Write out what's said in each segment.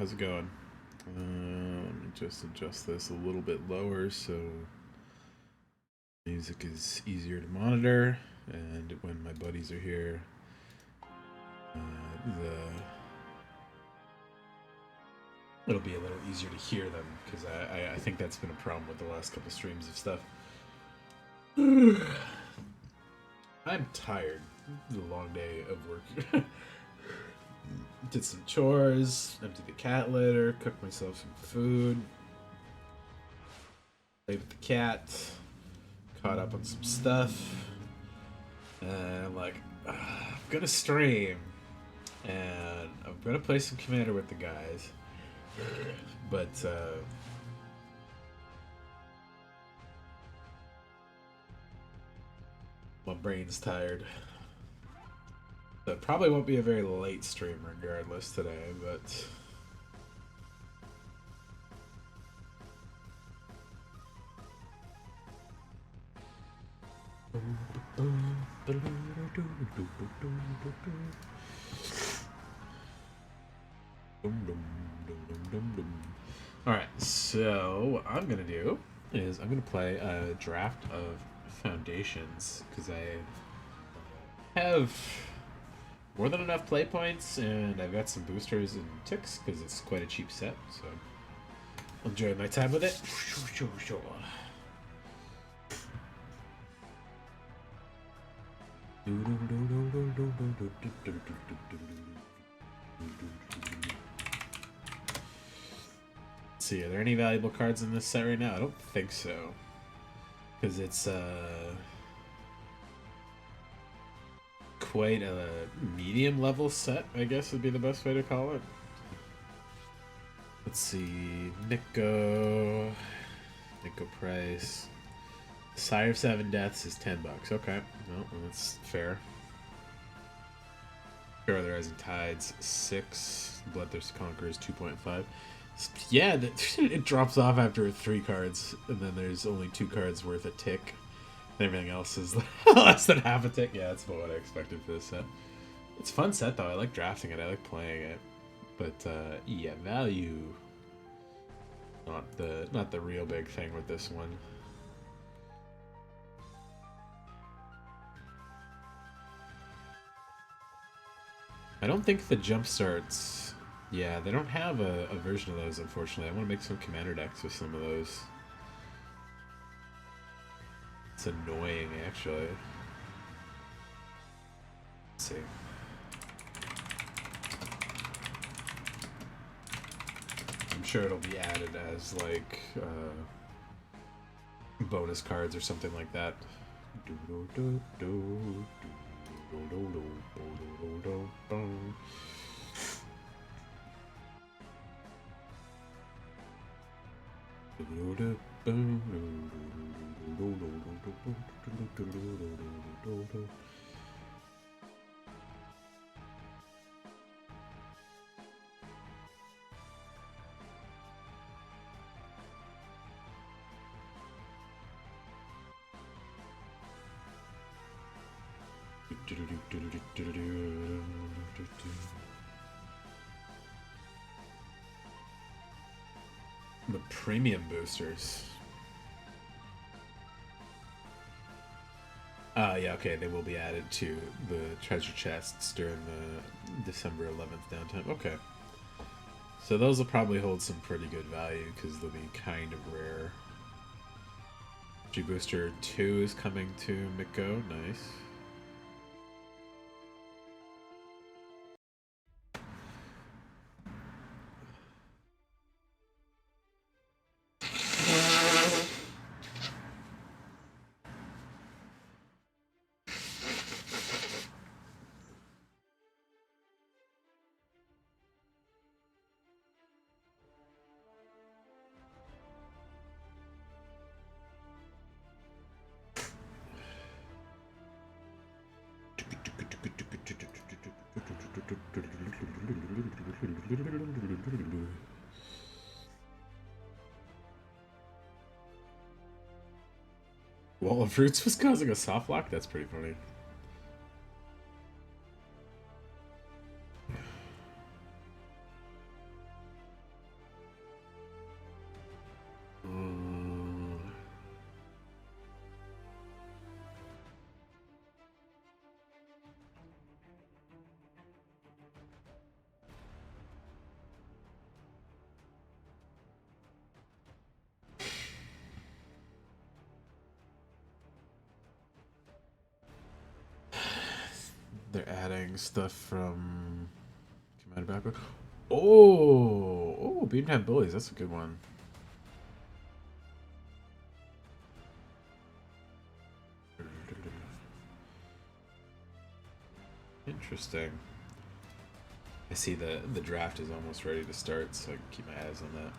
how's it going? Let me just adjust this a little bit lower so music is easier to monitor, and when my buddies are here, the it'll be a little easier to hear them because I think that's been a problem with the last couple streams of stuff. I'm tired. It was a long day of work. Did some chores, emptied the cat litter, cooked myself some food, played with the cat, caught up on some stuff, and I'm like, I'm gonna stream, and I'm gonna play some Commander with the guys, but my brain's tired. So it probably won't be a very late stream regardless today, but alright, so what I'm gonna do is I'm gonna play a draft of Foundations because I have more than enough play points and I've got some boosters and ticks because it's quite a cheap set, so I'll enjoy my time with it. Let's see, are there any valuable cards in this set right now? I don't think so. Because it's quite a medium level set, I guess would be the best way to call it. Let's see, Nico price. Sire of Seven Deaths is $10. Okay, well, that's fair. Sure, the Rising Tides 6, Bloodthirst Conquerors 2.5. Yeah, it drops off after 3 cards, and then there's only 2 cards worth a tick. And everything else is less than half a tick. Yeah, that's about what I expected for this set. It's a fun set though. I like drafting it. I like playing it. But yeah, value. Not the real big thing with this one. I don't think the jump starts. Yeah, they don't have a version of those, unfortunately. I want to make some commander decks with some of those. It's annoying, actually. Let's see. I'm sure it'll be added as, like, bonus cards or something like that. The premium boosters. Yeah, okay, they will be added to the treasure chests during the December 11th downtime. Okay. So those will probably hold some pretty good value because they'll be kind of rare. G-Booster 2 is coming to MTGO. Nice. Wall of Roots was causing a soft lock? That's pretty funny. they're adding stuff from Commander Backward. Oh, Beamtime Bullies. That's a good one. Interesting. I see the draft is almost ready to start, so I can keep my eyes on that.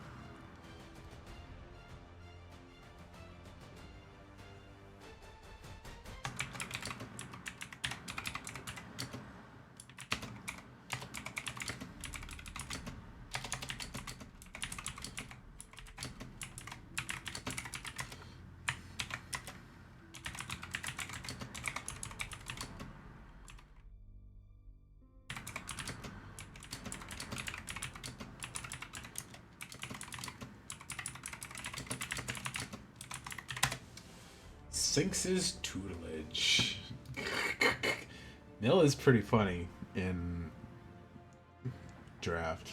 Sphinx's tutelage. Mill is pretty funny in draft.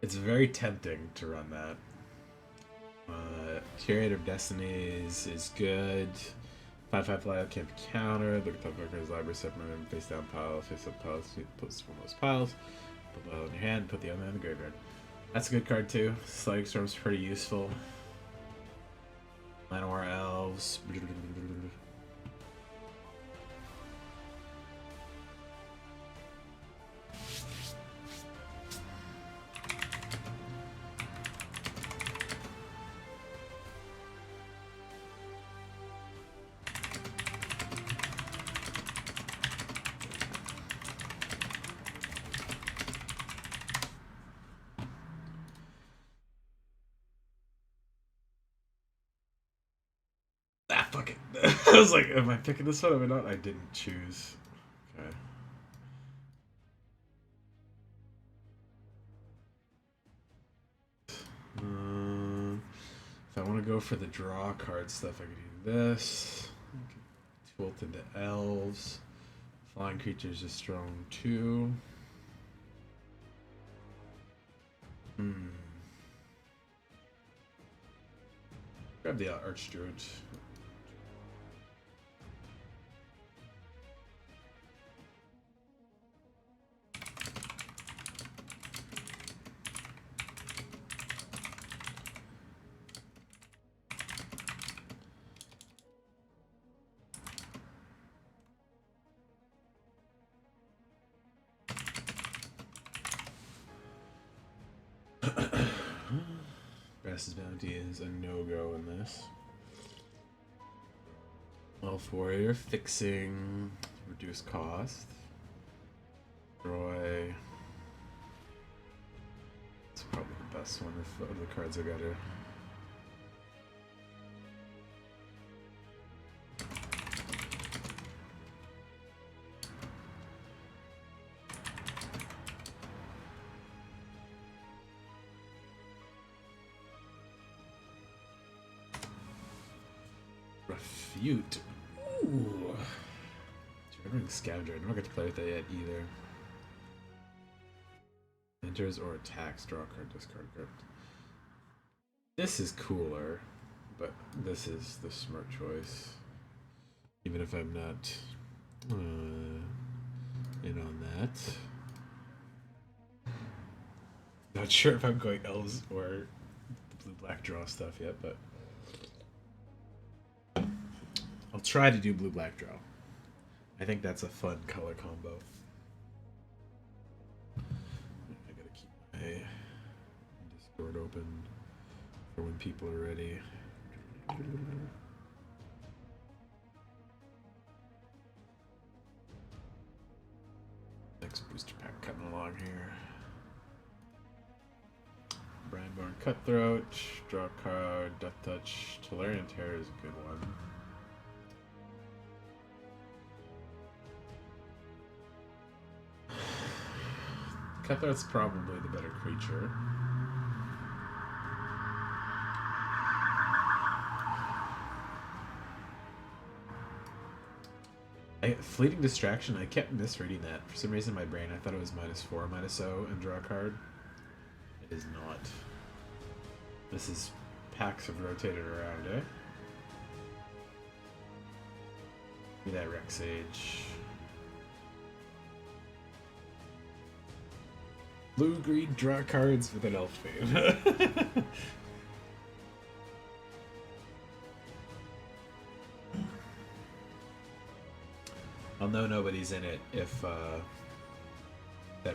It's very tempting to run that. Curator of Destinies is good. 5/5 flyout can't be countered. Look at top records, library separate, face down pile, face up pile, put one of those piles. Put the other in your hand, put the other in the graveyard. That's a good card too. Sliding Storm's pretty useful. Llanowar Elves. Ah, fuck it. I was like, am I picking this one? Am I not? I didn't choose. Okay. If I want to go for the draw card stuff, I could do this. Tilt into elves. Flying creatures are strong too. Grab the Archdruid. Brass's Bounty is a no-go in this. Elf Warrior, fixing, reduce cost. Destroy. It's probably the best one of the cards I got here. Refute. Ooh. Remembering Scavenger. I don't get to play with that yet either. Enters or attacks. Draw a card, discard card. This is cooler, but this is the smart choice. Even if I'm not in on that. Not sure if I'm going elves or blue-black draw stuff yet, but I'll try to do blue-black draw. I think that's a fun color combo. I gotta keep my Discord open for when people are ready. Next booster pack coming along here. Brandborn Cutthroat, draw a card, Death Touch, Tolarian Terror is a good one. Cutthroat's probably the better creature. Fleeting Distraction, I kept misreading that. For some reason in my brain I thought it was -4, -0, and draw a card. It is not. This is packs have rotated around, eh? Give me that Rex Age. Blue-green draw cards with an elf theme. I'll know nobody's in it if that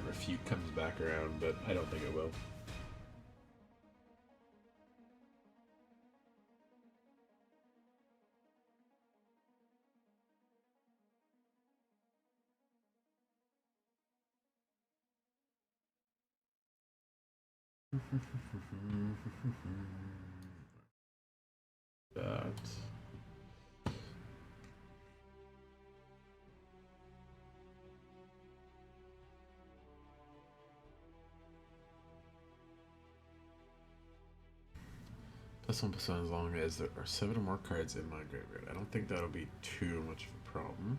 refute comes back around, but I don't think it will. That. +1/+1 as long as there are 7 or more cards in my graveyard. I don't think that'll be too much of a problem.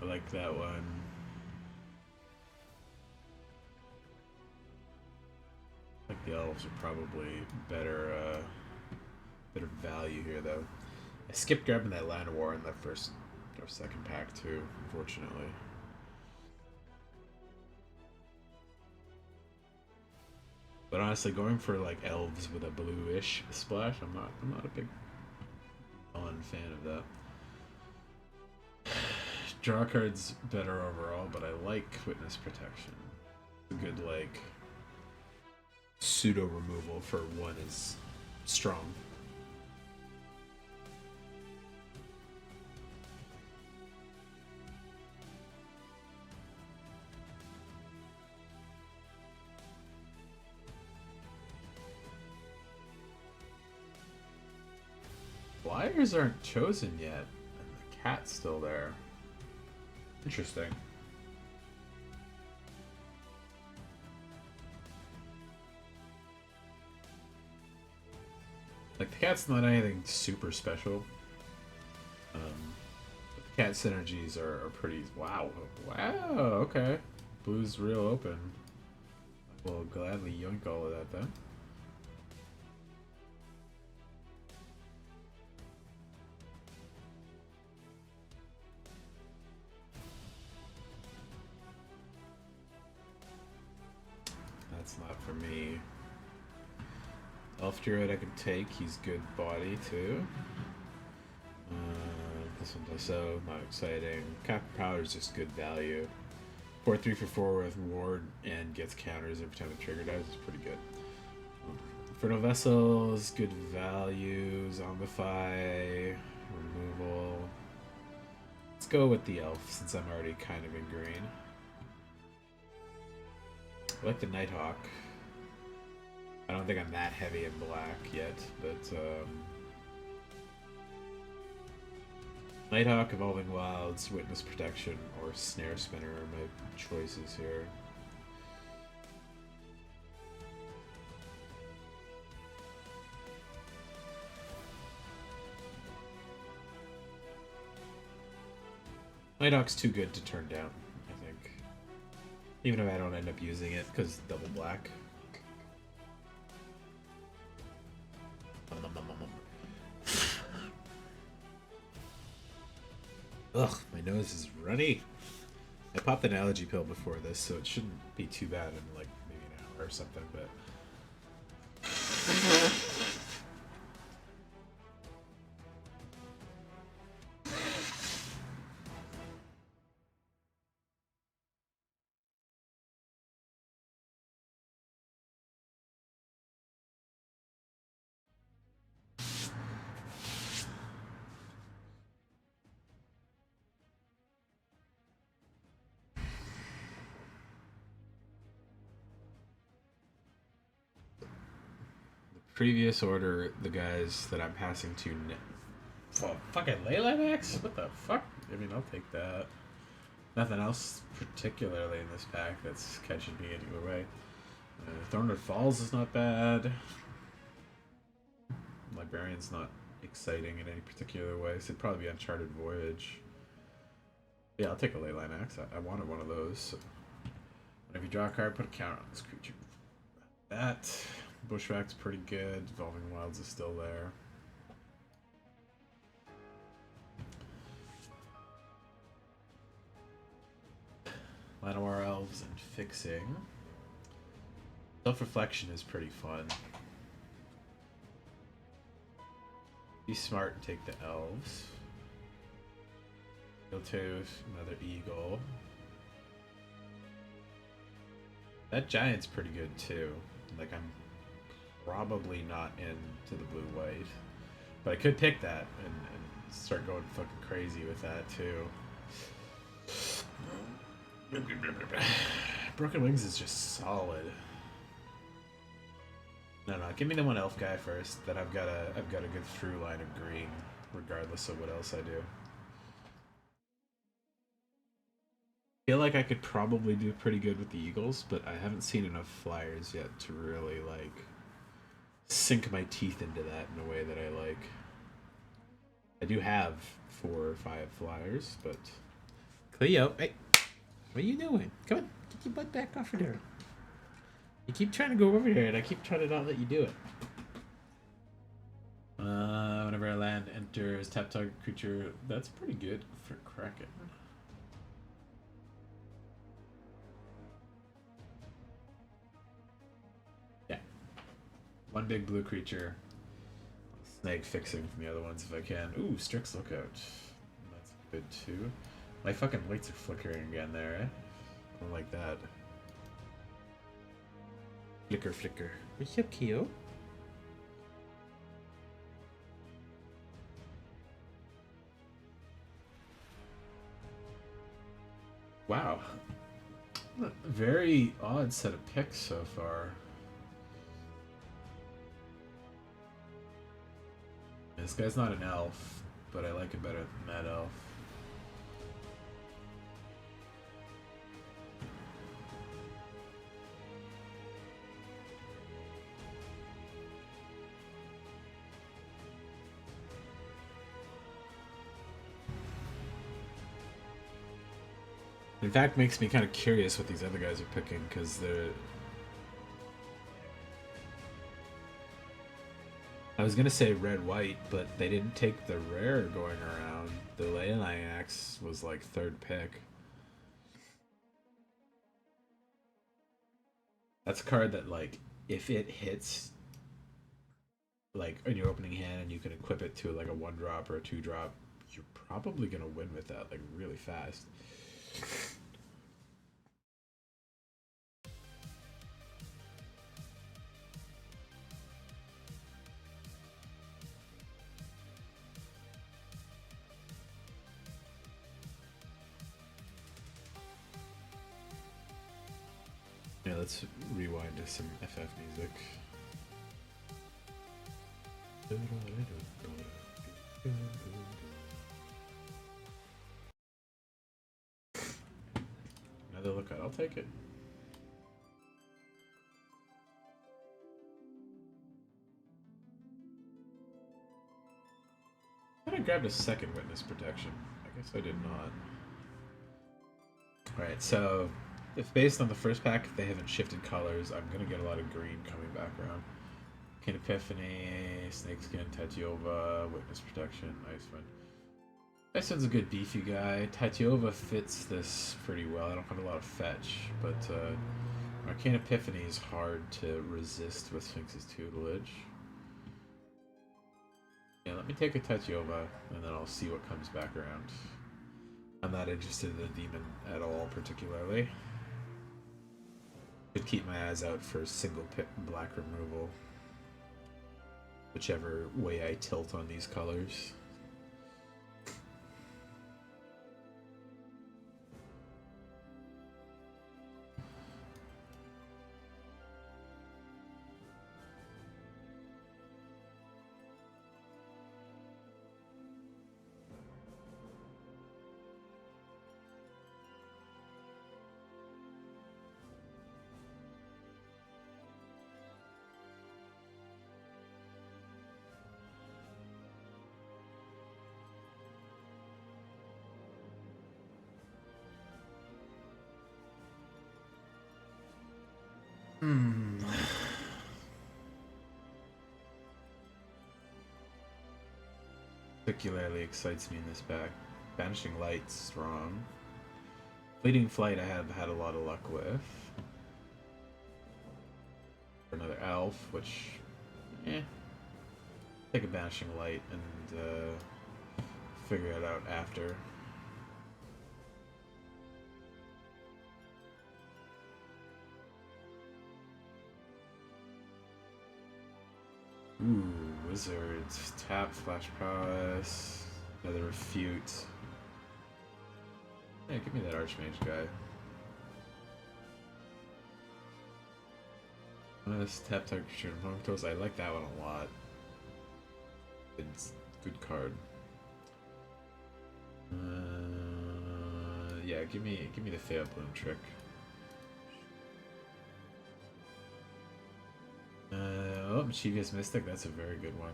I like that one. I think the elves are probably better value here, though. I skipped grabbing that Land War in the first or second pack, too, unfortunately. But honestly, going for like elves with a bluish splash, I'm not a big fan of that. Draw cards better overall, but I like Witness Protection. A good like pseudo removal for one is strong. Flyers aren't chosen yet, and the cat's still there. Interesting. Like, the cat's not anything super special. But the cat synergies are pretty... Wow. Wow, okay. Blue's real open. I will gladly yoink all of that, then. That's not for me. Elf Druid I could take. He's good body too. This one does so. Not exciting. Copper Powder is just good value. 4/3 for 4 with ward and gets counters every time the trigger dies is pretty good. Infernal Vessels, good value. Zombify, removal. Let's go with the elf since I'm already kind of in green. I like the Nighthawk. I don't think I'm that heavy in black yet, but Nighthawk, Evolving Wilds, Witness Protection, or Snare Spinner are my choices here. Nighthawk's too good to turn down, I think. Even if I don't end up using it, because double black. Ugh, my nose is runny. I popped an allergy pill before this, so it shouldn't be too bad in like maybe an hour or something, but... Previous order, the guys that I'm passing to... Oh, fucking Leyline? What the fuck? I mean, I'll take that. Nothing else particularly in this pack that's catching me anyway. Thornwood Falls is not bad. Librarian's not exciting in any particular way. So it'd probably be Uncharted Voyage. Yeah, I'll take a Leyline Axe. I wanted one of those. So. Whenever you draw a card, put a counter on this creature. That Bushwhack's pretty good. Evolving Wilds is still there. Llanowar Elves and fixing. Self-reflection is pretty fun. Be smart and take the elves. Go to another eagle. That giant's pretty good too. Like, I'm probably not into the blue-white. But I could pick that and start going fucking crazy with that too. Broken Wings is just solid. No, give me the one elf guy first. Then I've got a good through line of green, regardless of what else I do. Feel like I could probably do pretty good with the Eagles, but I haven't seen enough flyers yet to really like sink my teeth into that in a way that I like. I do have 4 or 5 flyers, but Cleo, hey, what are you doing? Come on, get your butt back off of there. You keep trying to go over there, and I keep trying to not let you do it. Whenever a land enters, tap target creature. That's pretty good for Kraken. Yeah. One big blue creature. Snag fixing from the other ones if I can. Ooh, Strix Lookout. That's good too. My fucking lights are flickering again there, eh? I don't like that. Flicker, flicker. What's up, Kyo? Wow. Very odd set of picks so far. This guy's not an elf, but I like it better than that elf. In fact, makes me kind of curious what these other guys are picking, because they're... I was gonna say red-white, but they didn't take the rare going around. The Leyline Axe was like 3rd pick. That's a card that, like, if it hits, like, in your opening hand and you can equip it to, like, a 1-drop or a 2-drop, you're probably gonna win with that, like, really fast. Yeah, let's rewind to some FF music. Another lookout, I'll take it. I thought I grabbed a 2nd witness protection. I guess I did not. Alright, so if based on the first pack, if they haven't shifted colors, I'm gonna get a lot of green coming back around. King Epiphany, Snakeskin, Tatiova, Witness Protection, Icewind. Icewind's a good beefy guy. Tatiova fits this pretty well. I don't have a lot of fetch, but Arcane Epiphany is hard to resist with Sphinx's tutelage. Yeah, let me take a Tatiova, and then I'll see what comes back around. I'm not interested in the demon at all, particularly. Could keep my eyes out for single pit black removal. Whichever way I tilt on these colors. particularly excites me in this pack. Banishing Light, strong. Fleeting Flight I have had a lot of luck with. Another Elf, which, take a Banishing Light and figure it out after. Ooh, Wizards. Tap, Flash Prowess. Another Refute. Yeah, give me that Archmage guy. This tap target creature and I like that one a lot. It's a good card. Yeah, give me the Thea Bloom trick. Oh, Mischievous Mystic, that's a very good one.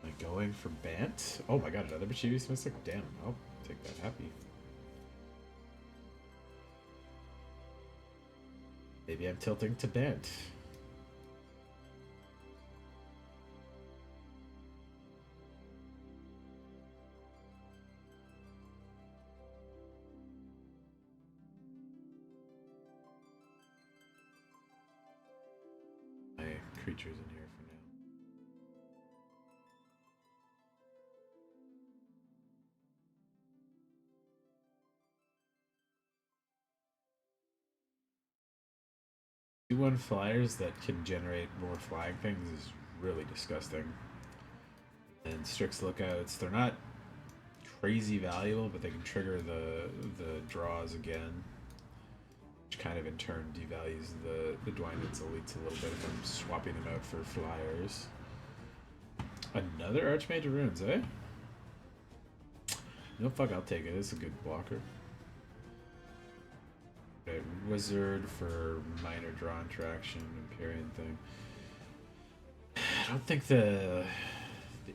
Am I going for Bant? Oh my god, another Mischievous Mystic? Damn, I'll take that happy. Maybe I'm tilting to Bant. My creatures in here for now. Two-one flyers that can generate more flying things is really disgusting. And Strix Lookouts, they're not crazy valuable, but they can trigger the draws again, which kind of in turn devalues the Dwynen's elites a little bit if I'm swapping them out for flyers. Another Archmage of Runes, eh? No, fuck, I'll take it. It's a good blocker. Okay, Wizard for minor draw interaction, Empyrean thing. I don't think the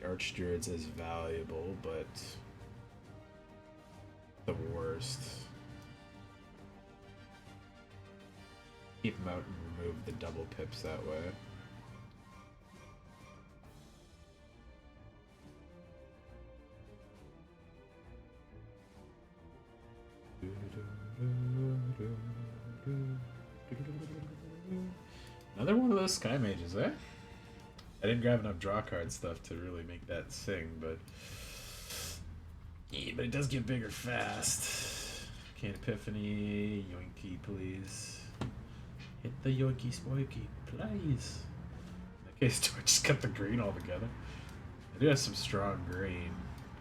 Archdruid's as valuable, but the worst. Keep them out and remove the double pips that way. Another one of those Sky Mages, eh? I didn't grab enough draw card stuff to really make that sing, but yeah, but it does get bigger fast. Can't Epiphany, yoinky, please. Hit the yoinky spoiky, please. In that case, do I just cut the green altogether? I do have some strong green,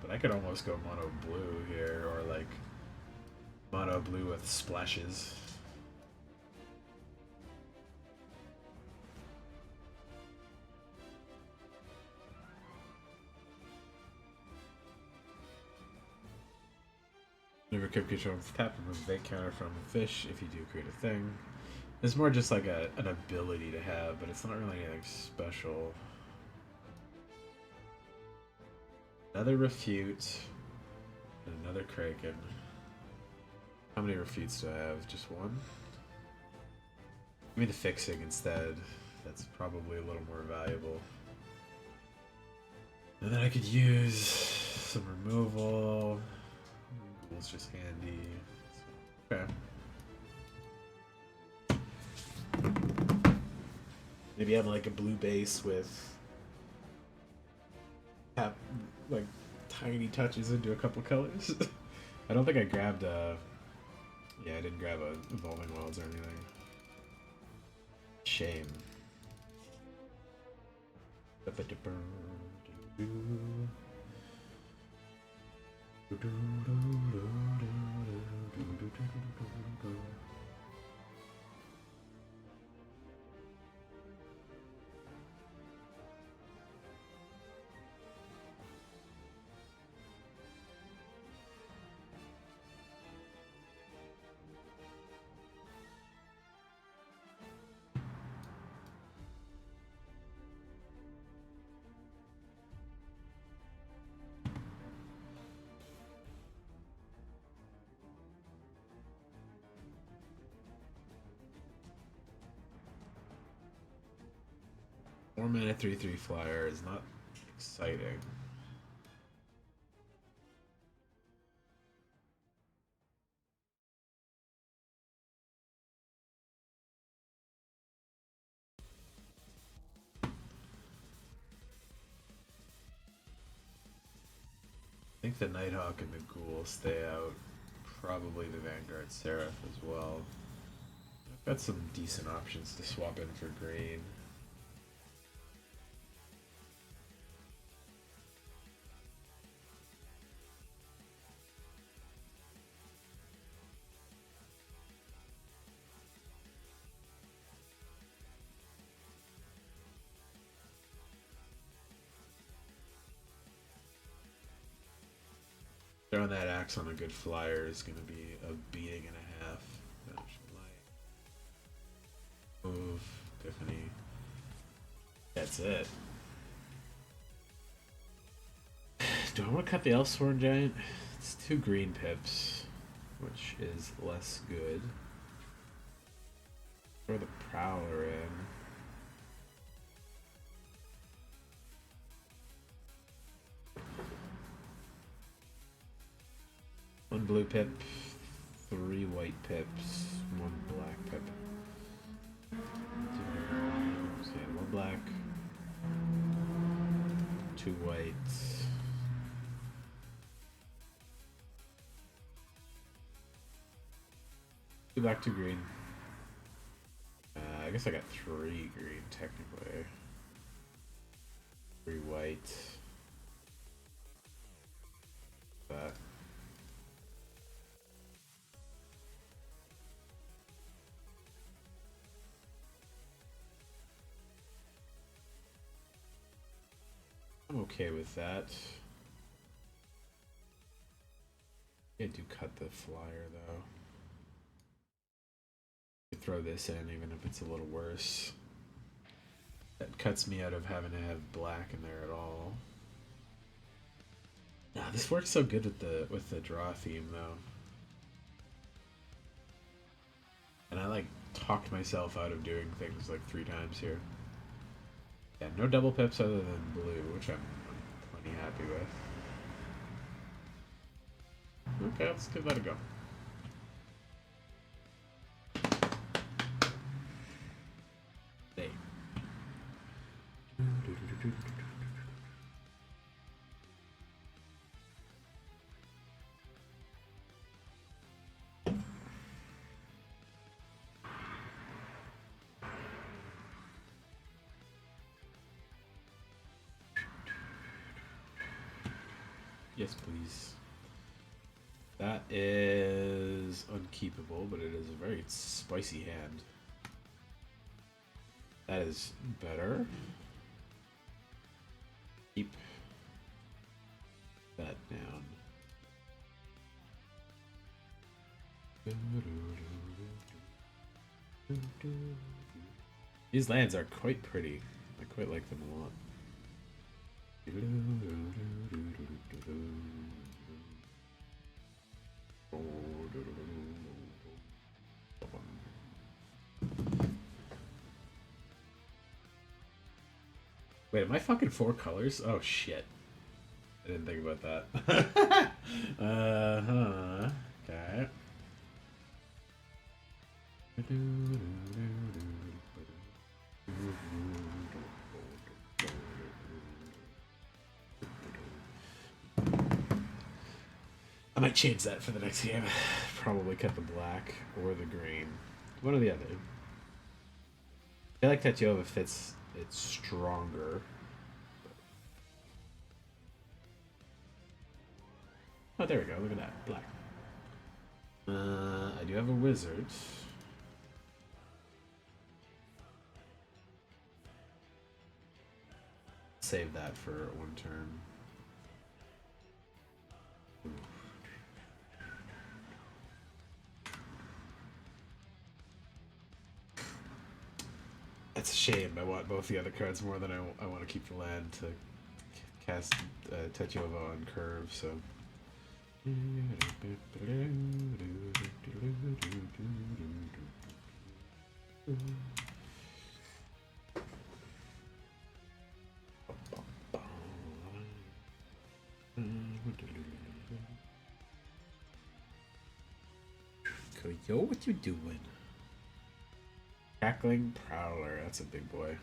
but I could almost go mono blue here, or like mono blue with splashes. Never keep control of tap, remove a bait counter from a fish if you do create a thing. It's more just like an ability to have, but it's not really anything special. Another Refute, and another Kraken. How many Refutes do I have? Just one? Give me the Fixing instead. That's probably a little more valuable. And then I could use some removal. It's just handy. Okay. Maybe have like a blue base with like tiny touches into a couple colors. I don't think I grabbed yeah, I didn't grab a Evolving Wilds or anything. Shame. 4-mana 3/3 flyer is not exciting. I think the Nighthawk and the Ghoul stay out. Probably the Vanguard Seraph as well. I've got some decent options to swap in for green. Throwing that axe on a good flyer is going to be a beating and a half. Move, Epiphany. That's it. Do I want to cut the Elsworn Giant? It's 2 green pips, which is less good. Throw the Prowler in. One blue pip, 3 white pips, 1 black pip. Okay, 1 black, 2 whites. Two black, 2 green. I guess I got 3 green technically. 3 white. That. I'm okay with that. I do cut the flyer though. You throw this in even if it's a little worse. That cuts me out of having to have black in there at all. Nah, this works so good with the draw theme though. And I like talked myself out of doing things like 3 times here. Yeah, no double pips other than blue, which I'm plenty happy with. Okay, let's give that a go. Hey. Yes, please. That is unkeepable, but it is a very spicy hand. That is better. Keep that down. These lands are quite pretty. I quite like them a lot. Wait, am I fucking 4 colors? Oh shit. I didn't think about that. Uh-huh. Okay. I might change that for the next game. Probably cut the black or the green. One or the other. I feel like Tetiova fits it stronger. Oh, there we go. Look at that. Black. I do have a wizard. Save that for 1 turn. That's a shame. I want both the other cards more than I want to keep the land to cast Tetiova on curve, so. Yo, what you doing? Cackling Prowler. That's a big boy.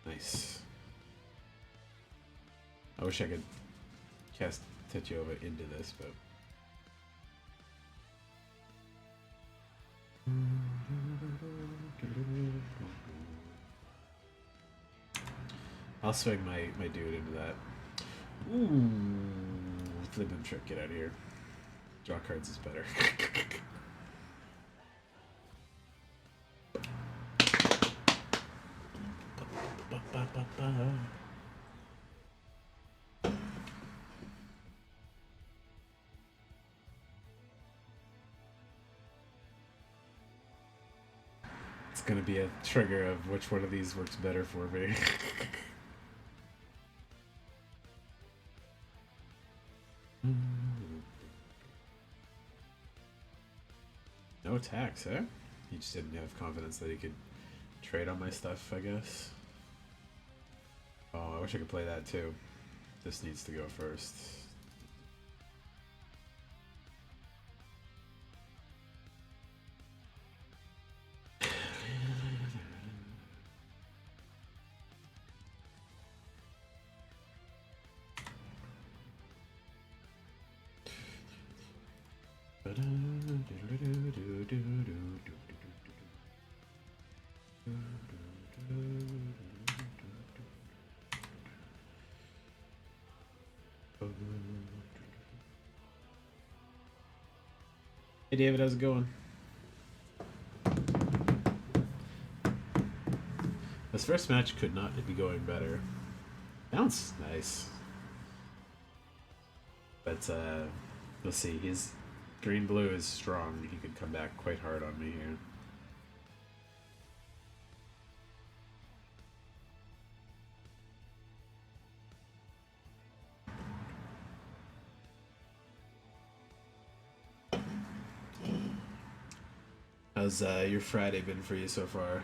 Nice. I wish I could cast Tetsuova into this, but... I'll swing my dude into that. Ooh, flip and trip, get out of here. Draw cards is better. It's gonna be a trigger of which one of these works better for me. No attacks, eh? He just didn't have confidence that he could trade on my stuff, I guess. Oh, I wish I could play that too. This needs to go first. Hey David, how's it going? This first match could not be going better. Bounce, nice. But let's see, his green-blue is strong. He could come back quite hard on me here. How's your Friday been for you so far?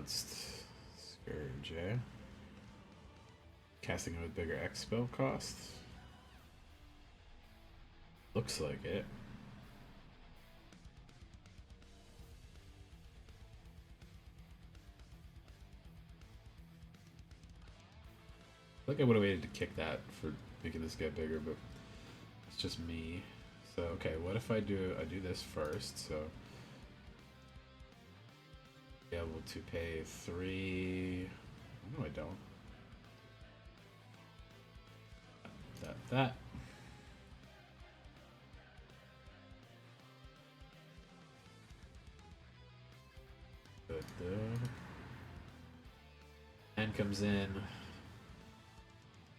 Scourge, eh? Casting it with bigger X spell cost? Looks like it. I think I would have waited to kick that for making this get bigger, but it's just me. So okay, what if I do this first? So be able to pay 3. No, I don't. That. Hand comes in.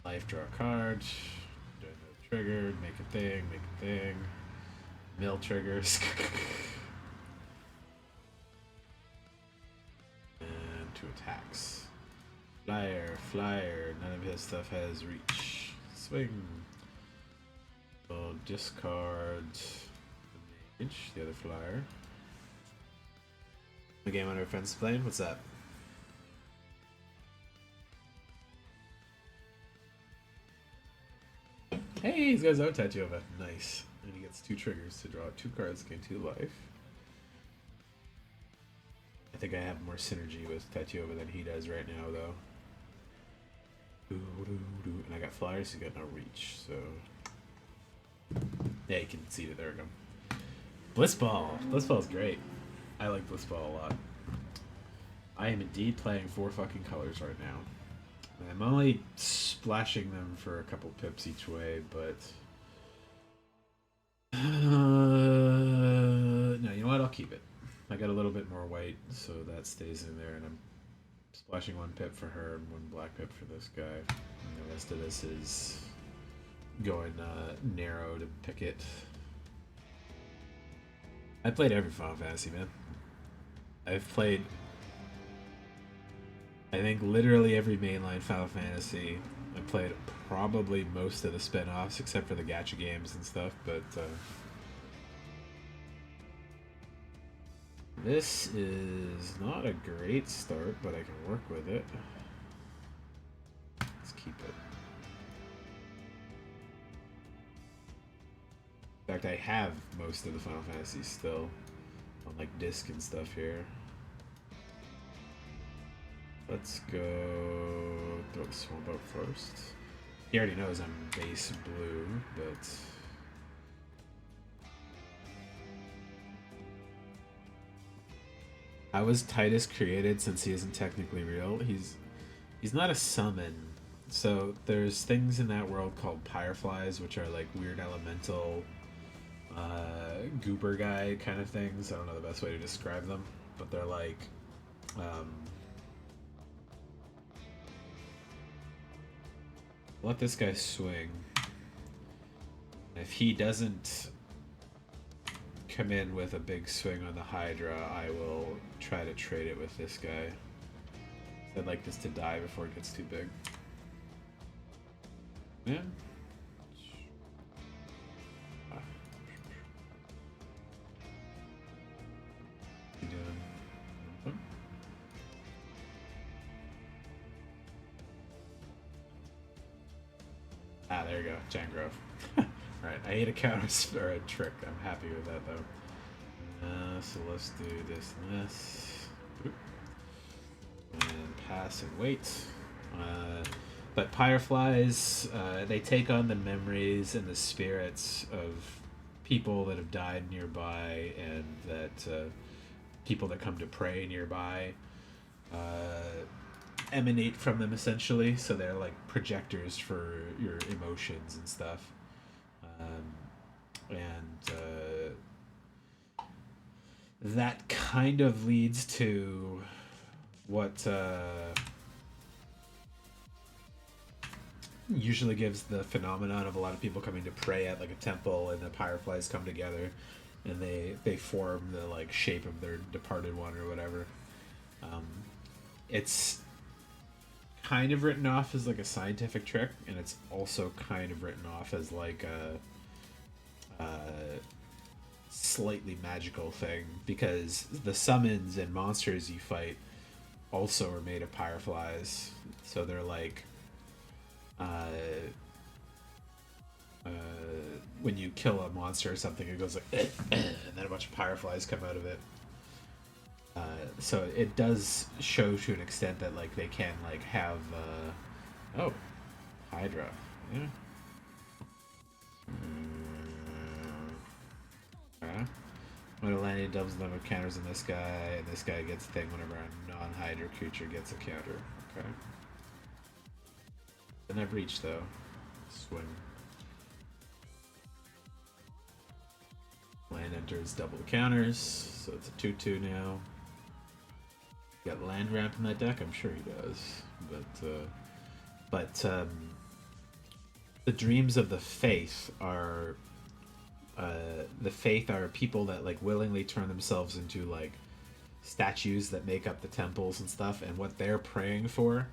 Life, draw a card. Trigger, make a thing. Mill triggers. And 2 attacks. Flyer. None of his stuff has reach. Swing. So discard the mage, the other flyer. The game on our friend's playing? What's that? Hey, he's got his own Tetsuova. Nice. And he gets 2 triggers to draw 2 cards, gain 2 life. I think I have more synergy with Tetsuova than he does right now, though. And I got flyers, he's got no reach, so... Yeah, you can see it. There we go. Blitzball! Blitzball's great. I like Blitzball a lot. I am indeed playing 4 fucking colors right now. I'm only splashing them for a couple pips each way, but... no, you know what? I'll keep it. I got a little bit more white, so that stays in there, and I'm splashing 1 pip for her and 1 black pip for this guy. And the rest of this is going narrow to pick it. I played every Final Fantasy, man. I've played... I think literally every mainline Final Fantasy, I played probably most of the spin-offs except for the gacha games and stuff, but this is not a great start, but I can work with it. Let's keep it. In fact, I have most of the Final Fantasy still on like disc and stuff here. Let's go throw the Swamp out first. He already knows I'm base blue, but how was Titus created since he isn't technically real? He's not a summon. So there's things in that world called Pyreflies, which are like weird elemental goober guy kind of things. I don't know the best way to describe them, but they're like let this guy swing. If he doesn't come in with a big swing on the Hydra, I will try to trade it with this guy. I'd like this to die before it gets too big. Yeah. Ah, there you go, Jangrove. Alright, I ate a counter or a trick. I'm happy with that though. So let's do this and this. And pass and wait. But Pyreflies, they take on the memories and the spirits of people that have died nearby and that people that come to pray nearby emanate from them essentially. So they're like projectors for your emotions and stuff. That kind of leads to what usually gives the phenomenon of a lot of people coming to pray at like a temple, and the Pyreflies come together and they form the like shape of their departed one or whatever. It's kind of written off as like a scientific trick, and it's also kind of written off as like a slightly magical thing, because the summons and monsters you fight also are made of Pyreflies. So they're like when you kill a monster or something, it goes like and then a bunch of Pyreflies come out of it. So it does show to an extent that like they can like have oh, Hydra, yeah. When a landing doubles the number of counters on this guy, and this guy gets a thing whenever a non-Hydra creature gets a counter. Okay. Then I've reached though. Swing. Land enters double the counters, so it's a 2/2 now. Got land ramp in that deck? I'm sure he does. But the dreams of the faith are people that like willingly turn themselves into like statues that make up the temples and stuff, and what they're praying for,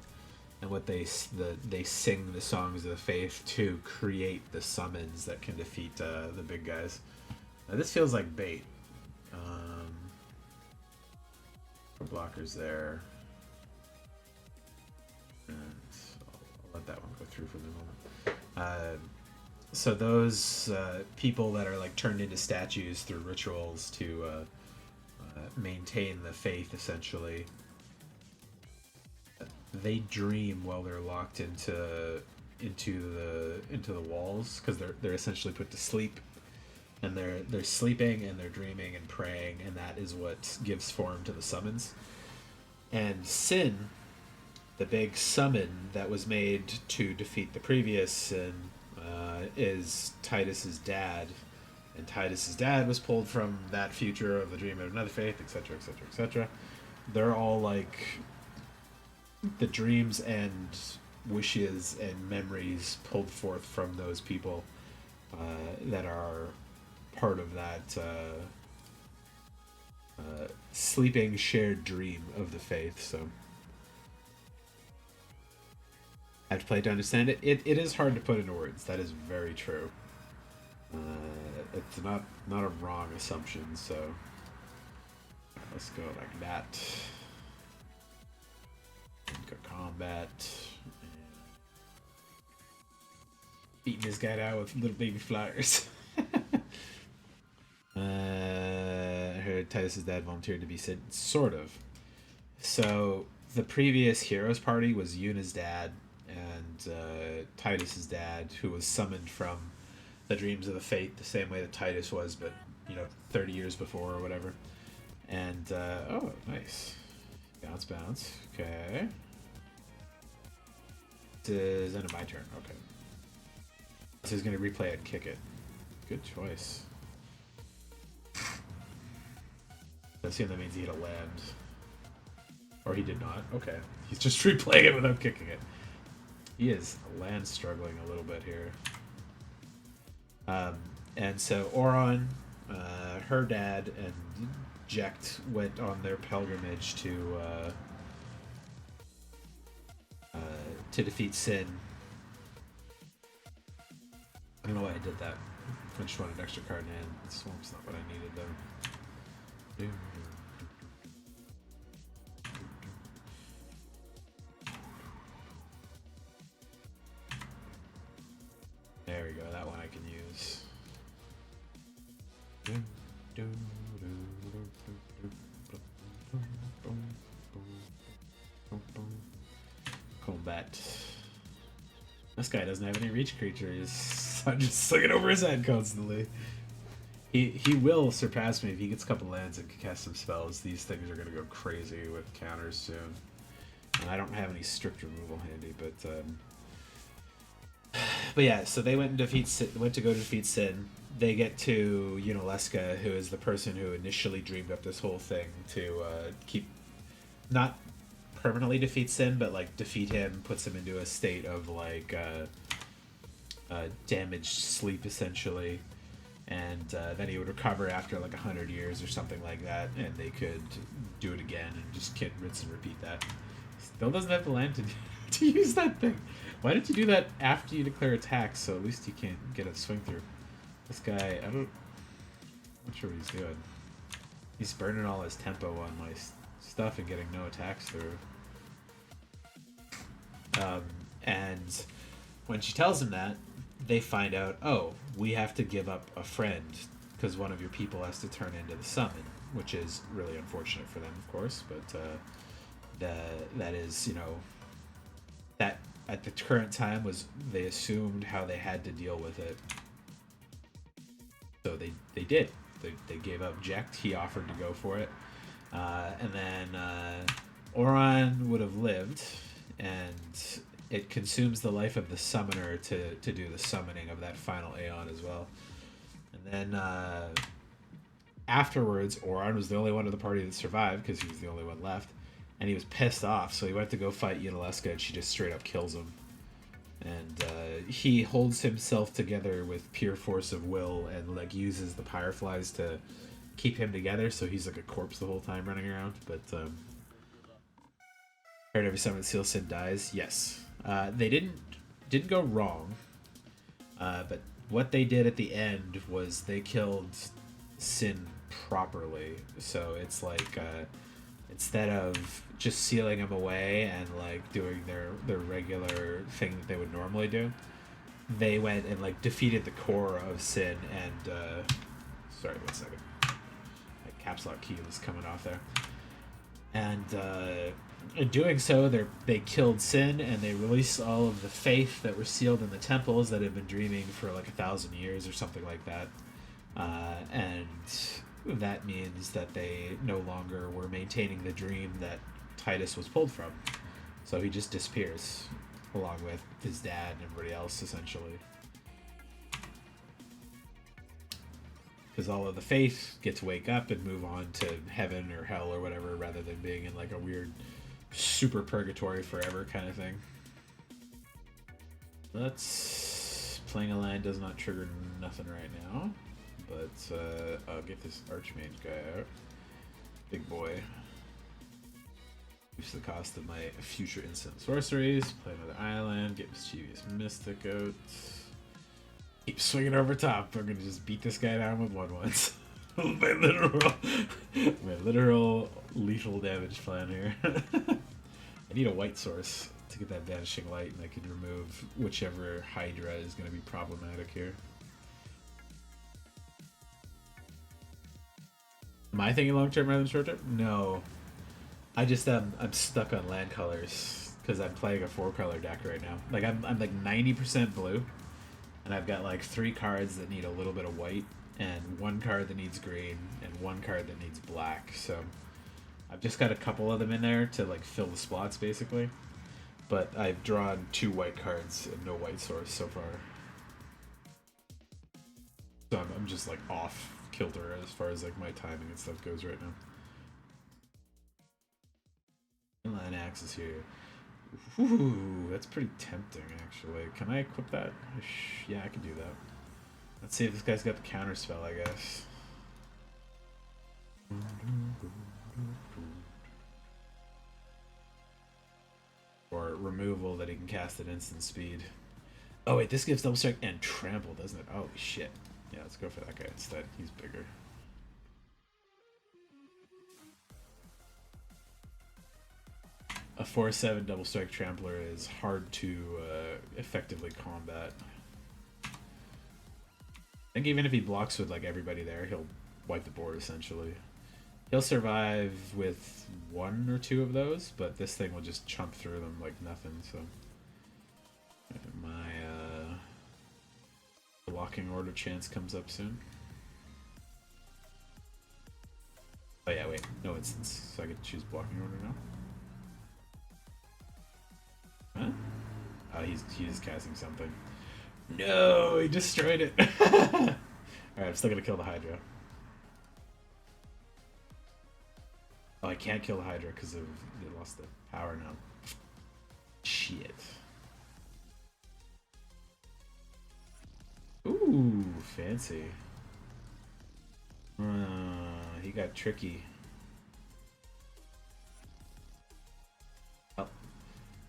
and what they sing the songs of the faith to create the summons that can defeat the big guys. Now, this feels like bait. Blockers there, and I'll let that one go through for the moment. So those people that are like turned into statues through rituals to maintain the faith, essentially, they dream while they're locked into the walls, because they're essentially put to sleep. And they're sleeping and they're dreaming and praying, and that is what gives form to the summons. And Sin, the big summon that was made to defeat the previous Sin, is Titus's dad. And Titus's dad was pulled from that future of the dream of another faith, etc., etc., etc. They're all like the dreams and wishes and memories pulled forth from those people that are part of that sleeping shared dream of the faith. So I have to play it to understand it. It is hard to put into words. That is very true. It's not a wrong assumption. So let's go like that. Go combat. Beating this guy down with little baby flyers. I heard Titus's dad volunteered to be Sid. Sort of. So the previous Heroes Party was Yuna's dad and Titus's dad, who was summoned from the Dreams of the Fate, the same way that Titus was, but 30 years before or whatever. And oh, nice. Bounce, bounce. Okay. It's end of my turn. Okay. So he's gonna replay it and kick it. Good choice. I assume that means he hit a land. Or he did not. Okay. He's just replaying it without kicking it. He is land struggling a little bit here. And so Oron, her dad, and Jekt went on their pilgrimage to defeat Sin. I don't know why I did that. I just wanted an extra card in hand. Swamp's not what I needed though. There we go, that one I can use. Combat. This guy doesn't have any reach creatures. I'm just looking over his head constantly. He will surpass me if he gets a couple lands and can cast some spells. These things are gonna go crazy with counters soon. And I don't have any strict removal handy, but yeah. So they went to go defeat Sin. They get to Yunalesca, who is the person who initially dreamed up this whole thing to not permanently defeat Sin, but like defeat him, puts him into a state of like damaged sleep essentially, and then he would recover after like 100 years or something like that, and they could do it again and just rinse and repeat that. Still doesn't have the land to use that thing. Why did you do that after you declare attacks? So at least you can't get a swing through. This guy, I'm not sure what he's doing. He's burning all his tempo on my stuff and getting no attacks through. And when she tells him that, they find out, oh, we have to give up a friend because one of your people has to turn into the summon, which is really unfortunate for them, of course, but that is, that at the current time they assumed how they had to deal with it. So they did. They gave up Jekt. He offered to go for it. And then Oron would have lived, and it consumes the life of the summoner to do the summoning of that final Aeon as well. And then afterwards, Oron was the only one of the party that survived because he was the only one left. And he was pissed off, so he went to go fight Yunalesca, and she just straight up kills him. And he holds himself together with pure force of will and like uses the Pyreflies to keep him together, so he's like a corpse the whole time running around. But heard every summon Seal Sin dies. Yes. They didn't go wrong. But what they did at the end was they killed Sin properly. So it's like instead of just sealing him away and like doing their regular thing that they would normally do, they went and like defeated the core of Sin and sorry, 1 second. My caps lock key was coming off there. And in doing so, they killed Sin and they released all of the faith that were sealed in the temples that had been dreaming for like 1,000 years or something like that. And that means that they no longer were maintaining the dream that Titus was pulled from. So he just disappears, along with his dad and everybody else, essentially. Because all of the faith get to wake up and move on to heaven or hell or whatever, rather than being in like a weird super purgatory forever kind of thing. Playing a land does not trigger nothing right now. But I'll get this Archmage guy out. Big boy. Use the cost of my future instant sorceries. Play another island. Get mischievous mystic out. Keep swinging over top. I'm gonna just beat this guy down with 1/1s. my literal lethal damage plan here. I need a white source to get that vanishing light, and I can remove whichever Hydra is going to be problematic here. Am I thinking long term rather than short term? No. I just I'm stuck on land colors because I'm playing a 4-color deck right now. Like I'm like 90% blue, and I've got like 3 cards that need a little bit of white, and 1 card that needs green, and 1 card that needs black. So I've just got a couple of them in there to like fill the spots basically. But I've drawn 2 white cards and no white source so far. So I'm just like off kilter as far as like my timing and stuff goes right now. Line axis here. Ooh, that's pretty tempting actually. Can I equip that? Yeah, I can do that. Let's see if this guy's got the counter spell, I guess. Or removal that he can cast at instant speed. Oh wait, this gives double strike and trample, doesn't it? Holy shit. Yeah, let's go for that guy instead. He's bigger. A 4/7 double strike trampler is hard to effectively combat. I think even if he blocks with like everybody there, he'll wipe the board essentially. He'll survive with 1 or 2 of those, but this thing will just chump through them like nothing, so... My blocking order chance comes up soon. Oh yeah, wait, no instance, so I get to choose blocking order now? Huh? Oh, he's casting something. No, he destroyed it! Alright, I'm still gonna kill the Hydra. Oh, I can't kill the Hydra because they lost the power now. Shit. Ooh, fancy. He got tricky. Oh,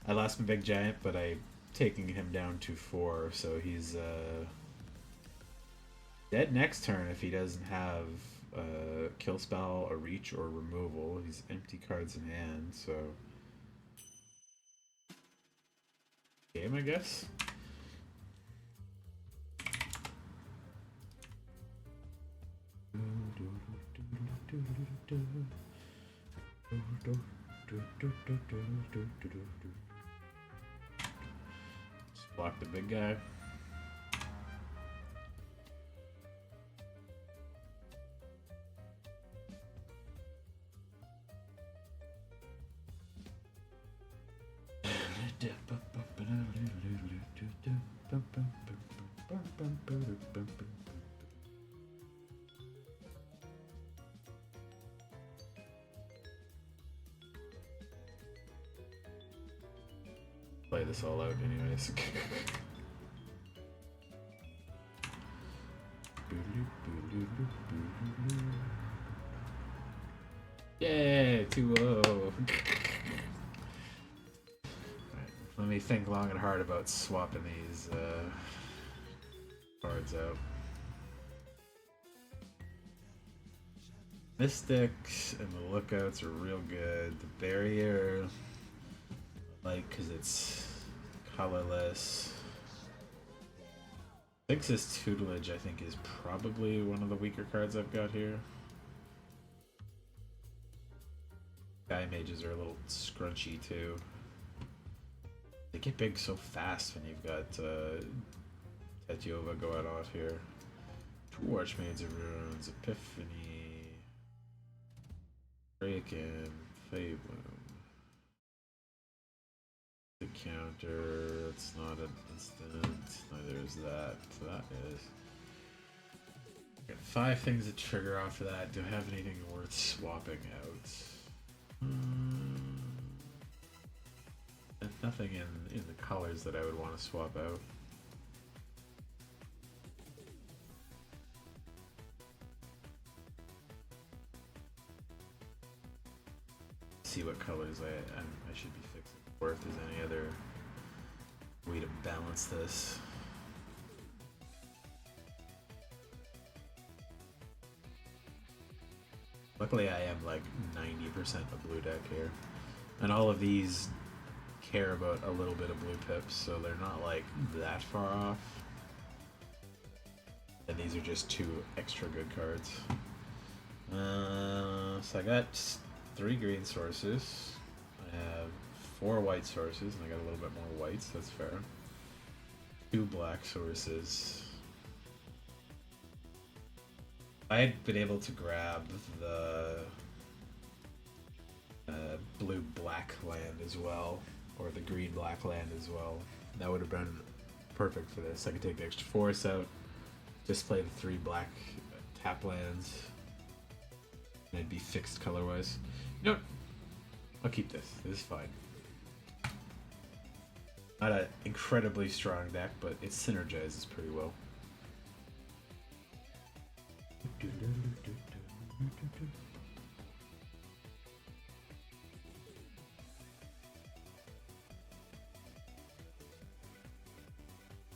I lost my big giant, but I'm taking him down to 4, so he's dead next turn if he doesn't have kill spell, a reach, or removal. He's empty cards in hand, so game, I guess. Just block the big guy. Play this all out anyways. Yay, 2-0. Let me think long and hard about swapping these cards out. Mystics and the Lookouts are real good. The Barrier, like, because it's colorless. Vix's Tutelage, I think, is probably one of the weaker cards I've got here. Sky Mages are a little scrunchy, too. They get big so fast when you've got Tetiova going off here. 2 Archmaids of Runes, Epiphany, Kraken, Faebloom. The counter, that's not an instant, neither is that, so that is. Got 5 things that trigger off of that. Do I have anything worth swapping out? There's nothing in the colors that I would want to swap out. see what colors I should be fixing, or if there's any other way to balance this. Luckily, I am like 90% a blue deck here, and all of these care about a little bit of blue pips, so they're not like that far off. And these are just 2 extra good cards. So I got 3 green sources. I have 4 white sources, and I got a little bit more whites. That's fair. 2 black sources. I had been able to grab the blue-black land as well, or the green-black land as well. That would have been perfect for this. I could take the extra force out, just play the 3 black tap lands, and it'd be fixed color-wise. You know what? I'll keep this. This is fine. Not an incredibly strong deck, but it synergizes pretty well.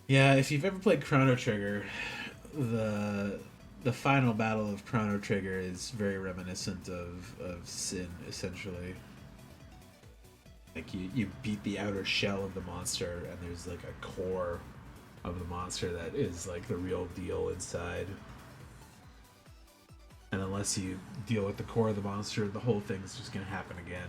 Yeah, if you've ever played Chrono Trigger, the final battle of Chrono Trigger is very reminiscent of Sin, essentially. Like you beat the outer shell of the monster, and there's like a core of the monster that is like the real deal inside. And unless you deal with the core of the monster, the whole thing's just gonna happen again.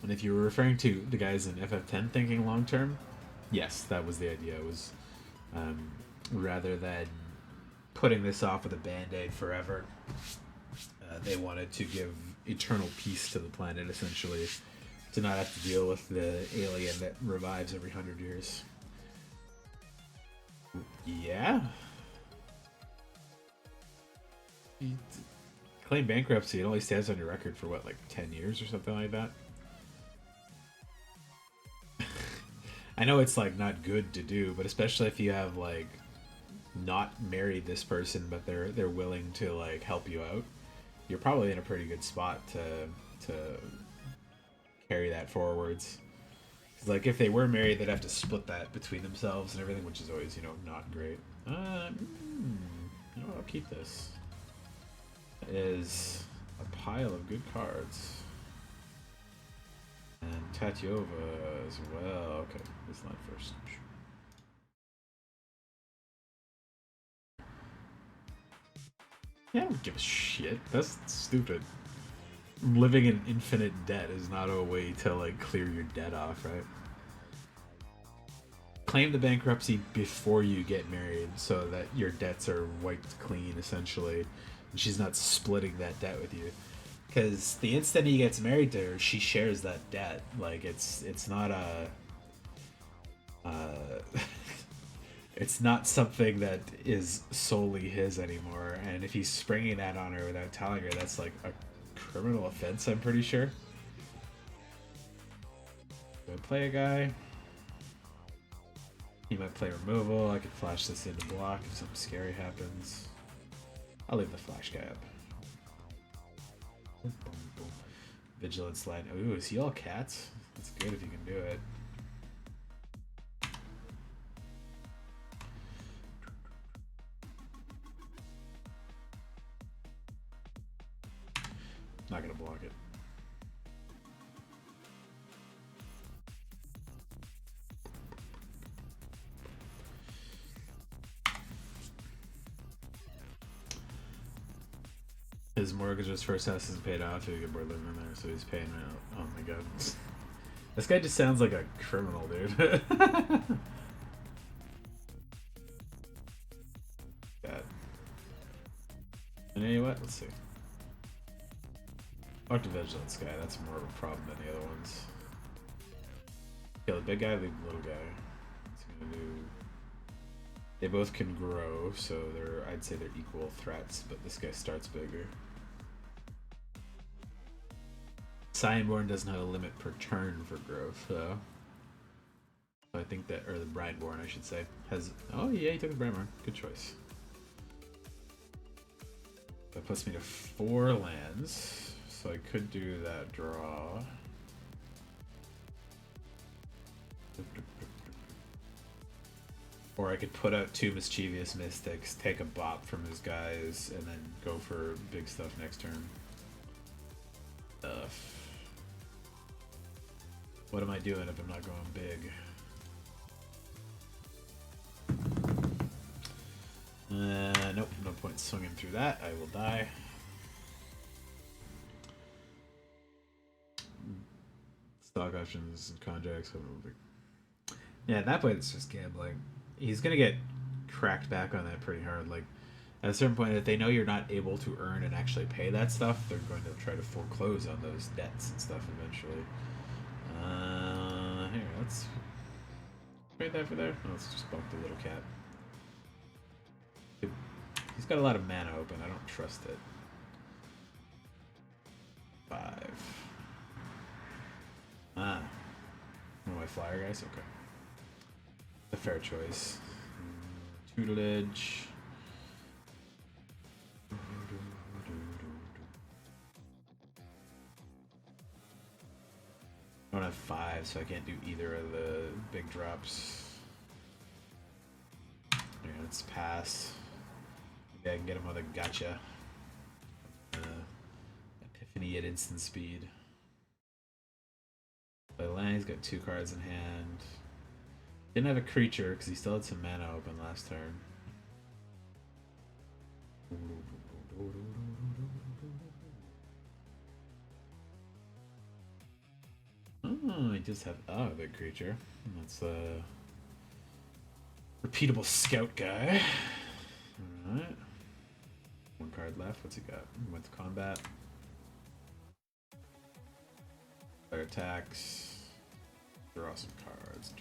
And if you were referring to the guys in FF10 thinking long term, yes, that was the idea. It was rather than putting this off with a band-aid forever, they wanted to give eternal peace to the planet, essentially, to not have to deal with the alien that revives every 100 years. Yeah? You claim bankruptcy, it only stands on your record for what, like 10 years or something like that? I know it's like not good to do, but especially if you have like not married this person, but they're willing to like help you out, you're probably in a pretty good spot to carry that forwards. 'Cause, like, if they were married, they'd have to split that between themselves and everything, which is always, you know, not great. You know what, I'll keep this. That is a pile of good cards. And Tatiova as well. Okay, this line first. Yeah, I don't give a shit. That's stupid. Living in infinite debt is not a way to, like, clear your debt off, right? Claim the bankruptcy before you get married so that your debts are wiped clean, essentially. And she's not splitting that debt with you. Because the instant he gets married to her, she shares that debt. Like, it's not a... it's not something that is solely his anymore. And if he's springing that on her without telling her, that's like a criminal offense, I'm pretty sure. Do I play a guy? He might play removal. I could flash this into block if something scary happens. I'll leave the flash guy up. Vigilance line. Ooh, is he all cats? That's good if you can do it. Not gonna block it. His mortgage's first house is paid off. He get bored living in there, so he's paying out. Oh my god, this guy just sounds like a criminal, dude. God. And you know what? Let's see. Fuck the vigilance guy. That's more of a problem than the other ones. Kill the big guy, leave the little guy. What's he gonna do? They both can grow, so I'd say they're equal threats, but this guy starts bigger. Scienborn doesn't have a limit per turn for growth, though. So I think that, or the Brideborn, I should say, has. Oh yeah, he took the Brideborn. Good choice. That puts me to 4 lands, so I could do that draw. Or I could put out 2 Mischievous Mystics, take a bop from his guys, and then go for big stuff next turn. What am I doing if I'm not going big? Nope, no point swinging through that. I will die. Stock options and contracts. Yeah, at that point it's just gambling. He's gonna get cracked back on that pretty hard. Like, at a certain point, if they know you're not able to earn and actually pay that stuff, they're going to try to foreclose on those debts and stuff eventually. Here, let's trade that for there. Oh, let's just bump the little cat. He's got a lot of mana open. I don't trust it. 5. One of my flyer guys? Okay. A fair choice. Tutelage. I don't have 5, so I can't do either of the big drops. Yeah, let's pass. Maybe I can get him with a gotcha. Epiphany at instant speed. Play land, he's got 2 cards in hand. Didn't have a creature because he still had some mana open last turn. Oh, he does have a big creature. That's a repeatable scout guy. Alright. 1 card left. What's he got? He went to combat. Player attacks. Draw some cards.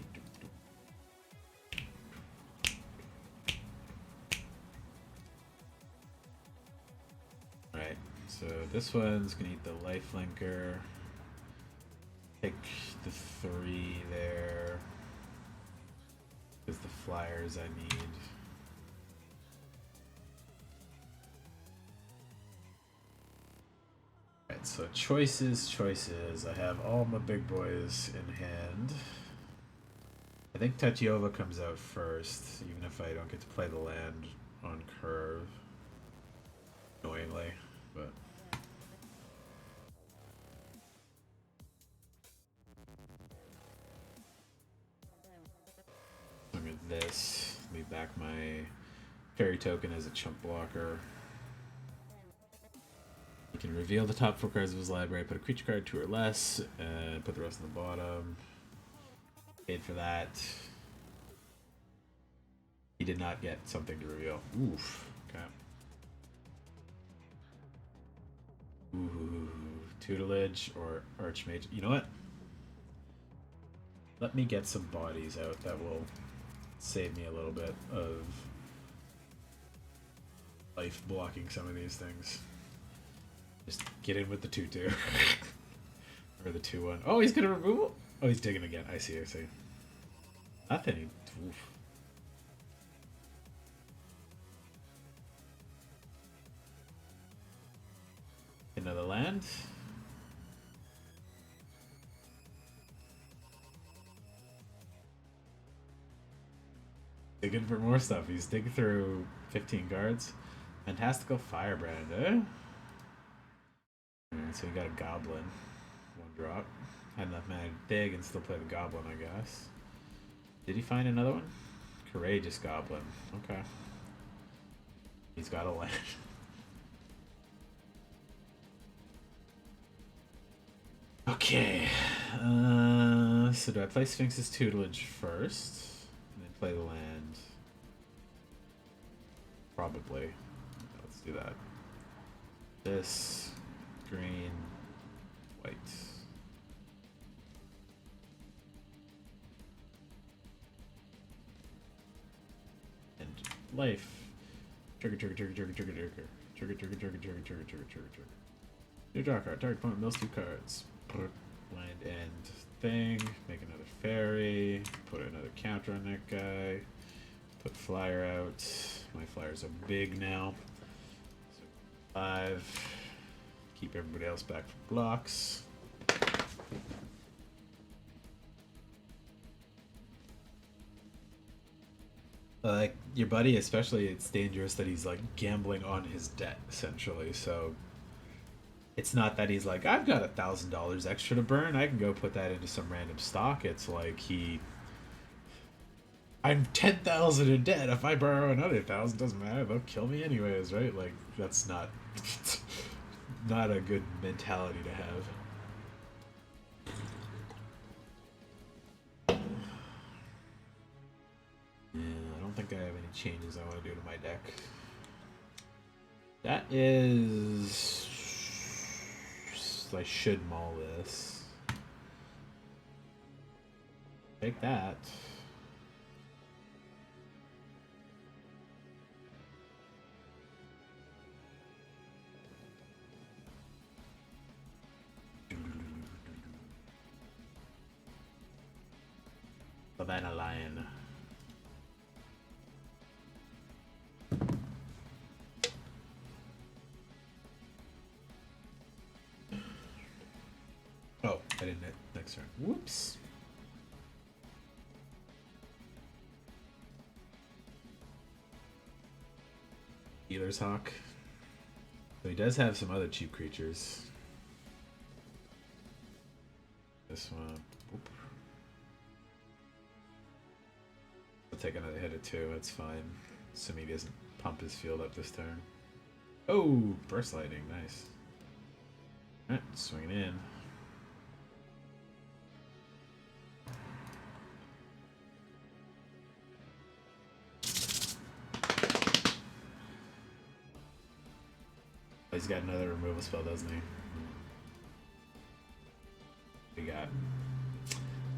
Alright, so this one's gonna eat the lifelinker. Take the 3 there. Because the flyers I need. Alright, so choices. I have all my big boys in hand. I think Tatiova comes out first, even if I don't get to play the land on curve. Annoyingly, but. Look at this. Leave back my fairy token as a chump blocker. He can reveal the top 4 cards of his library, put a creature card 2 or less, and put the rest on the bottom. Paid for that. He did not get something to reveal. Oof. Okay. Ooh. Tutelage or Archmage. You know what? Let me get some bodies out that will save me a little bit of life blocking some of these things. Just get in with the 2/2. Or the 2/1. Oh, he's gonna remove. Oh, he's digging again. I see. Nothing. Oof. Another land. Digging for more stuff. He's digging through 15 cards. Fantastical Firebrand, eh? So he got a Goblin. 1 drop. Had enough mana to dig and still play the Goblin, I guess. Did he find another one? Courageous Goblin. Okay. He's got a land. Okay. So do I play Sphinx's Tutelage first? And then play the land? Probably. Let's do that. This. Green. White. And life. Trigger. You draw a card. Target opponent mills 2 cards. Land end thing. Make another fairy. Put another counter on that guy. Put flyer out. My flyers are big now. So 5. Keep everybody else back for blocks. Like your buddy, especially, it's dangerous that he's like gambling on his debt essentially. So it's not that he's like, I've got $1,000 extra to burn, I can go put that into some random stock. It's like I'm 10,000 in debt. If I borrow another 1,000, doesn't matter. They'll kill me anyways, right? Like that's not not a good mentality to have. Yeah, I don't think I have any changes I want to do to my deck. That is... I should maul this. Take that. Savannah Lion. Oh, I didn't hit next turn. Whoops. Healer's Hawk. So he does have some other cheap creatures. This one. Oop. I'll take another hit or 2, that's fine. Assuming he doesn't pump his field up this turn. Oh, burst lightning, nice. Alright, swinging in. He's got another removal spell, doesn't he? We got.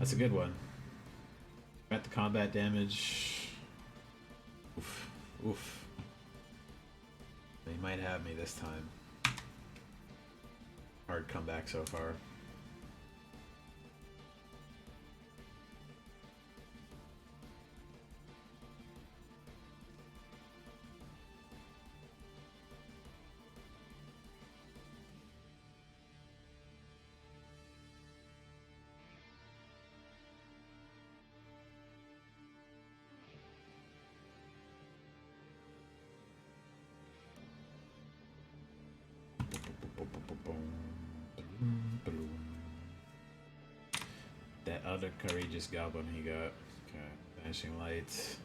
That's a good one. Got the combat damage. Oof. Oof. They might have me this time. Hard comeback so far. That other courageous goblin he got. Okay, Vanishing Light.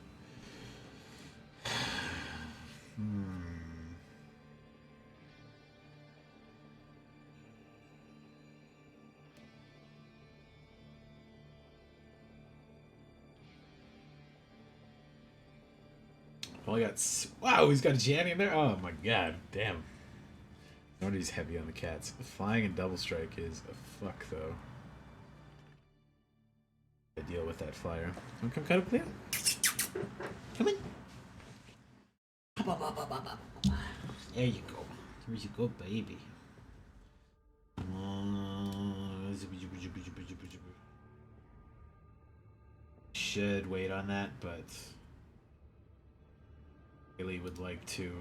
Only got. Wow, he's got a Janny in there? Oh my god, damn. No wonder he's heavy on the cats. Flying and double strike is a fuck, though. I deal with that flyer. Don't come cut up clear. Come in. There you go. There you go, baby. Should wait on that, but really would like to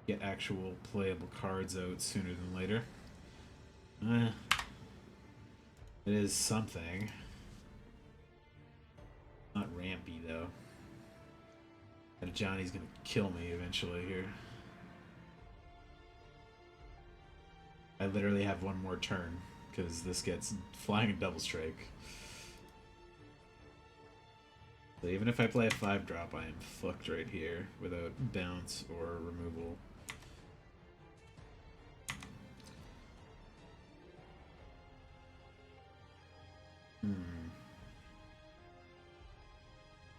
get actual playable cards out sooner than later. It is something. Not rampy though. And Johnny's gonna kill me eventually here. I literally have one more turn because this gets flying and double strike. So even if I play a 5-drop, I am fucked right here without bounce or removal.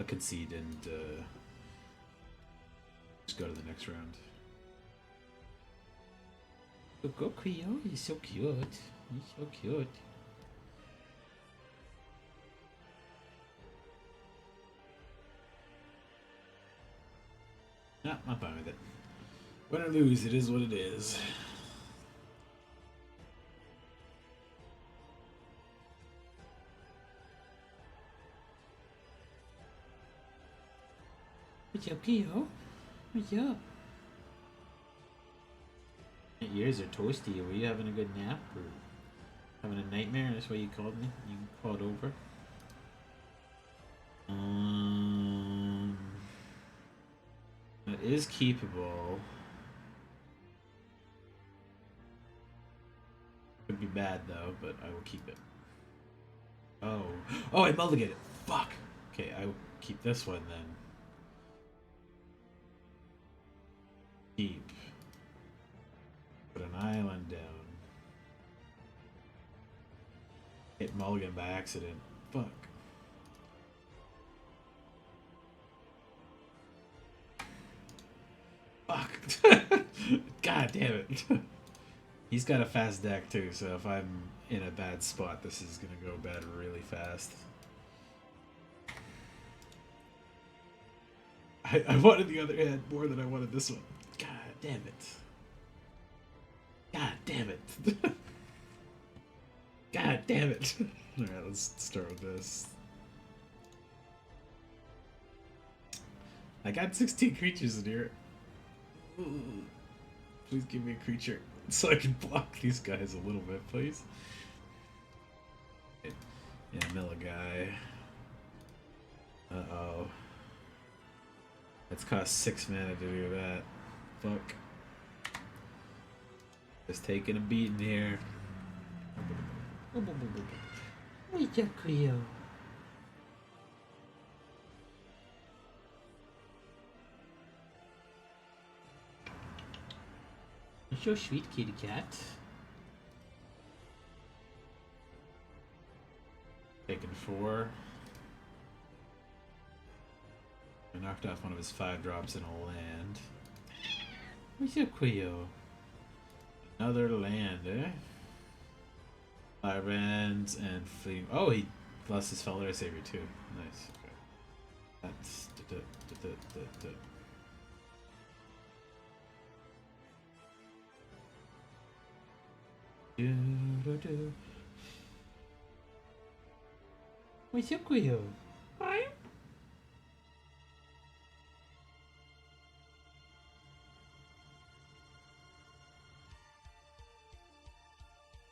I'll concede and just go to the next round. Go Cleo, he's so cute. He's so cute. Nah, I'm fine with it. Win or lose, it is what it is. What's up, Keo? What's up? Your ears are toasty. Were you having a good nap or having a nightmare? That's why you called me. You called over. That is keepable. Could be bad though, but I will keep it. Oh, oh! I mulliganed it. Fuck. Okay, I will keep this one then. Keep. Put an island down. Hit mulligan by accident. Fuck. Fuck. God damn it. He's got a fast deck too, so if I'm in a bad spot, this is gonna go bad really fast. I wanted the other hand more than I wanted this one. God damn it. God damn it. God damn it. Alright, let's start with this. I got 16 creatures in here. Please give me a creature so I can block these guys a little bit, please. Yeah, mill a guy. Uh-oh. It's cost 6 mana to do that. Fuck. Just taking a beating here. Wait up, Cleo. You're so sweet, kitty cat. Taking 4. I knocked off one of his 5-drops in a land. What's up, Cleo? Another land, eh? 5 lands and fleeing. Oh, he lost his Felder Savior too. Nice. Okay. That's. What's up, Cleo? Hi.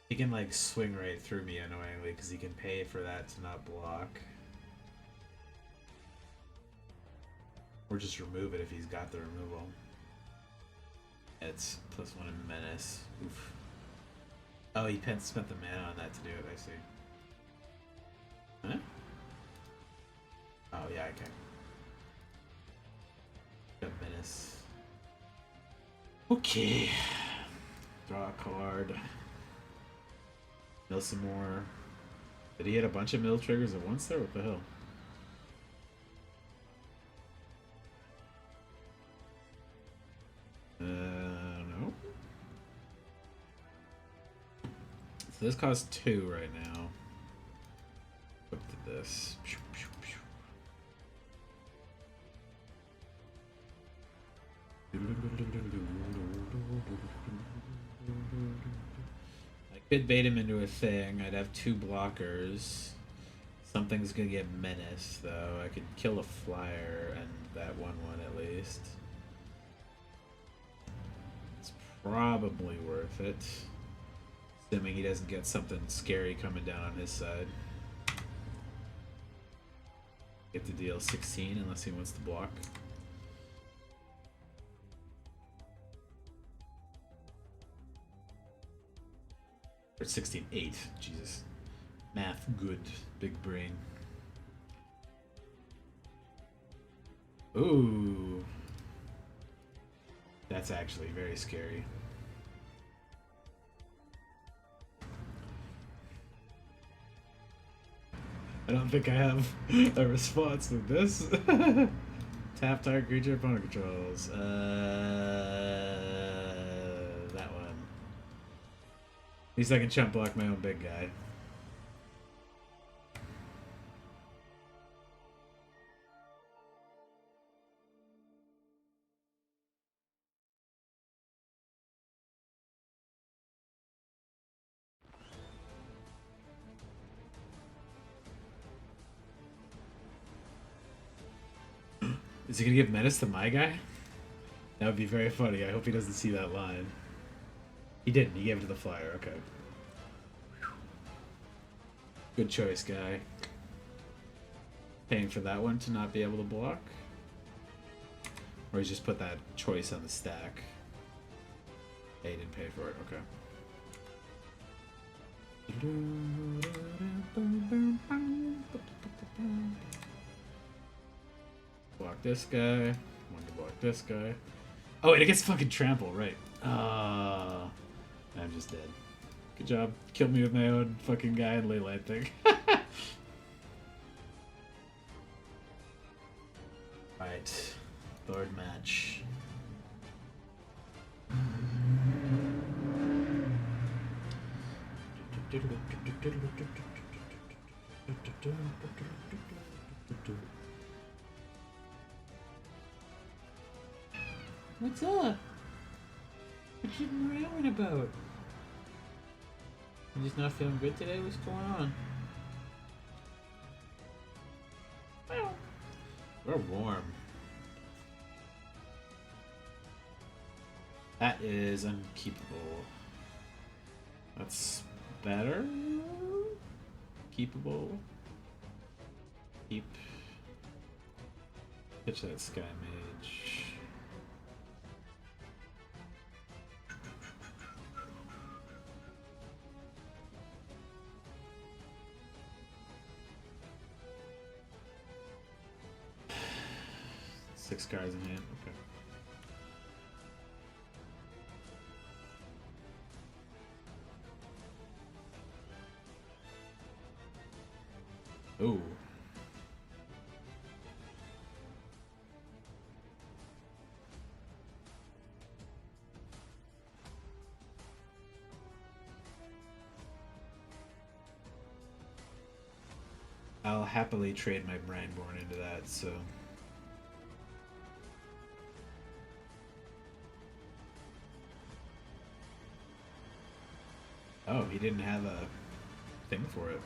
He can like swing right through me annoyingly because he can pay for that to not block. Or just remove it if he's got the removal. It's +1 in menace. Oof. Oh, he spent the mana on that to do it, I see. Huh? Oh, yeah, okay. Got menace. Okay. Draw a card. Mill some more. Did he hit a bunch of mill triggers at once there? What the hell? No. So this costs 2 right now. What did this? I could bait him into a thing. I'd have 2 blockers. Something's gonna get menaced, though. I could kill a flyer and that 1/1 at least. It's probably worth it. Assuming he doesn't get something scary coming down on his side. Get to deal 16 unless he wants to block. Or 16, 8. Jesus. Math good. Big brain. Ooh. That's actually very scary. I don't think I have a response to this. Tap target creature opponent controls. That one. At least I can chump block my own big guy. Is he gonna give menace to my guy? That would be very funny. I hope he doesn't see that line. He didn't. He gave it to the flyer. Okay. Good choice, guy. Paying for that one to not be able to block? Or he's just put that choice on the stack? Yeah, he didn't pay for it. Okay. Block this guy. Want to block this guy. Oh, and it gets fucking trample, right. I'm just dead. Good job. Killed me with my own fucking guy and leyline thing. Right. Third match. What's up? What you railing about? You just not feeling good today? What's going on? Well, we're warm. That is unkeepable. That's better? Keepable? Keep. Pitch that Sky Mage. Six cards in hand. Okay. Ooh. I'll happily trade my Brandborn into that, so... Oh, he didn't have a thing for it.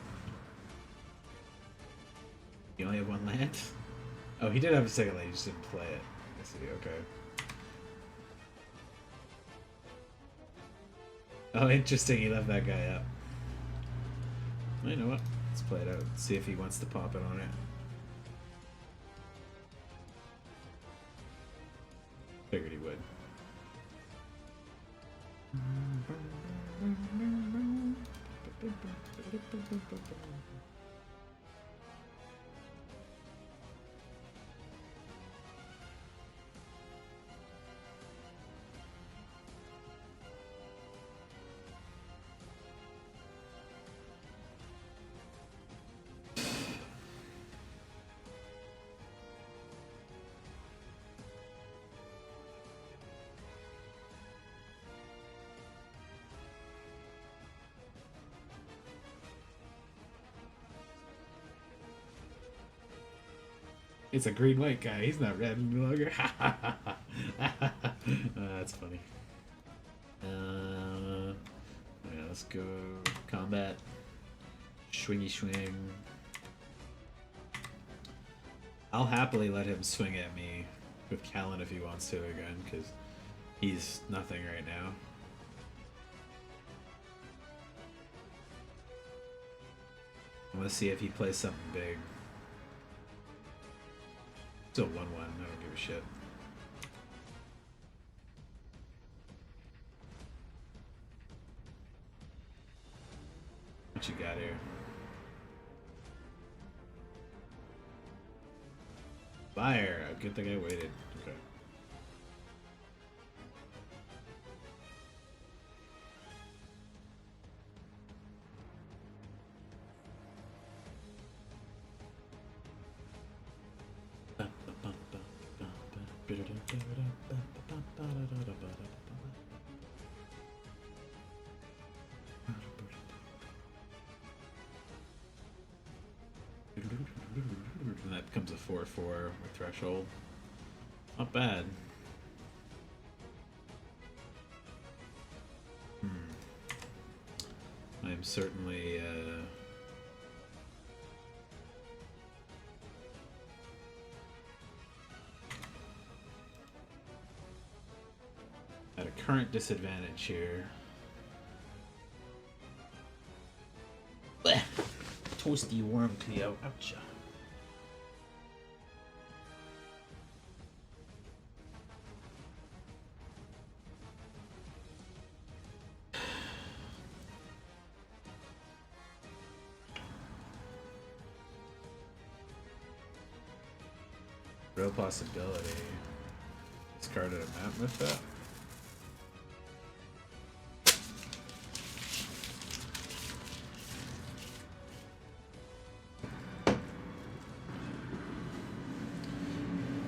You only have one land? Oh, he did have a second land, he just didn't play it. I see, okay. Oh, interesting, he left that guy up. Well, you know what? Let's play it out. See if he wants to pop it on it. Figured he would. It's a green-white guy. He's not red any longer. That's funny. Yeah, let's go combat. Swingy swing. I'll happily let him swing at me with Callan if he wants to again, because he's nothing right now. I want to see if he plays something big. Still 1-1, I don't give a shit. What you got here? Fire! Good thing I waited. Okay. And that becomes a 4/4 with threshold. Not bad. I am certainly current disadvantage here. Blech. Toasty worm Cleo. Ouch. Real possibility. Discarded a map with that.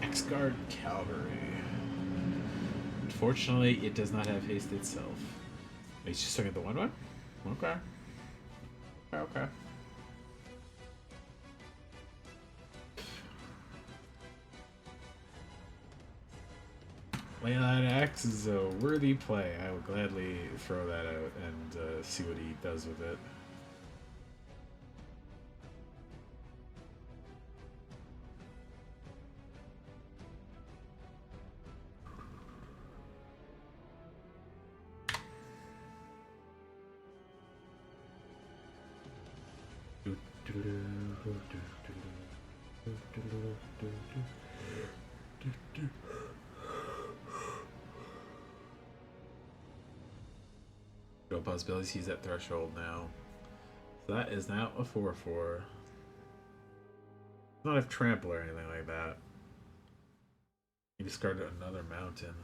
X-Guard Cavalry. Unfortunately, it does not have haste itself. He's just looking at the 1/1? Okay. Okay. Leyline Axe is a worthy play. I will gladly throw that out and see what he does with it. No possibilities. He's at threshold now. So that is now a 4/4. Not have trample or anything like that. He discarded another mountain.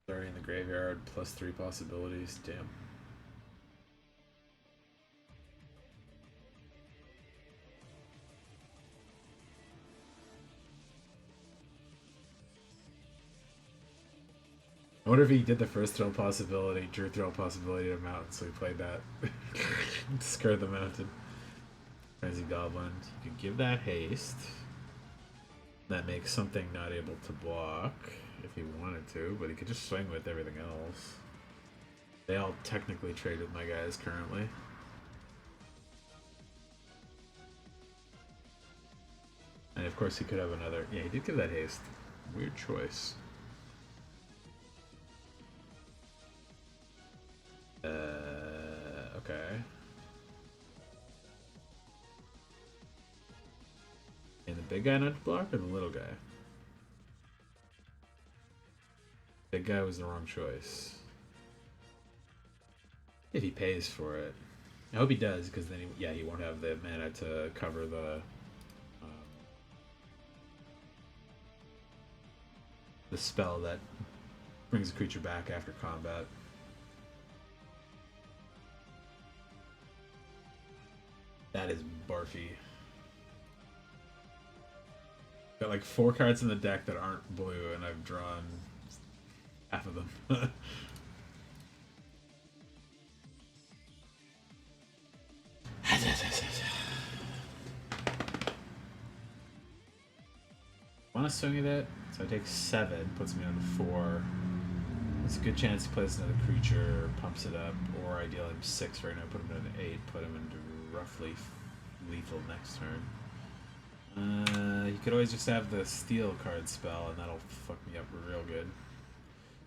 Starting in the graveyard, +3 possibilities. Damn. I wonder if he did the first throw possibility, drew throw possibility to mountain, so he played that. Discard the mountain. Crazy Goblin. You could give that haste. That makes something not able to block if he wanted to, but he could just swing with everything else. They all technically trade with my guys currently. And of course he could have another. Yeah, he did give that haste. Weird choice. Okay. And the big guy not to block or the little guy? Big guy was the wrong choice. If he pays for it. I hope he does, because then he won't have the mana to cover the spell that brings a creature back after combat. That is barfy. Got like 4 cards in the deck that aren't blue, and I've drawn half of them. Want to swing at it? So I take 7, puts me on 4. There's a good chance he plays another creature, pumps it up, or I deal him 6 right now, put him at an 8, put him into roughly lethal next turn. He could always just have the steal card spell, and that'll fuck me up real good.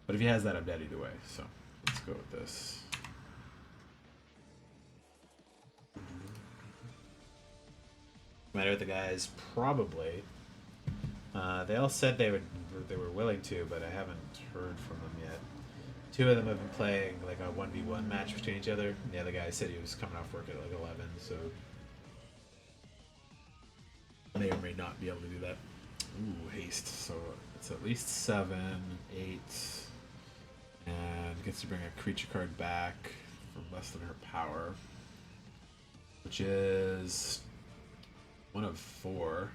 But if he has that, I'm dead either way, so let's go with this. Matter with the guys, probably. They all said they were willing to, but I haven't heard from them yet. 2 of them have been playing like a 1v1 match between each other. And the other guy said he was coming off work at like 11, so I may or may not be able to do that. Ooh, haste. So it's at least 7, 8, and gets to bring a creature card back for less than her power, which is 1 of 4.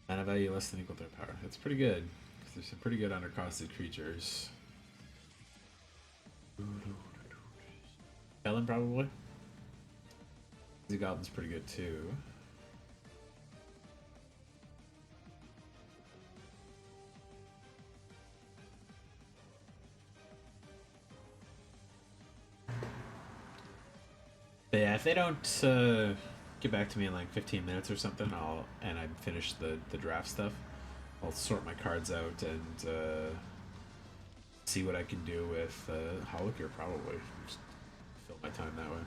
Mana value less than equal to their power. That's pretty good, because there's some pretty good undercosted creatures. Helen probably. The Goblin's pretty good too. But yeah, if they don't get back to me in like 15 minutes or something, I'd finish the draft stuff. I'll sort my cards out and see what I can do with Holocure, probably. Just fill my time that way.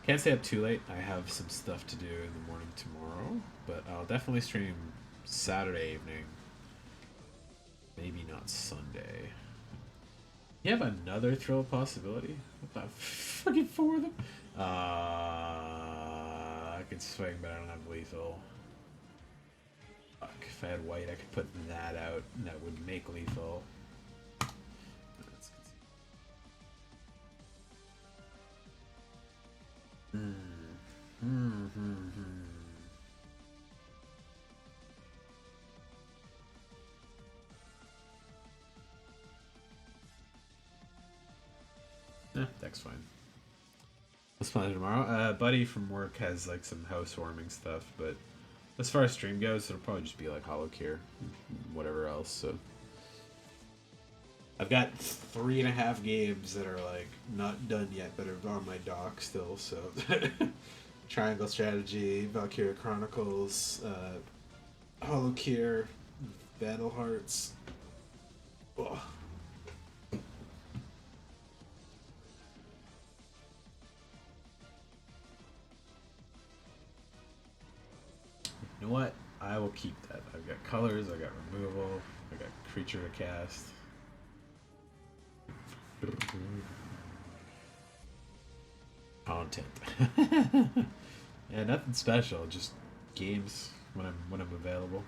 Can't stay up too late. I have some stuff to do in the morning tomorrow, but I'll definitely stream Saturday evening. Maybe not Sunday. You have another thrill possibility? What the fucking four of them? I could swing, but I don't have lethal. Fuck, if I had white, I could put that out, and that would make lethal. Deck's fine. Let's plan it tomorrow. Buddy from work has like some housewarming stuff, but as far as stream goes, it'll probably just be like Holocure, whatever else. So I've got 3.5 games that are like not done yet, but are on my dock still. So Triangle Strategy, Valkyria Chronicles, Holocure, Battle Hearts. Ugh. You know what? I will keep that. I've got colors, I got removal, I got creature to cast. Content. Yeah, nothing special, just games when I'm available.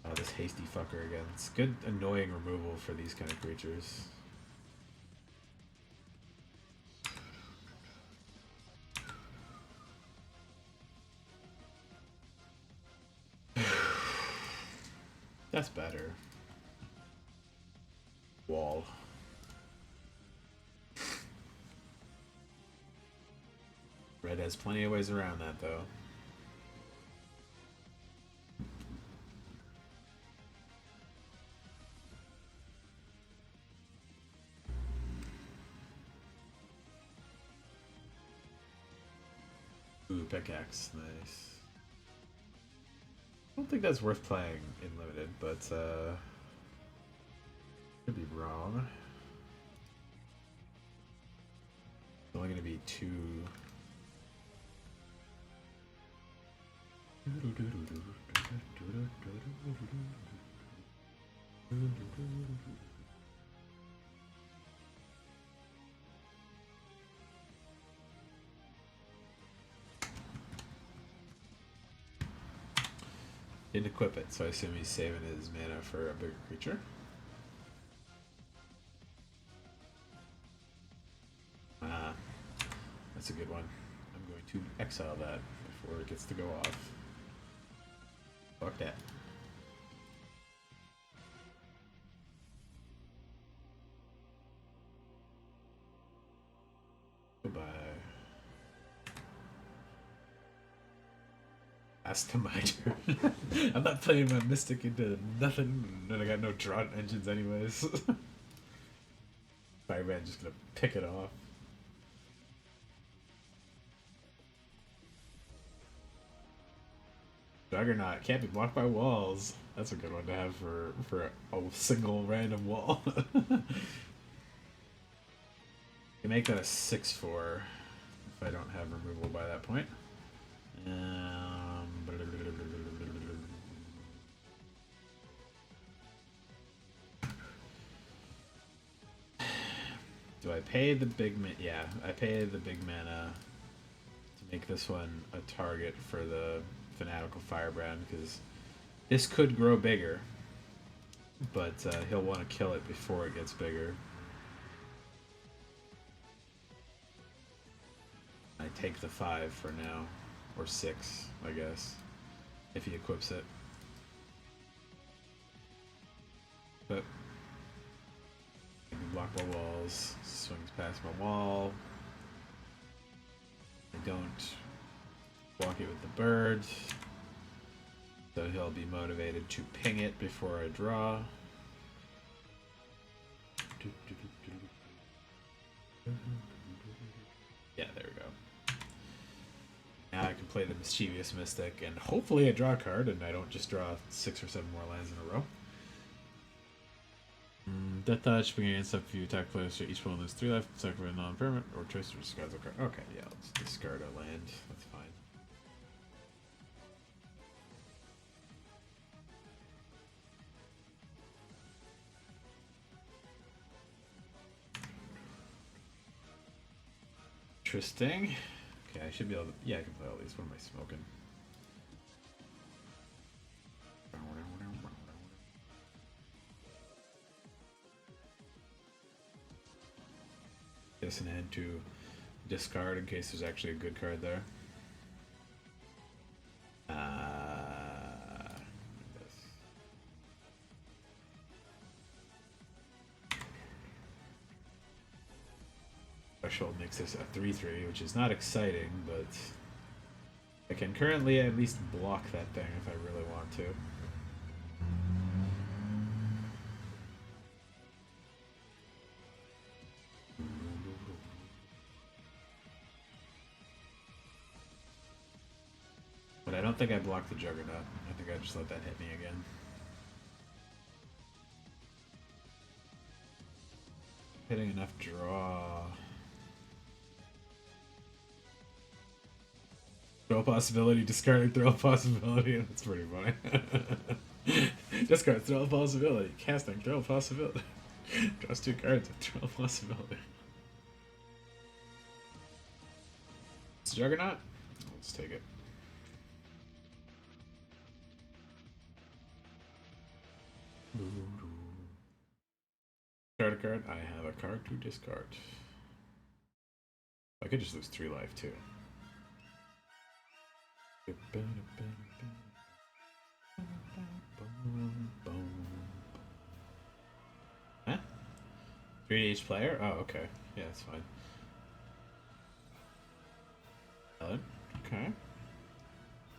Oh, this hasty fucker again. It's good annoying removal for these kind of creatures. That's better. Wall. Red has plenty of ways around that, though. Ooh, pickaxe. Nice. I don't think that's worth playing in limited, but could be wrong. It's only going to be 2. Didn't equip it, so I assume he's saving his mana for a bigger creature. That's a good one. I'm going to exile that before it gets to go off. Fuck that. Goodbye. Last to my turn. I'm not playing my Mystic into nothing, and I got no draw engines anyways. Fireman just gonna pick it off. Juggernaut can't be blocked by walls. That's a good one to have for a single random wall. You make that a 6/4 if I don't have removal by that point. Do I pay the big mana? Yeah, I pay the big mana to make this one a target for the Fanatical Firebrand, because this could grow bigger, but he'll want to kill it before it gets bigger. I take the 5 for now, or 6, I guess, if he equips it. But I can block my walls, swings past my wall. I don't block it with the bird, so he'll be motivated to ping it before I draw. Yeah, there we go. Now I can play the Mischievous Mystic, and hopefully I draw a card, and I don't just draw 6 or 7 more lands in a row. Death Touch, beginning against up few attack players, so each one loses 3 life, sacrifice a non-permanent, or choice to discard a card. Okay, yeah, let's discard a land. That's fine. Interesting. Okay, I should be able to... Yeah, I can play all these. What am I smoking? Guess an head to discard in case there's actually a good card there. Threshold makes this a 3/3, which is not exciting, but I can currently at least block that thing if I really want to. But I don't think I blocked the Juggernaut. I think I just let that hit me again. Hitting enough draw. Throw a possibility, discarding throw a possibility. That's pretty funny. Discard, throw a possibility. Casting, throw a possibility. Draws 2 cards, throw a possibility. It's Juggernaut? Let's take it. Discard a card. I have a card to discard. I could just lose 3 life too. Huh? 3 to each player? Oh, okay. Yeah, that's fine. Okay.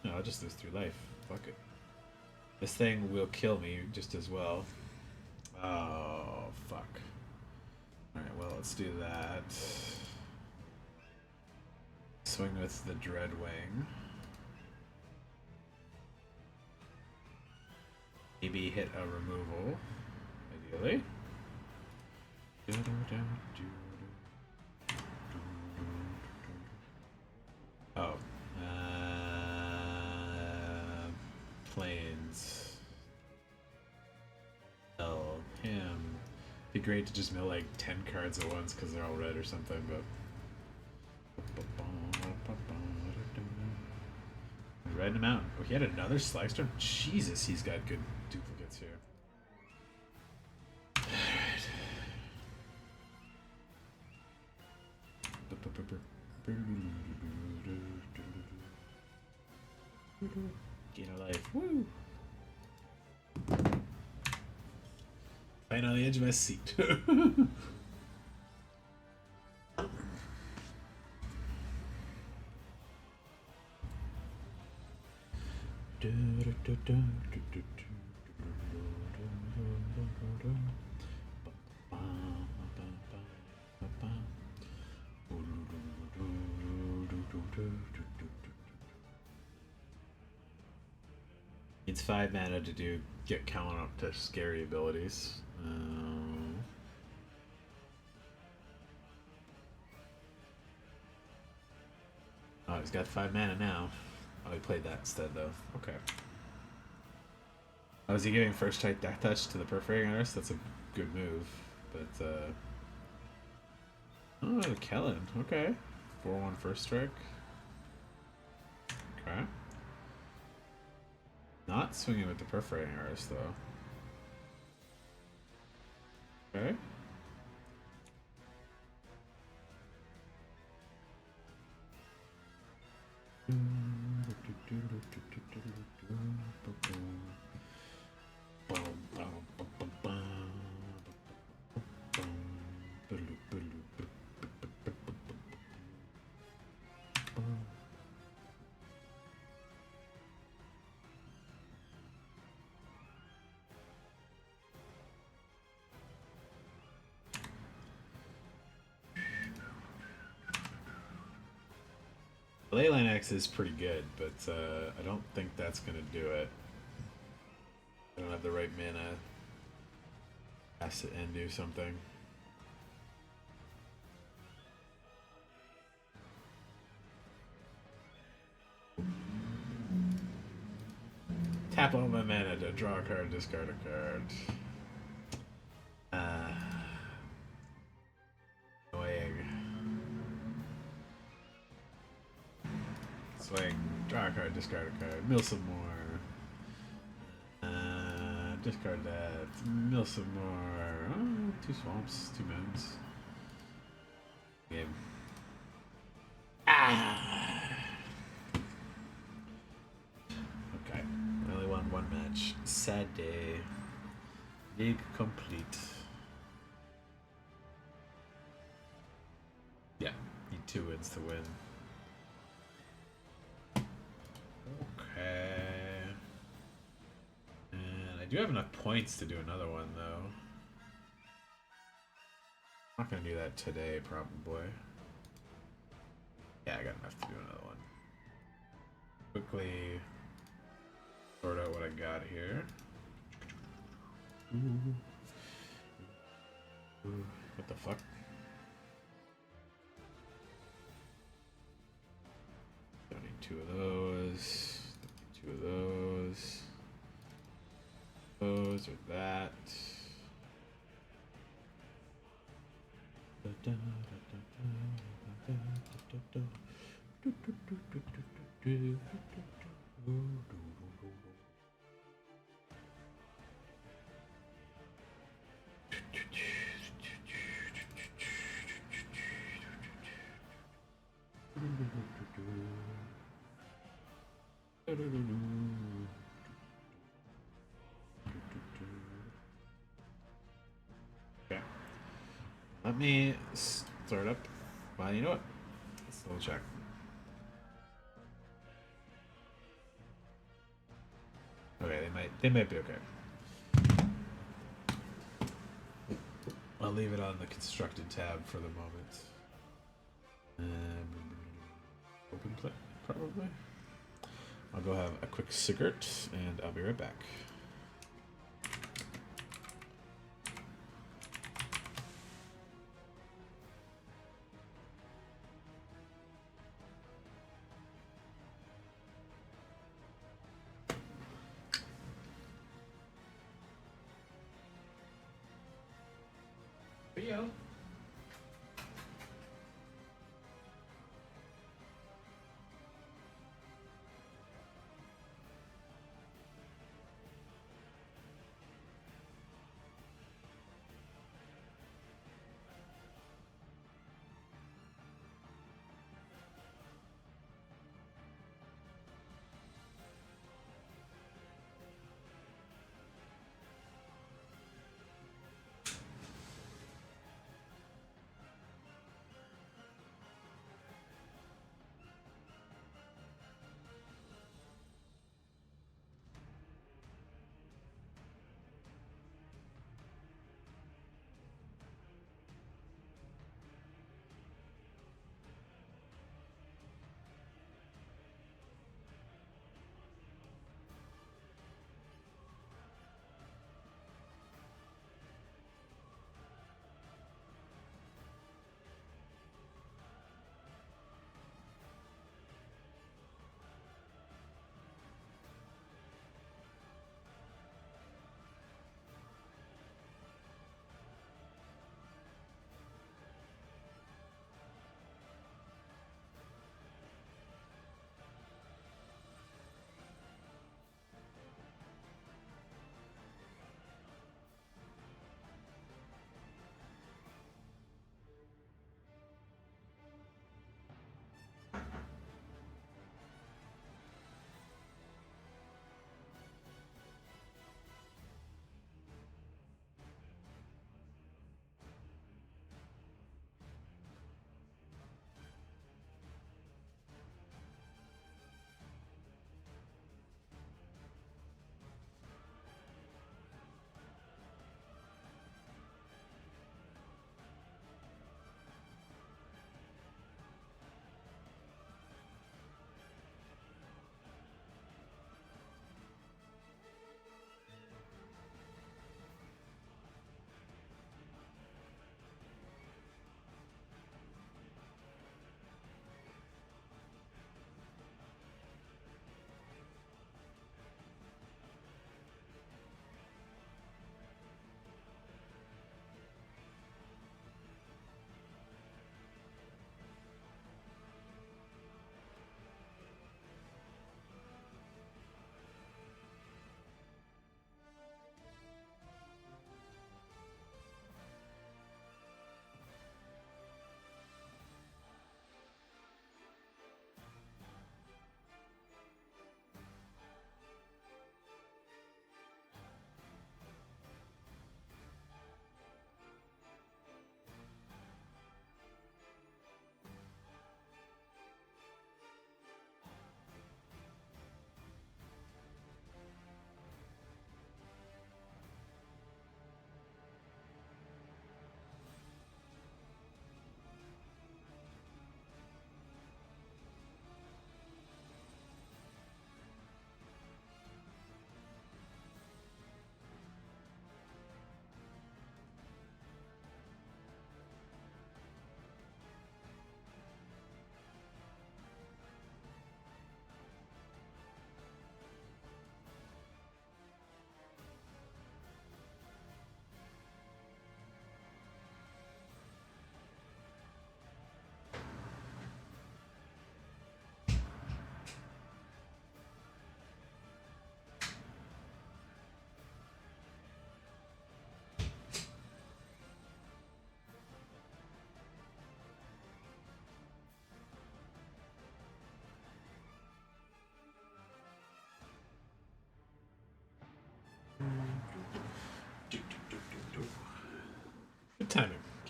No, I'll just lose 3 life. Fuck it. This thing will kill me just as well. Oh, fuck. Alright, well, let's do that. Swing with the Dreadwing. Maybe hit a removal, ideally. Oh. Planes. Hell, him. Be great to just mill like 10 cards at once because they're all red or something, but... Red him out. Oh, he had another Slagstorm? Jesus, he's got good duplicates here. Gain a life. Woo! Right on the edge of my seat. Needs 5 mana to get Callan up to scary abilities. Oh, he's got 5 mana now. Oh, he played that instead, though. Okay. Oh, is he giving first strike death touch to the Perforating Artist? That's a good move. But, oh, the Kellen. Okay. 4/1 first strike. Okay. Not swinging with the Perforating Artist, though. Okay. Leyline X is pretty good, but I don't think that's gonna do it. I don't have the right mana. Has to end do something. Tap all my mana to draw a card, discard a card. Annoying. Swing, draw a card, discard a card, mill some more. Discard that, mill some more. Oh, 2 swamps, 2 moons. Game. Okay, I only won 1 match. Sad day. League complete. Yeah, need 2 wins to win. Okay. And I do have enough points to do another one, though. I'm not gonna do that today, probably. Yeah, I got enough to do another one. Quickly sort out what I got here. What the fuck? Don't need 2 of those. Don't need 2 of those. Those or that. Okay. Let me start up. Well, you know what? Let's double check. Okay, they might be okay. I'll leave it on the constructed tab for the moment. Open play, probably. I'll go have a quick cigarette, and I'll be right back. Yo.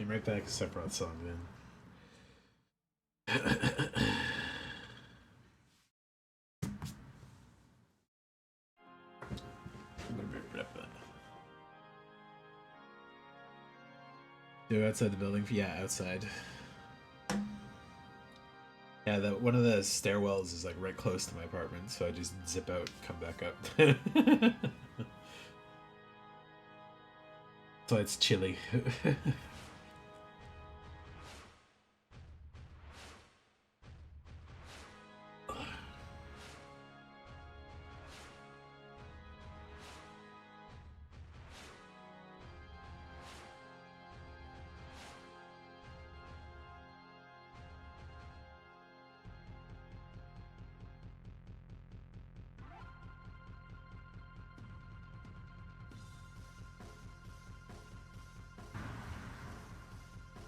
right back to Sephiroth song then. Go outside the building? Yeah, outside. Yeah, one of the stairwells is like right close to my apartment, so I just zip out, come back up. So it's chilly.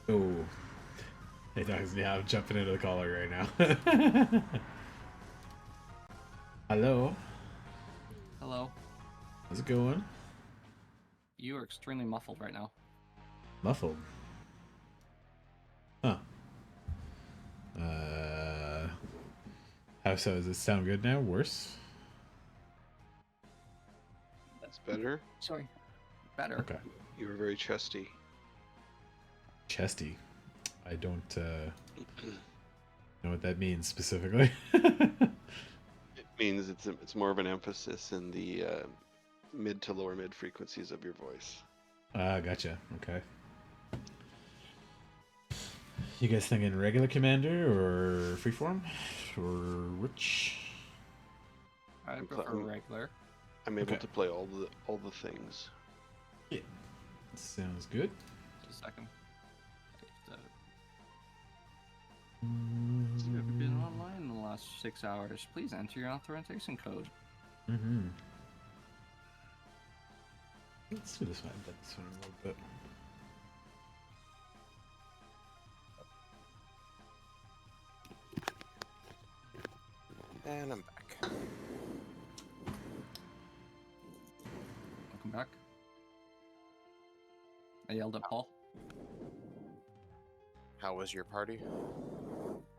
Oh. Hey, dogs, yeah, I'm jumping into the caller right now. Hello. Hello. How's it going? You are extremely muffled right now. Muffled. Huh. How so? Does it sound good now? Worse? That's better. Sorry. Better. Okay. You were very chesty. Chesty. I don't know what that means specifically. It means it's more of an emphasis in the mid to lower mid frequencies of your voice. Gotcha. Okay. You guys thinking regular commander or freeform? Or which? I prefer regular. I'm able Okay. to play all the things. Yeah. Sounds good. Just a second. If you've been online in the last 6 hours, please enter your authorization code. Mm-hmm. Let's do this one. This one a little bit. And I'm back. Welcome back. I yelled at Paul. How was your party?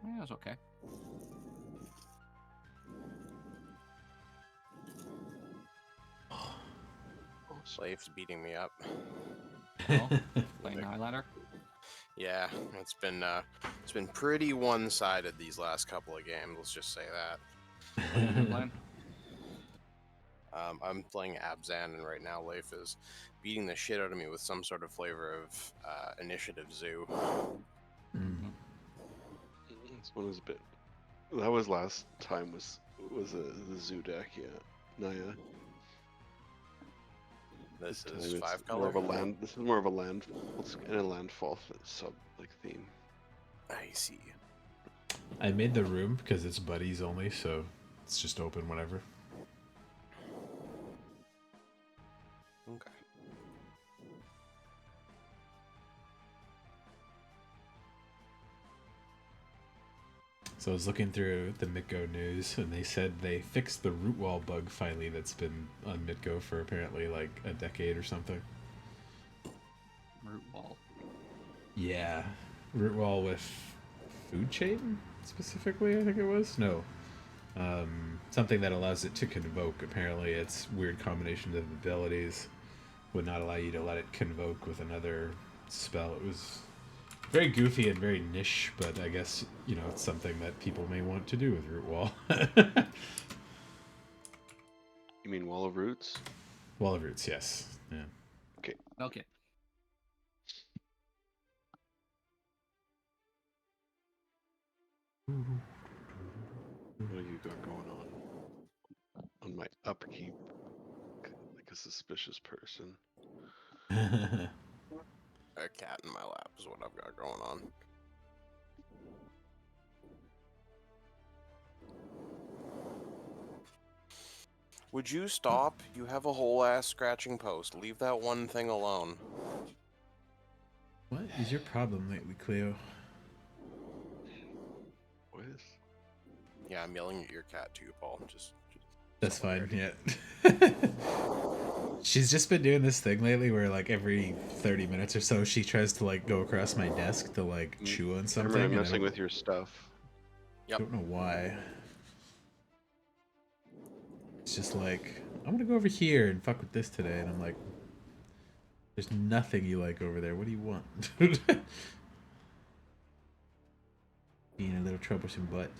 Yeah, it was okay. Slave's beating me up. Well, playing Highlander. Yeah, it's been pretty one-sided these last couple of games. Let's just say that. What have you been playing? I'm playing Abzan, and right now Leif is beating the shit out of me with some sort of flavor of Initiative Zoo. Mm. This one was a bit. That was last time was the zoo deck, yeah. Naya. This time is it's 5 more color. of a land. This is more of a land. It's in a landfall sub like theme. I see. I made the room because it's buddies only, so it's just open whenever. Okay. So I was looking through the MTGO news, and they said they fixed the root wall bug finally that's been on MTGO for apparently like a decade or something. Root wall. Yeah, root wall with food chain specifically, I think it was. No, something that allows it to convoke. Apparently, its weird combination of abilities would not allow you to let it convoke with another spell. It was very goofy and very niche, but I guess, you know, it's something that people may want to do with root wall. You mean Wall of Roots? Wall of roots, yes. Yeah. Okay. Okay. What have you got going on my upkeep? Like a suspicious person. A cat in my lap is what I've got going on. Would you stop? You have a whole ass scratching post. Leave that one thing alone. What is your problem lately, Cleo? What is? Yeah, I'm yelling at your cat too, Paul. Just That's so we're fine, ready. yeah. She's just been doing this thing lately where like every 30 minutes or so she tries to like go across my desk to like chew on something. Remember and I messing don't, with your stuff. I don't know why. It's just like, I'm gonna go over here and fuck with this today, and I'm like, there's nothing you like over there. What do you want? Being a little troublesome butt.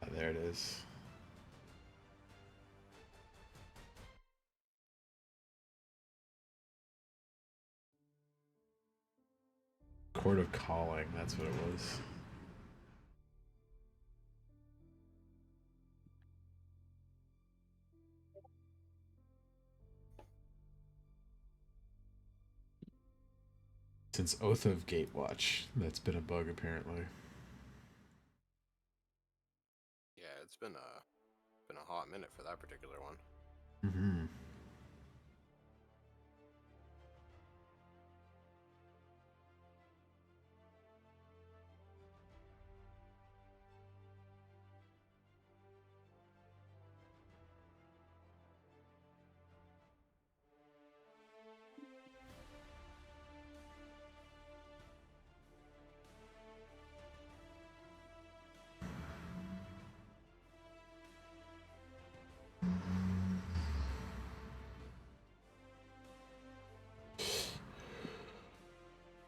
Ah, there it is. Court of Calling, that's what it was. Since Oath of Gatewatch, that's been a bug apparently. Yeah, it's been a hot minute for that particular one. Mm-hmm.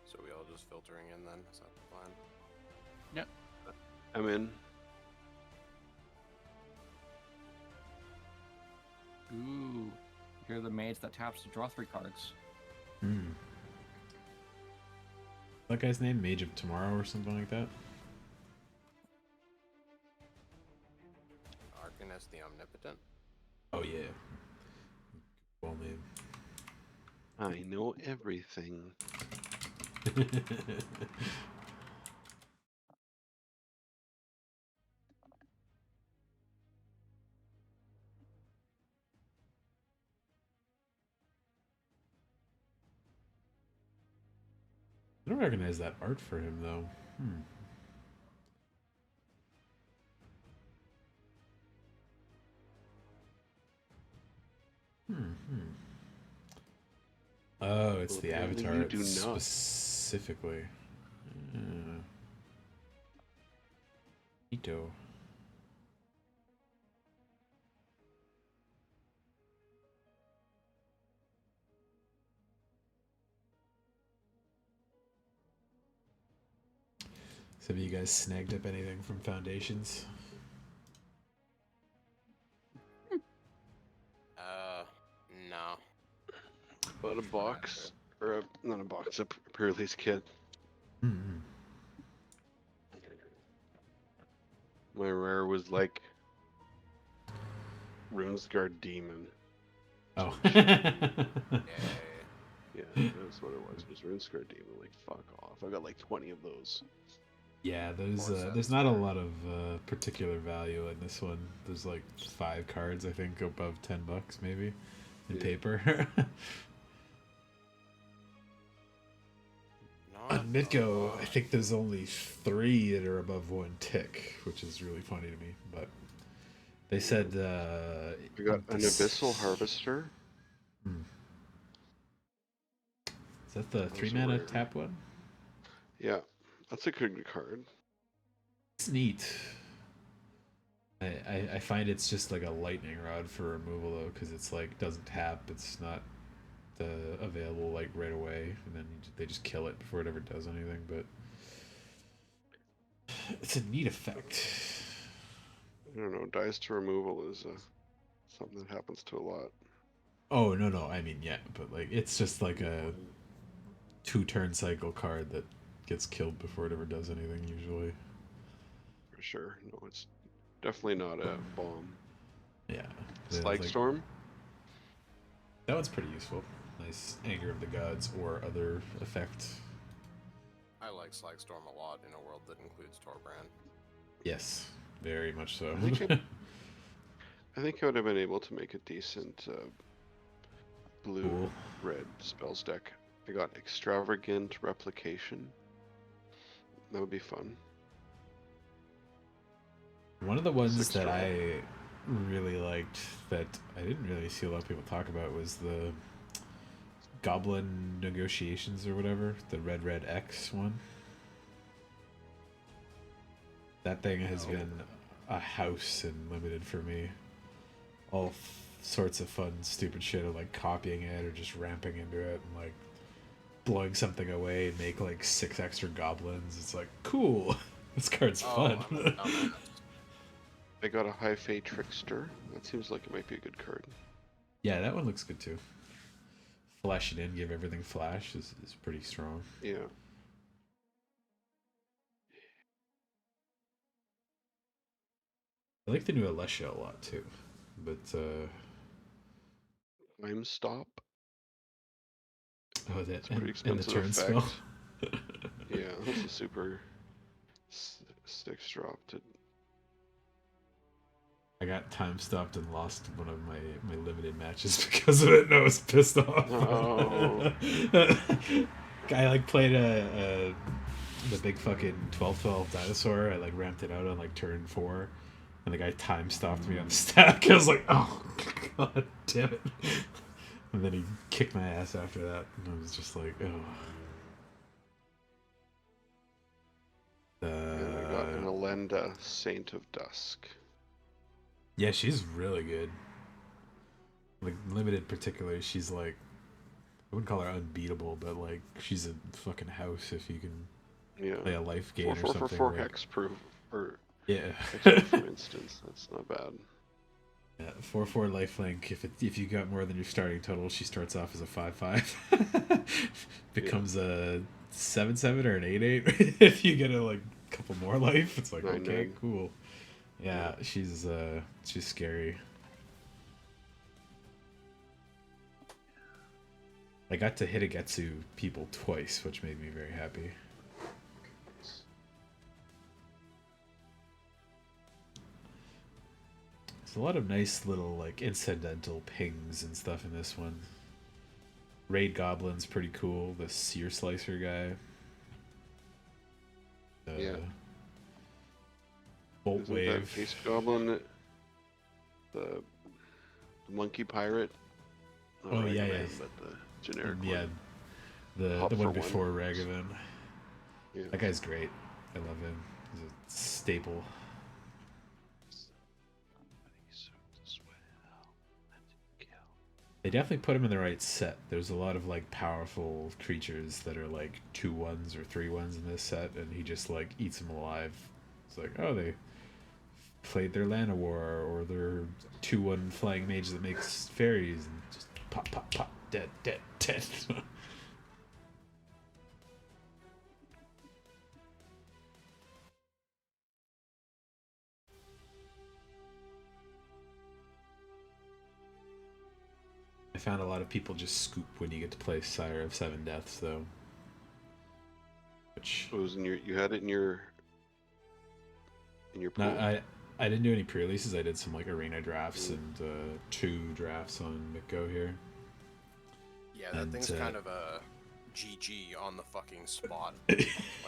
So we all just filtering in then? Is that the plan? Yep. I'm in. Ooh. Here are the maids that taps to draw 3 cards. Hmm. That guy's name? Mage of Tomorrow or something like that? Arcanist the Omnipotent? Oh yeah. Well name. I know everything. I don't recognize that art for him though. Hmm. Oh, it's Well, the apparently avatar you do not. specifically. Ito. So have you guys snagged up anything from Foundations? No. Bought a box, or not a box, a pre-release kit. Mm-hmm. My rare was like Runesguard Demon. Oh. Yeah. Yeah, that's what it was Runesguard Demon. Like, fuck off. I got like 20 of those. Yeah, there's Four there's sets not a there. lot of particular value in this one. There's like 5 cards, I think, above $10 maybe in Yeah. paper. Not On a MTGO, I lot. think there's only 3 that are above 1 tick, which is really funny to me. But they said We got an Abyssal Harvester. Is that the That 3 was a mana rare. tap one? Yeah, that's a good card. It's neat. I find it's just like a lightning rod for removal though, because it's like doesn't tap. It's not available like right away, and then they just kill it before it ever does anything. But it's a neat effect. I don't know. Dice to removal is something that happens to a lot. Oh no, I mean yeah, but like it's just like a 2-turn cycle card that gets killed before it ever does anything usually. For sure. No, it's definitely not a bomb. Yeah, Slag like, Storm. that one's pretty useful. Nice Anger of the Gods or other effect. I like Slagstorm a lot in a world that includes Torbrand. Yes, very much so. I think I would have been able to make a decent blue Cool. red spells deck. I got extravagant replication. That would be fun. One of the ones 6 that draw. I really liked that I didn't really see a lot of people talk about was the Goblin Negotiations or whatever, the red X one. That thing has been a house in limited for me. All sorts of fun, stupid shit of like copying it or just ramping into it and like blowing something away and make like 6 extra goblins. It's like, cool. This card's fun. I'm a dumbass. I got a High Fate Trickster. That seems like it might be a good card. Yeah, that one looks good too. Flash it in, give everything flash is pretty strong. Yeah. I like the new Alessia a lot too. But Time Stop. oh, that It's a pretty and the expensive turn effect. spell. Yeah, that's a super sticks dropped. I got time stopped and lost one of my limited matches because of it, and I was pissed off. Oh. I like played the big fucking 12/12 dinosaur. I like ramped it out on like turn 4, and the guy time stopped me on the stack. I was like, oh god damn it! And then he kicked my ass after that, and I was just like, oh. And I got an Elenda, Saint of Dusk. Yeah, she's really good. Like limited particularly, she's like, I wouldn't call her unbeatable, but like she's a fucking house if you can play a life gain or something. 4 like, hexproof or yeah. hexproof, for instance. That's not bad. Yeah, 4/4 lifelink. If you got more than your starting total, she starts off as a 5/5. Becomes a 7/7 or an 8/8 if you get a like couple more life. It's like 9/9. okay, cool. Yeah, she's scary. I got to Hitagetsu people twice, which made me very happy. There's a lot of nice little like incidental pings and stuff in this one. Raid Goblin's pretty cool. The Sear Slicer guy. Yeah. Bolt Isn't Wave. that Face Goblin, the Monkey Pirate? Not Oh, yeah, Ragavan, yeah. But the generic Yeah, one. the Hop one for before one. Ragavan. Yeah. That guy's great. I love him. He's a staple. They definitely put him in the right set. There's a lot of like powerful creatures that are like 2/1s or 3/1s in this set, and he just like eats them alive. It's like, oh, they played their Llanowar or their 2/1 flying mage that makes fairies and just pop, pop, pop, dead, dead, dead. I found a lot of people just scoop when you get to play Sire of Seven Deaths, though. Which It was in your. You had it in your pool. no, I didn't do any pre-releases. I did some like arena drafts and 2 drafts on MTGO here. Yeah, that And, thing's kind of a GG on the fucking spot.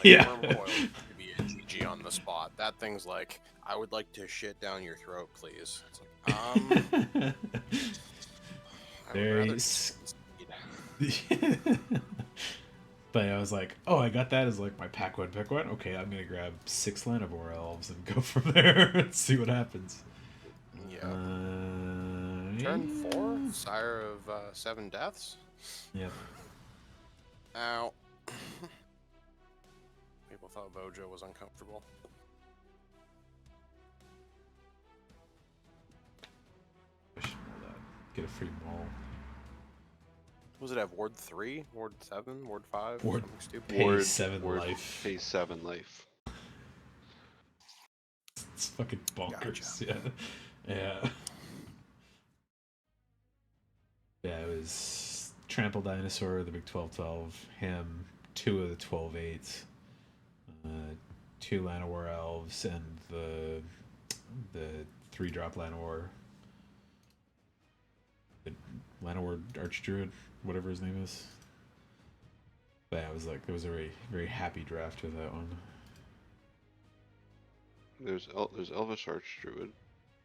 Yeah. Wormcoil could be a GG on the spot. That thing's like, I would like to shit down your throat, please. It's like, I would Very rather But I was like, oh, I got that as like my pack one, pick one. Okay, I'm gonna grab 6 Llanowar elves and go from there and see what happens. Yeah. Turn 4, Sire of 7 Deaths. Yep. Ow. People thought Bojo was uncomfortable. I should know that. Get a free maul. Was it have Ward 3, Ward 7, Ward 5? Ward Something stupid. Pay 7 life. Pay 7 life. It's fucking bonkers. Gotcha. Yeah. Yeah. Yeah, it was Trample Dinosaur, the big 12/12, him, 2 of the 12/8s, 2 Llanowar elves and the 3-drop Llanowar. The Llanowar Archdruid, whatever his name is. But yeah, it was a very, very happy draft with that one. There's Elvish Archdruid.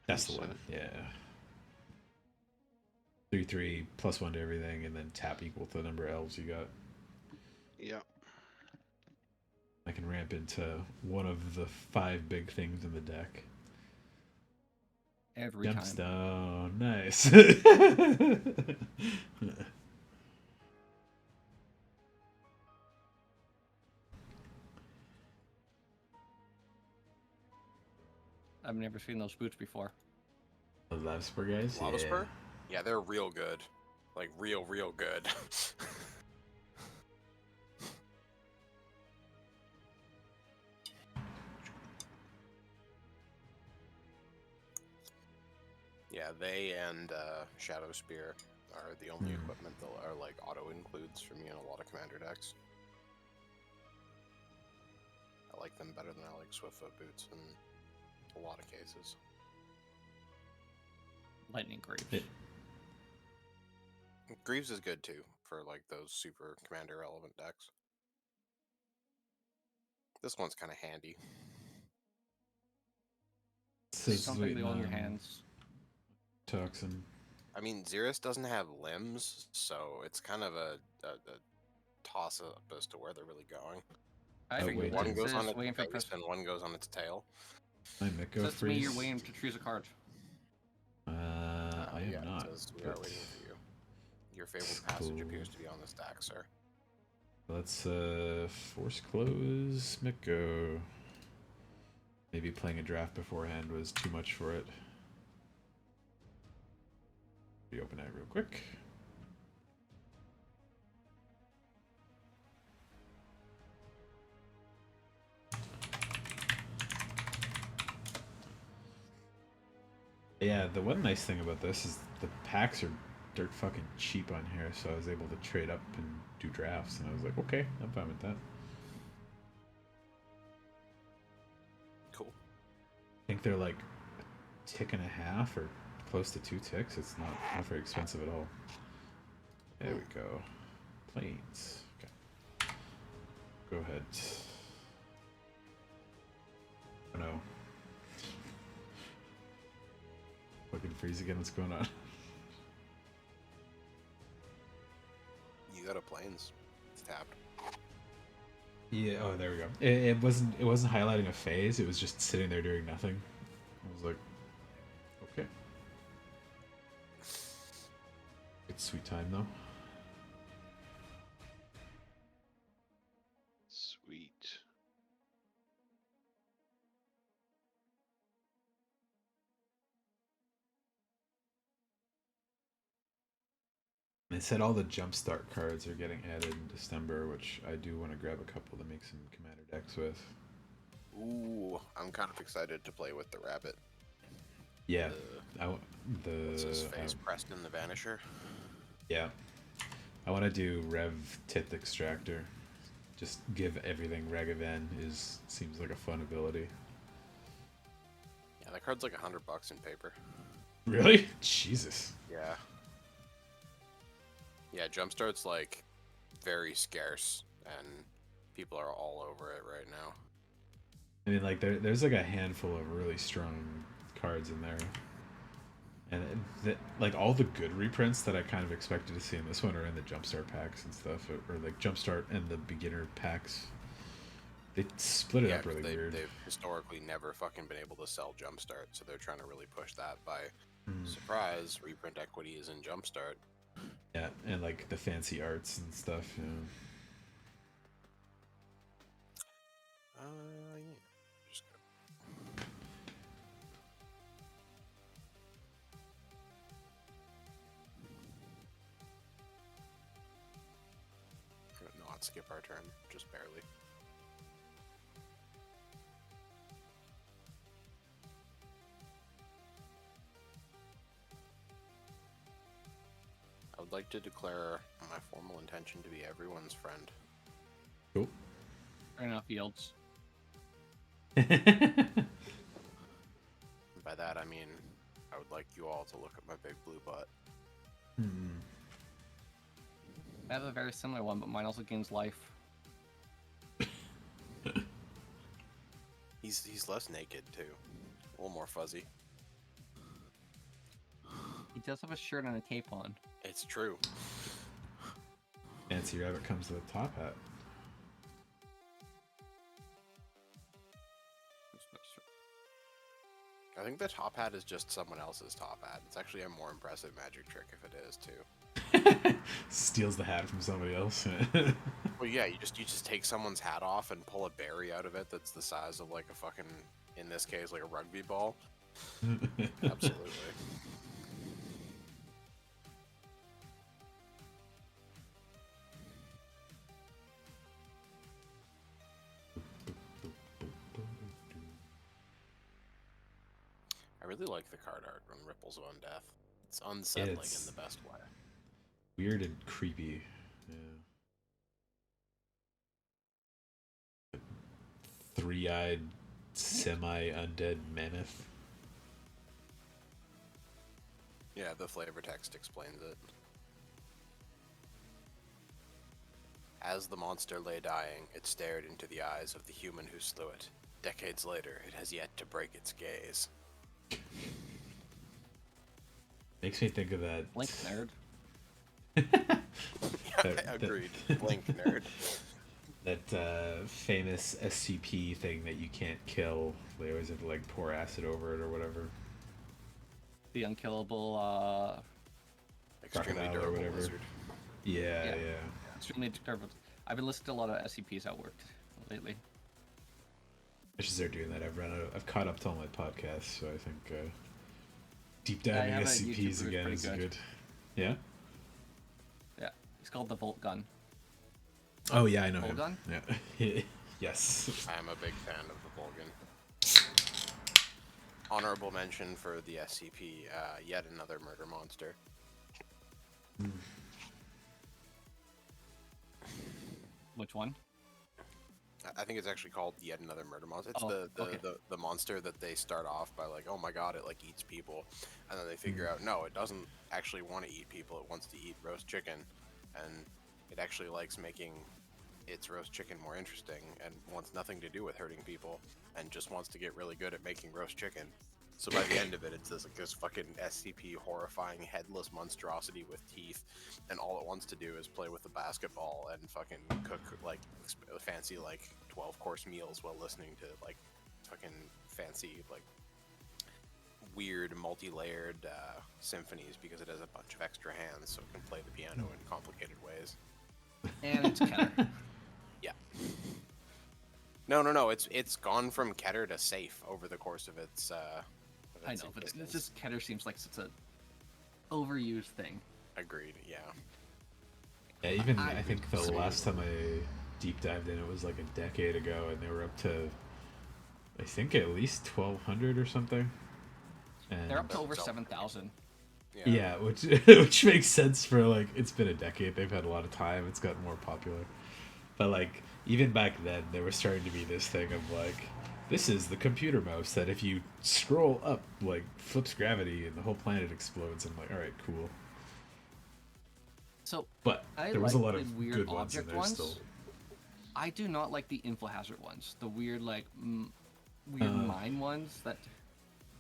That's the one. Yeah. 3/3 +1 to everything, and then tap equal to the number of elves you got. Yeah. I can ramp into one of the 5 big things in the deck. Every time. Gemstone, nice. I've never seen those boots before. The Lava Spur guys? Lava Yeah. Spur? Yeah, they're real good. Like, real good. Yeah, they and Shadow Spear are the only equipment that are like auto includes for me in a lot of commander decks. I like them better than I like Swiftfoot boots in a lot of cases. Lightning Greaves. Greaves is good too for like those super commander relevant decks. This one's kind of handy. Something to own your hands. Toxin. I mean, Xeris doesn't have limbs, so it's kind of a toss-up as to where they're really going. I Oh, think wait, One goes on its waiting for face and one goes on its tail. My MTGO Says to me freeze. you're waiting to choose a card. I am Yeah, not. it says we are but waiting for you. Your fabled passage appears to be on this deck, sir. Let's force close MTGO. Maybe playing a draft beforehand was too much for it. Reopen that real quick. Yeah, the one nice thing about this is the packs are dirt fucking cheap on here, so I was able to trade up and do drafts, and I was like, okay, I'm fine with that. Cool. I think they're like a tick and a half or close to 2 ticks. It's not very expensive at all. There we go. Planes. Okay. Go ahead. Oh no. Fucking freeze again. What's going on? You got a planes. It's tapped. Yeah. Oh, there we go. It wasn't highlighting a phase. It was just sitting there doing nothing. I was like, okay. It's sweet time though. Sweet. They said all the jumpstart cards are getting added in December, which I do want to grab a couple to make some commander decks with. Ooh, I'm kind of excited to play with the rabbit. Yeah, What's his face? Preston the Vanisher. Yeah, I want to do Rev Tith Extractor. Just give everything Ragavan seems like a fun ability. Yeah, that card's like $100 in paper. Really? Jesus. Yeah. Yeah, Jumpstart's like very scarce, and people are all over it right now. I mean, like there's like a handful of really strong cards in there, and like all the good reprints that I kind of expected to see in this one are in the Jumpstart packs and stuff, or like Jumpstart and the beginner packs. They split it up really weird. They've historically never fucking been able to sell Jumpstart, so they're trying to really push that by surprise. Reprint equity is in Jumpstart. Yeah, and like the fancy arts and stuff. Yeah. Yeah. Just go. We're gonna not skip our turn, just barely. I would like to declare my formal intention to be everyone's friend. Cool. Fair enough, Yields. By that I mean, I would like you all to look at my big blue butt. I have a very similar one, but mine also gains life. He's less naked too, a little more fuzzy. He does have a shirt and a cape on. It's true. Fancy Rabbit comes with a top hat. I think the top hat is just someone else's top hat. It's actually a more impressive magic trick if it is too. Steals the hat from somebody else. Well, yeah, you just take someone's hat off and pull a berry out of it that's the size of like a fucking, in this case, like a rugby ball. Absolutely. I really like the card art on Ripples of Undeath. It's unsettling in the best way. Weird and creepy. Yeah. Three-eyed, semi-undead mammoth. Yeah, the flavor text explains it. As the monster lay dying, it stared into the eyes of the human who slew it. Decades later, it has yet to break its gaze. Makes me think of that. Blink, nerd. Yeah, agreed. Blink, nerd. That famous SCP thing that you can't kill. They always have to like pour acid over it or whatever. The unkillable, Extremely Crocodile or durable whatever. lizard. Yeah. extremely durable. I've been listening to a lot of SCPs at work lately. I should start doing that. I've caught up to all my podcasts, so I think deep I diving have a SCPs YouTuber again who's is pretty good. Yeah. Yeah, it's called the Volt Gun. Oh yeah, I know him. Volgun? Yeah. Yes. I am a big fan of the Volgan. Honorable mention for the SCP, yet another murder monster. Which one? I think it's actually called Yet Another Murder Monster. It's okay. the monster that they start off by like, oh my god, it like eats people, and then they figure out no, it doesn't actually want to eat people. It wants to eat roast chicken, and it actually likes making its roast chicken more interesting, and wants nothing to do with hurting people, and just wants to get really good at making roast chicken. So by the end of it, it's this fucking SCP horrifying headless monstrosity with teeth, and all it wants to do is play with a basketball and fucking cook like fancy like 12-course meals while listening to like fucking fancy like weird multi-layered symphonies because it has a bunch of extra hands, so it can play the piano in complicated ways. And it's Keter. Yeah. No. It's gone from Keter to safe over the course of its. I know, but it's just Keter seems like such a overused thing. Agreed. Yeah. Yeah, even I think the last time I deep dived in, it was like a decade ago, and they were up to, I think at least 1,200 or something. And They're up to over 7,000. yeah, which makes sense for like it's been a decade. They've had a lot of time. It's gotten more popular. But like even back then, there was starting to be this thing of like, this is the computer mouse that if you scroll up, like flips gravity and the whole planet explodes. I'm like, all right, cool. So, But I there was a like lot the of weird good ones in object there ones. still. I do not like the info hazard ones. The weird like weird mine ones that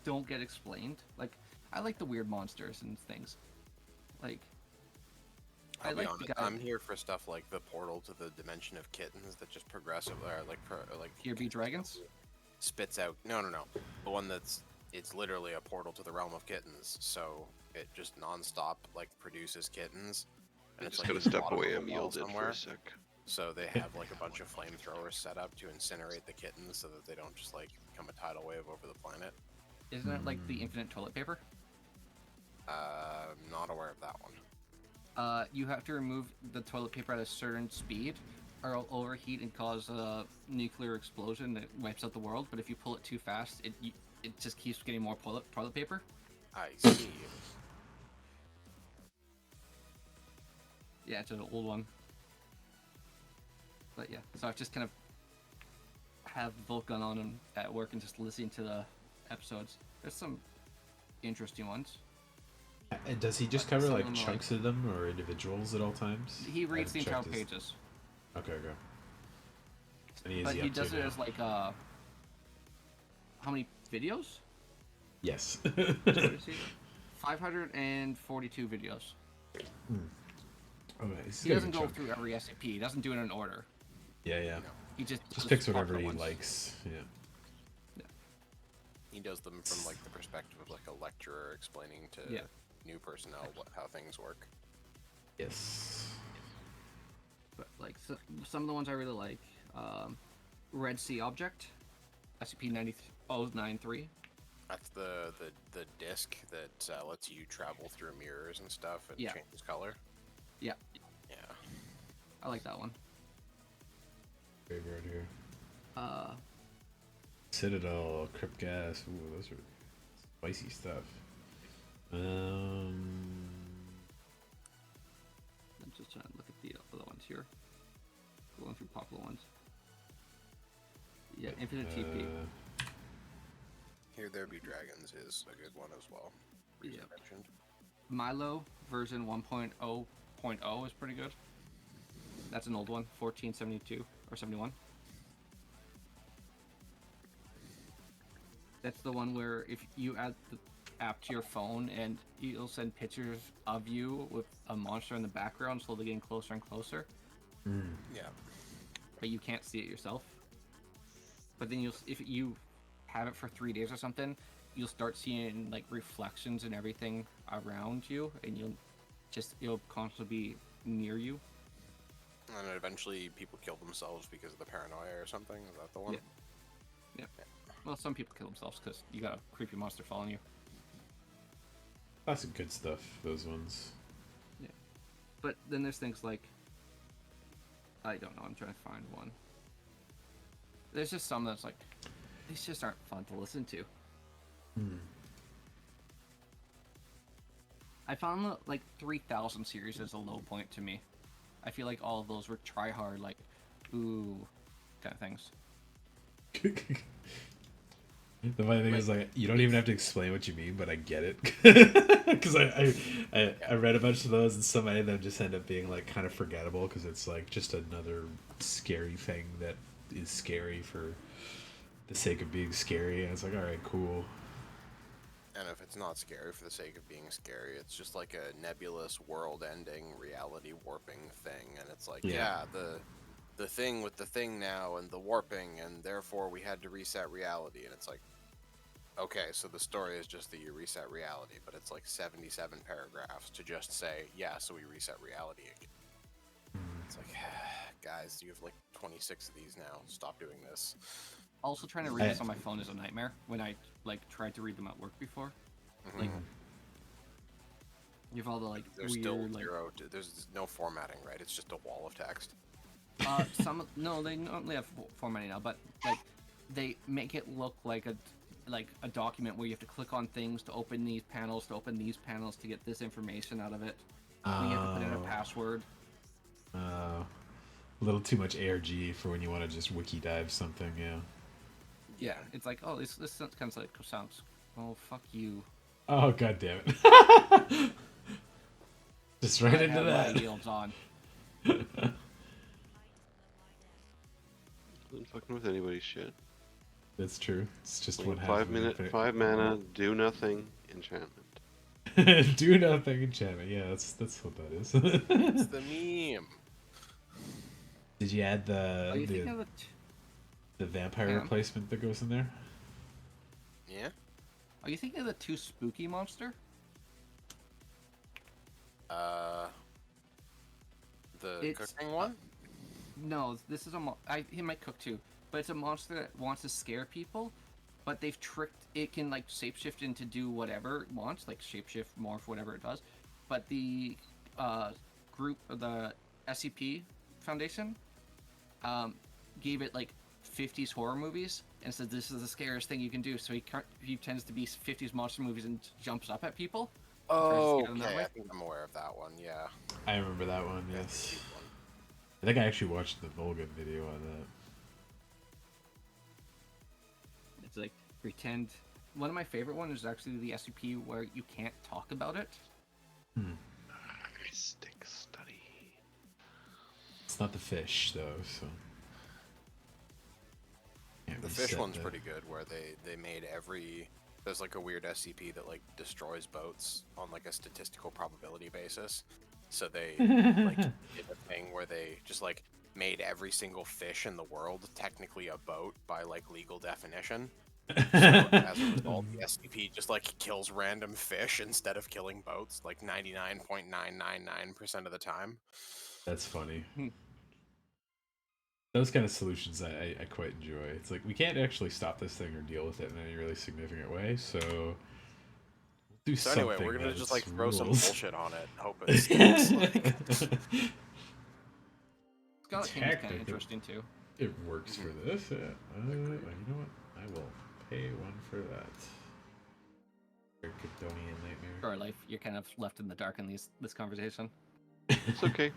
don't get explained. Like I like the weird monsters and things. Like I'll be like honest, the guy. I'm here for stuff like the portal to the dimension of kittens that just progressively, or like Here be dragons. spits out. No. The one it's literally a portal to the realm of kittens. So it just nonstop like produces kittens. And I it's just like gotta at the step bottom of away. a I'm well yielded for somewhere. a sec. So they have like a bunch of flamethrowers set up to incinerate the kittens so that they don't just like become a tidal wave over the planet. Isn't it like the infinite toilet paper? Not aware of that one. You have to remove the toilet paper at a certain speed, or it'll overheat and cause a nuclear explosion that wipes out the world. But if you pull it too fast, it just keeps getting more toilet paper. I see. Yeah, it's an old one. But yeah, so I've just kind of have Vulcan on and at work and just listening to the episodes. There's some interesting ones. Does he just But cover some like of them are, chunks of them or individuals at all times? He I reads the haven't entire checked his- pages, Okay, okay. And is but he up to does it now? as like how many videos? Yes. What is he? 542 videos. Okay, he's He got a doesn't good go chunk. through every SCP. He doesn't do it in order. Yeah, yeah. You know, He just Just does picks whatever popular he ones. likes. Yeah. he does them from like the perspective of like a lecturer explaining to Yeah. new personnel how things work. Yes. But like some of the ones I really like, Red Sea Object, SCP-9093. That's the disc that lets you travel through mirrors and stuff and Yeah. changes color. Yeah, Yeah. I like that one. Favorite here. Uh, Citadel, Crypt Gas. Ooh, those are spicy stuff. I'm just trying to look at the other ones here. Going through popular ones. Yeah, Infinite TP. Here There Be Dragons is a good one as well. Yeah. Mentioned. Milo version 1.0.0 is pretty good. That's an old one, 1472 or 71. That's the one where if you add the app to your phone and it'll send pictures of you with a monster in the background, slowly getting closer and closer, Yeah. but you can't see it yourself. But then if you have it for 3 days or something, you'll start seeing like reflections and everything around you, and it'll constantly be near you. And then eventually people kill themselves because of the paranoia or something. Is that the one? Yeah. Well, some people kill themselves because you got a creepy monster following you. That's good stuff, those ones. Yeah. But then there's things like, I don't know, I'm trying to find one. There's just some that's like, these just aren't fun to listen to. I found the like 3000 series as a low point to me. I feel like all of those were try hard, like, ooh, kind of things. The funny thing is, like, you don't even have to explain what you mean, but I get it. Because I read a bunch of those, and so many of them just end up being, like, kind of forgettable, because it's, like, just another scary thing that is scary for the sake of being scary. And it's like, alright, cool. And if it's not scary for the sake of being scary, it's just like a nebulous, world-ending, reality warping thing. And it's like, Yeah. the thing with the thing now, and the warping, and therefore we had to reset reality. And it's like, okay, so the story is just that you reset reality, but it's like 77 paragraphs to just say, yeah, so we reset reality again. It's like, guys, you have like 26 of these now. Stop doing this. Also, trying to read this on my phone is a nightmare when I like tried to read them at work before. Like, you have all the like There's weird still like. there's no formatting, right? It's just a wall of text. No, they normally have formatting now, but like they make it look like a document where you have to click on things to open these panels, to get this information out of it. You have to put in a password. A little too much ARG for when you want to just wiki dive something, yeah. Yeah, it's like, oh, this kind of like sounds. Oh, fuck you. Oh, god damn it. Just right I into have that. my yields on. I'm fucking with anybody's shit. That's true. It's just Like one half 5 of minute, infinite. 5 mana, do nothing, enchantment. Do nothing enchantment. Yeah, that's what that is. It's the meme. Did you add Are you thinking the of the? the vampire Yeah. replacement that goes in there? Yeah. Are you thinking of the too spooky monster? The It's, cooking one. No, this is he might cook too, but it's a monster that wants to scare people, but they've tricked it can like shapeshift into do whatever it wants, like shapeshift, morph, whatever it does. But the group, the SCP Foundation, gave it like 50s horror movies and said this is the scariest thing you can do. So he tends to be 50s monster movies and jumps up at people. Oh, scare them that okay. way. I think I'm aware of that one. Yeah. I remember that one, That's a yes. cheap one. I think I actually watched the Volga video on that. It's like pretend. One of my favorite ones is actually the SCP where you can't talk about it. Stick study. It's not the fish though, so. Can't The fish reset one's that. pretty good, where they made every there's like a weird SCP that like destroys boats on like a statistical probability basis. So they like did a thing where they just like made every single fish in the world technically a boat by like legal definition. So as a result, the SCP just like kills random fish instead of killing boats like 99.999% of the time. That's funny. Hmm. Those kind of solutions I quite enjoy. It's like we can't actually stop this thing or deal with it in any really significant way, so we'll do So something. anyway, we're gonna that just it's like throw some rules. bullshit on it, hope it sticks. Like, Scarlet King is kind of Technically, interesting too. it works for this. Yeah. You know what? I will pay one for that. Archidonian nightmare. Sorry, life. You're kind of left in the dark in this conversation. It's okay.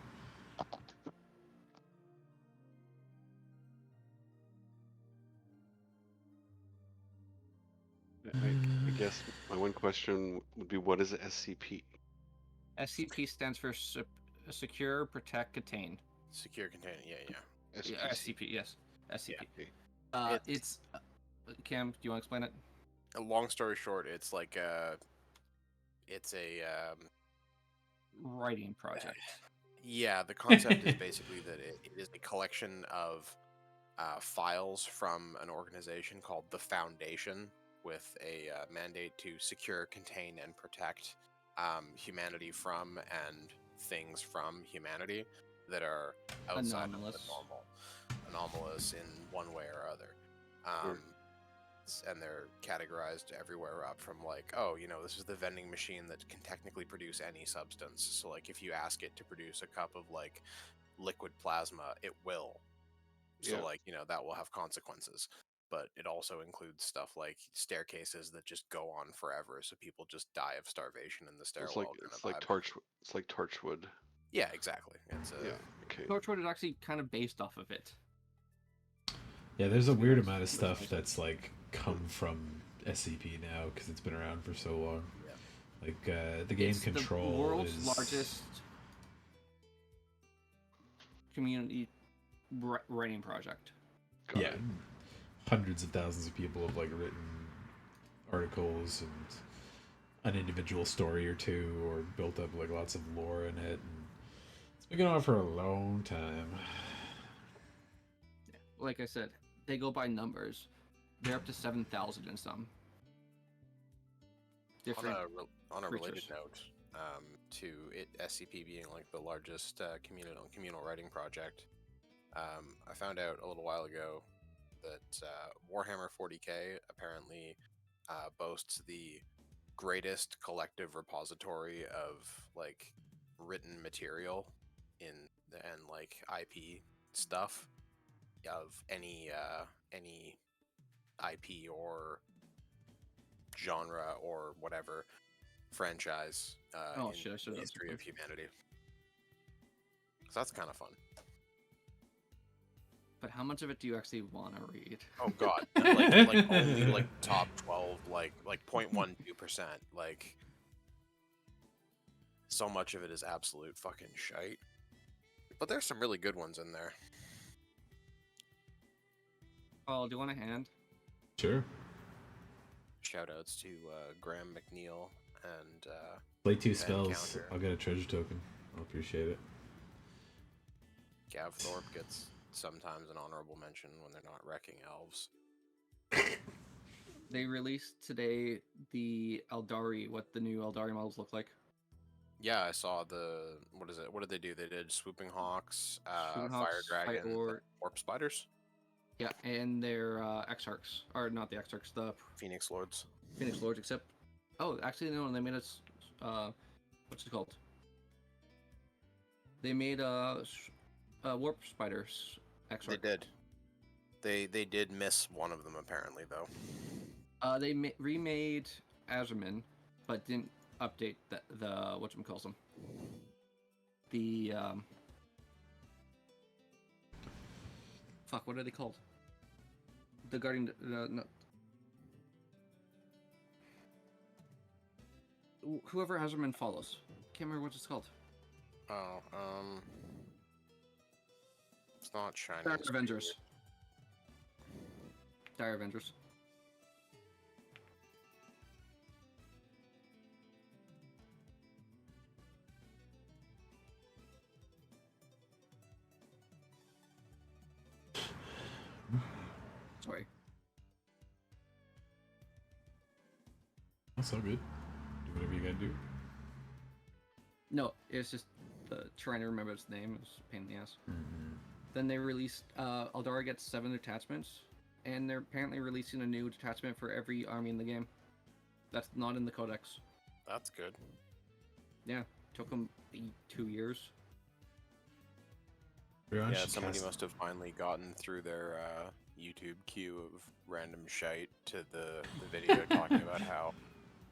I guess my one question would be, what is SCP? SCP stands for Secure, Protect, Contain. secure container, yeah. Yeah, SCP, yes. SCP. Okay. It's Cam, do you want to explain it? A long story short, it's like it's a Writing project. yeah. The concept is basically that it is a collection of files from an organization called the Foundation, with a mandate to secure, contain, and protect humanity from and things from humanity that are outside Anomalous. of the normal, anomalous in one way or other. And they're categorized everywhere up from like, oh, you know, this is the vending machine that can technically produce any substance. So like, if you ask it to produce a cup of like liquid plasma, it will. So Yeah. like, you know, that will have consequences. But it also includes stuff like staircases that just go on forever, so people just die of starvation in the stairwell. It's like Torchwood. Yeah, exactly. It's a Yeah. Okay. Torchwood is actually kind of based off of it. Yeah, there's a To be weird honest, amount of that's stuff nice. that's like come from SCP now because it's been around for so long. Yeah. Like the game It's Control the world's is largest community writing project. Got yeah, it. hundreds of thousands of people have like written articles and an individual story or two, or built up like lots of lore in it. And it's been going on for a long time. Like I said, they go by numbers. They're up to 7,000 in some. Different. On a related creatures. note, to it SCP being like the largest communal writing project, I found out a little while ago that Warhammer 40k apparently boasts the greatest collective repository of like written material and like IP stuff of any IP or genre or whatever franchise Oh, in shit, I should've the done history of something. humanity. So that's kind of fun. But how much of it do you actually want to read? Oh god, like only like top 12, like 0.12%. Like so much of it is absolute fucking shite. But there's some really good ones in there. Oh, do you want a hand? Sure. Shoutouts to Graham McNeil and Play 2 Van spells. Counter. I'll get a treasure token. I'll appreciate it. Gav Thorpe gets sometimes an honorable mention when they're not wrecking elves. They released today the Eldari, what the new Eldari models look like. Yeah, I saw the what is it? What did they do? They did Swooping Hawks, Swooping Fire Hawks, Dragons, Fire and Lord. Warp Spiders, Yeah, and their Exarchs, or not the Exarchs, the Phoenix Lords. Phoenix Lords, except... Oh, actually, no, they made us... what's it called? They made Warp Spiders Exarch. They did. They did miss one of them apparently though. They remade Azerman, but didn't update the whatchamacalls them. The fuck, what are they called? The Guardian, no, whoever has them in follows. Can't remember what it's called. Oh, it's not Shining Dire Spear. Avengers. Dire Avengers. Sorry. That's all good. Do whatever you gotta do. No, it's just trying to remember its name. It's a pain in the ass. Mm-hmm. Then they released Eldara gets 7 detachments, and they're apparently releasing a new detachment for every army in the game. That's not in the codex. That's good. Yeah, took them 2 years. Everyone Yeah, should somebody cast- must have finally gotten through their YouTube queue of random shite to the video talking about how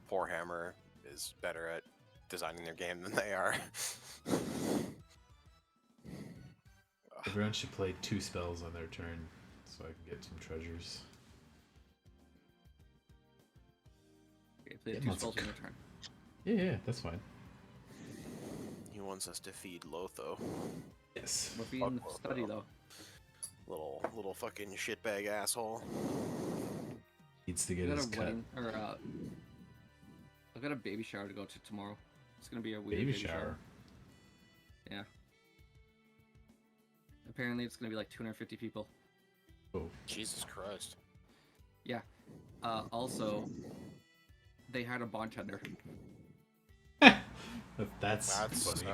poor Hammer is better at designing their game than they are. Everyone should play 2 spells on their turn, so I can get some treasures. Okay, play Yeah, 2 lots spells of- on your turn. Yeah, that's fine. He wants us to feed Lotho. Yes. We're being Fuck, study though. Little fucking shitbag asshole. Needs to I get got his a cut. wedding, or I've got a baby shower to go to tomorrow. It's gonna be a weird Baby shower. Yeah. Apparently, it's gonna be like 250 people. Oh. Jesus Christ. Yeah. Also, they had a bartender. That's That's funny.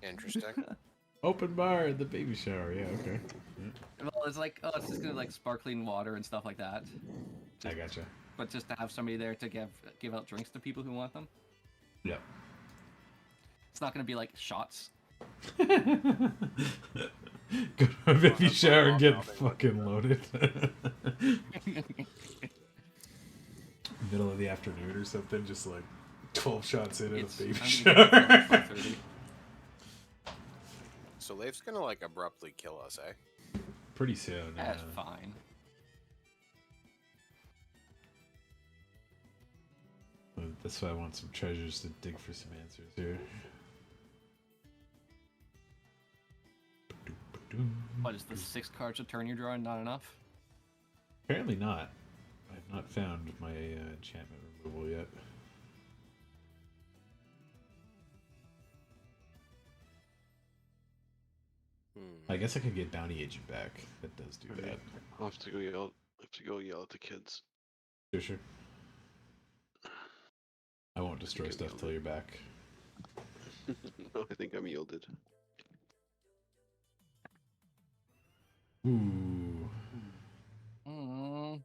interesting. Open bar at the baby shower. Yeah, okay. Yeah, Well, it's like, oh, it's just gonna like sparkling water and stuff like that. I gotcha. But just to have somebody there to give out drinks to people who want them. Yep. It's not gonna be like shots. Go to a baby that's shower and not get how they would fucking do loaded. Middle of the afternoon or something, just like 12 shots in at a baby I'm shower. gonna be there at 12:30. So Leif's gonna like abruptly kill us, eh? Pretty soon. That's fine. That's why I want some treasures to dig for some answers here. What is the 6 cards a turn you're drawing not enough? Apparently not. I've not found my enchantment removal yet. I guess I could get Bounty Agent back. That does do Okay. that. I'll have to go yell. I have to go yell at the kids. Sure. I won't destroy I'm stuff till you're back. No, I think I'm yielded. Ooh. Mm.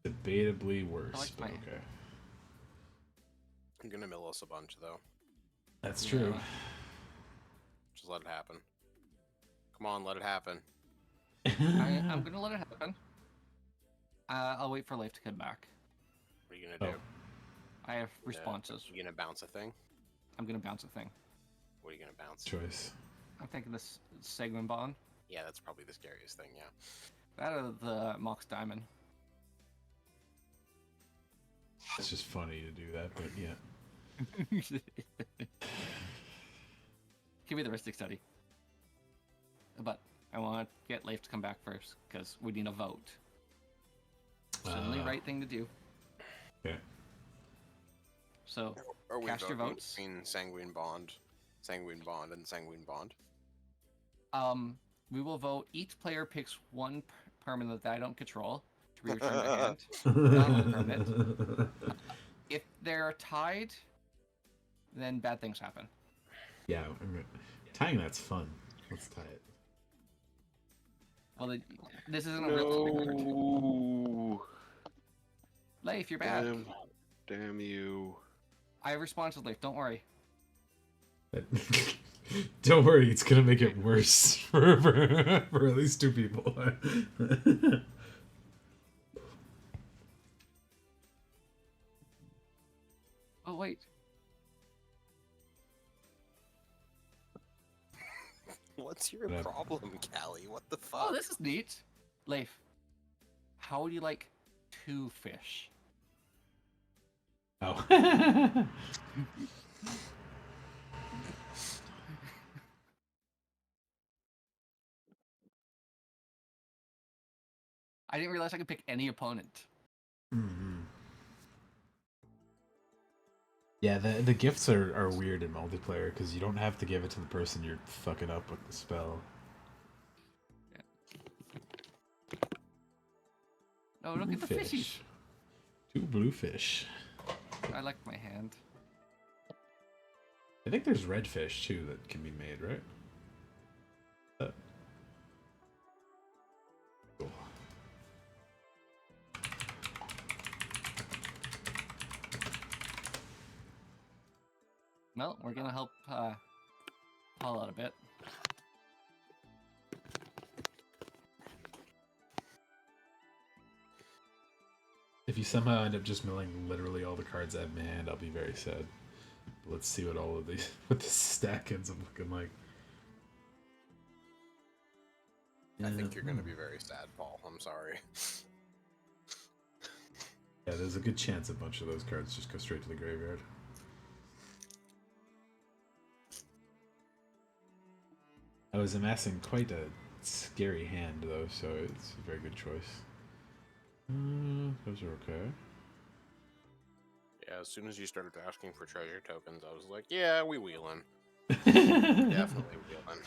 Debatably worse, I like but my- okay. I'm gonna mill us a bunch though. That's true. Just let it happen. Come on, let it happen. I'm gonna let it happen. I'll wait for Life to come back. What are you gonna Oh. do? I have responses. You gonna bounce a thing? I'm gonna bounce a thing. What are you gonna bounce? Choice. I'm thinking this Segment Bond. Yeah, that's probably the scariest thing, yeah. That or the Mox Diamond. It's just funny to do that, but yeah. Give me the Ristic Study. But I want to get Leif to come back first, because we need a vote. It's the only right thing to do. Okay. So, Are we Cast your voting votes. between Sanguine Bond, and Sanguine Bond? we will vote. Each player picks one permanent that I don't control to be returned to hand. Not permanent. If they're tied, then bad things happen. Yeah, tying that's fun. Let's tie it. Well, this isn't a real tournament. No. Leif, you're back. Damn you. I have responded, Leif. Don't worry. Don't worry, it's gonna make it worse for at least 2 people. Oh wait. What's your Whatever. problem, Callie? What the fuck? Oh, this is neat. Leif, how would you like 2 fish? Oh. I didn't realize I could pick any opponent. Mhm. Yeah, the gifts are weird in multiplayer because you don't have to give it to the person you're fucking up with the spell. Oh, look at the fishies. Two bluefish. I like my hand. I think there's redfish too that can be made, right? Cool. Well, we're gonna help Paul out a bit. If you somehow end up just milling literally all the cards I have in my hand, I'll be very sad. But let's see what all of these, what this stack ends up looking like. I think you're going to be very sad, Paul. I'm sorry. Yeah, there's a good chance a bunch of those cards just go straight to the graveyard. I was amassing quite a scary hand though, so it's a very good choice. Those are okay. Yeah, as soon as you started asking for treasure tokens, I was like, yeah, we wheeling. Definitely wheeling.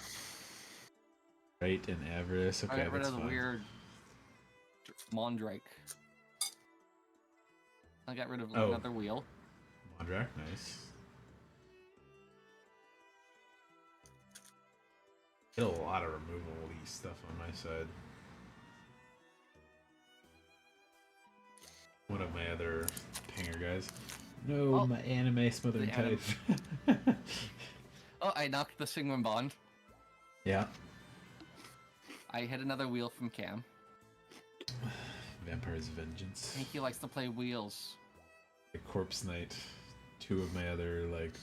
Right, and avarice. Okay, I got rid that's of the fine. weird Mondrake. I got rid of Oh. another wheel. Mondrak, nice. Get a lot of removal-y stuff on my side. One of my other pinger guys. No, Oh, my anime smothering the anim- type. Oh, I knocked the Sigmund Bond. Yeah. I hit another wheel from Cam. Vampire's Vengeance. I think he likes to play wheels. A Corpse Knight. Two of my other, like,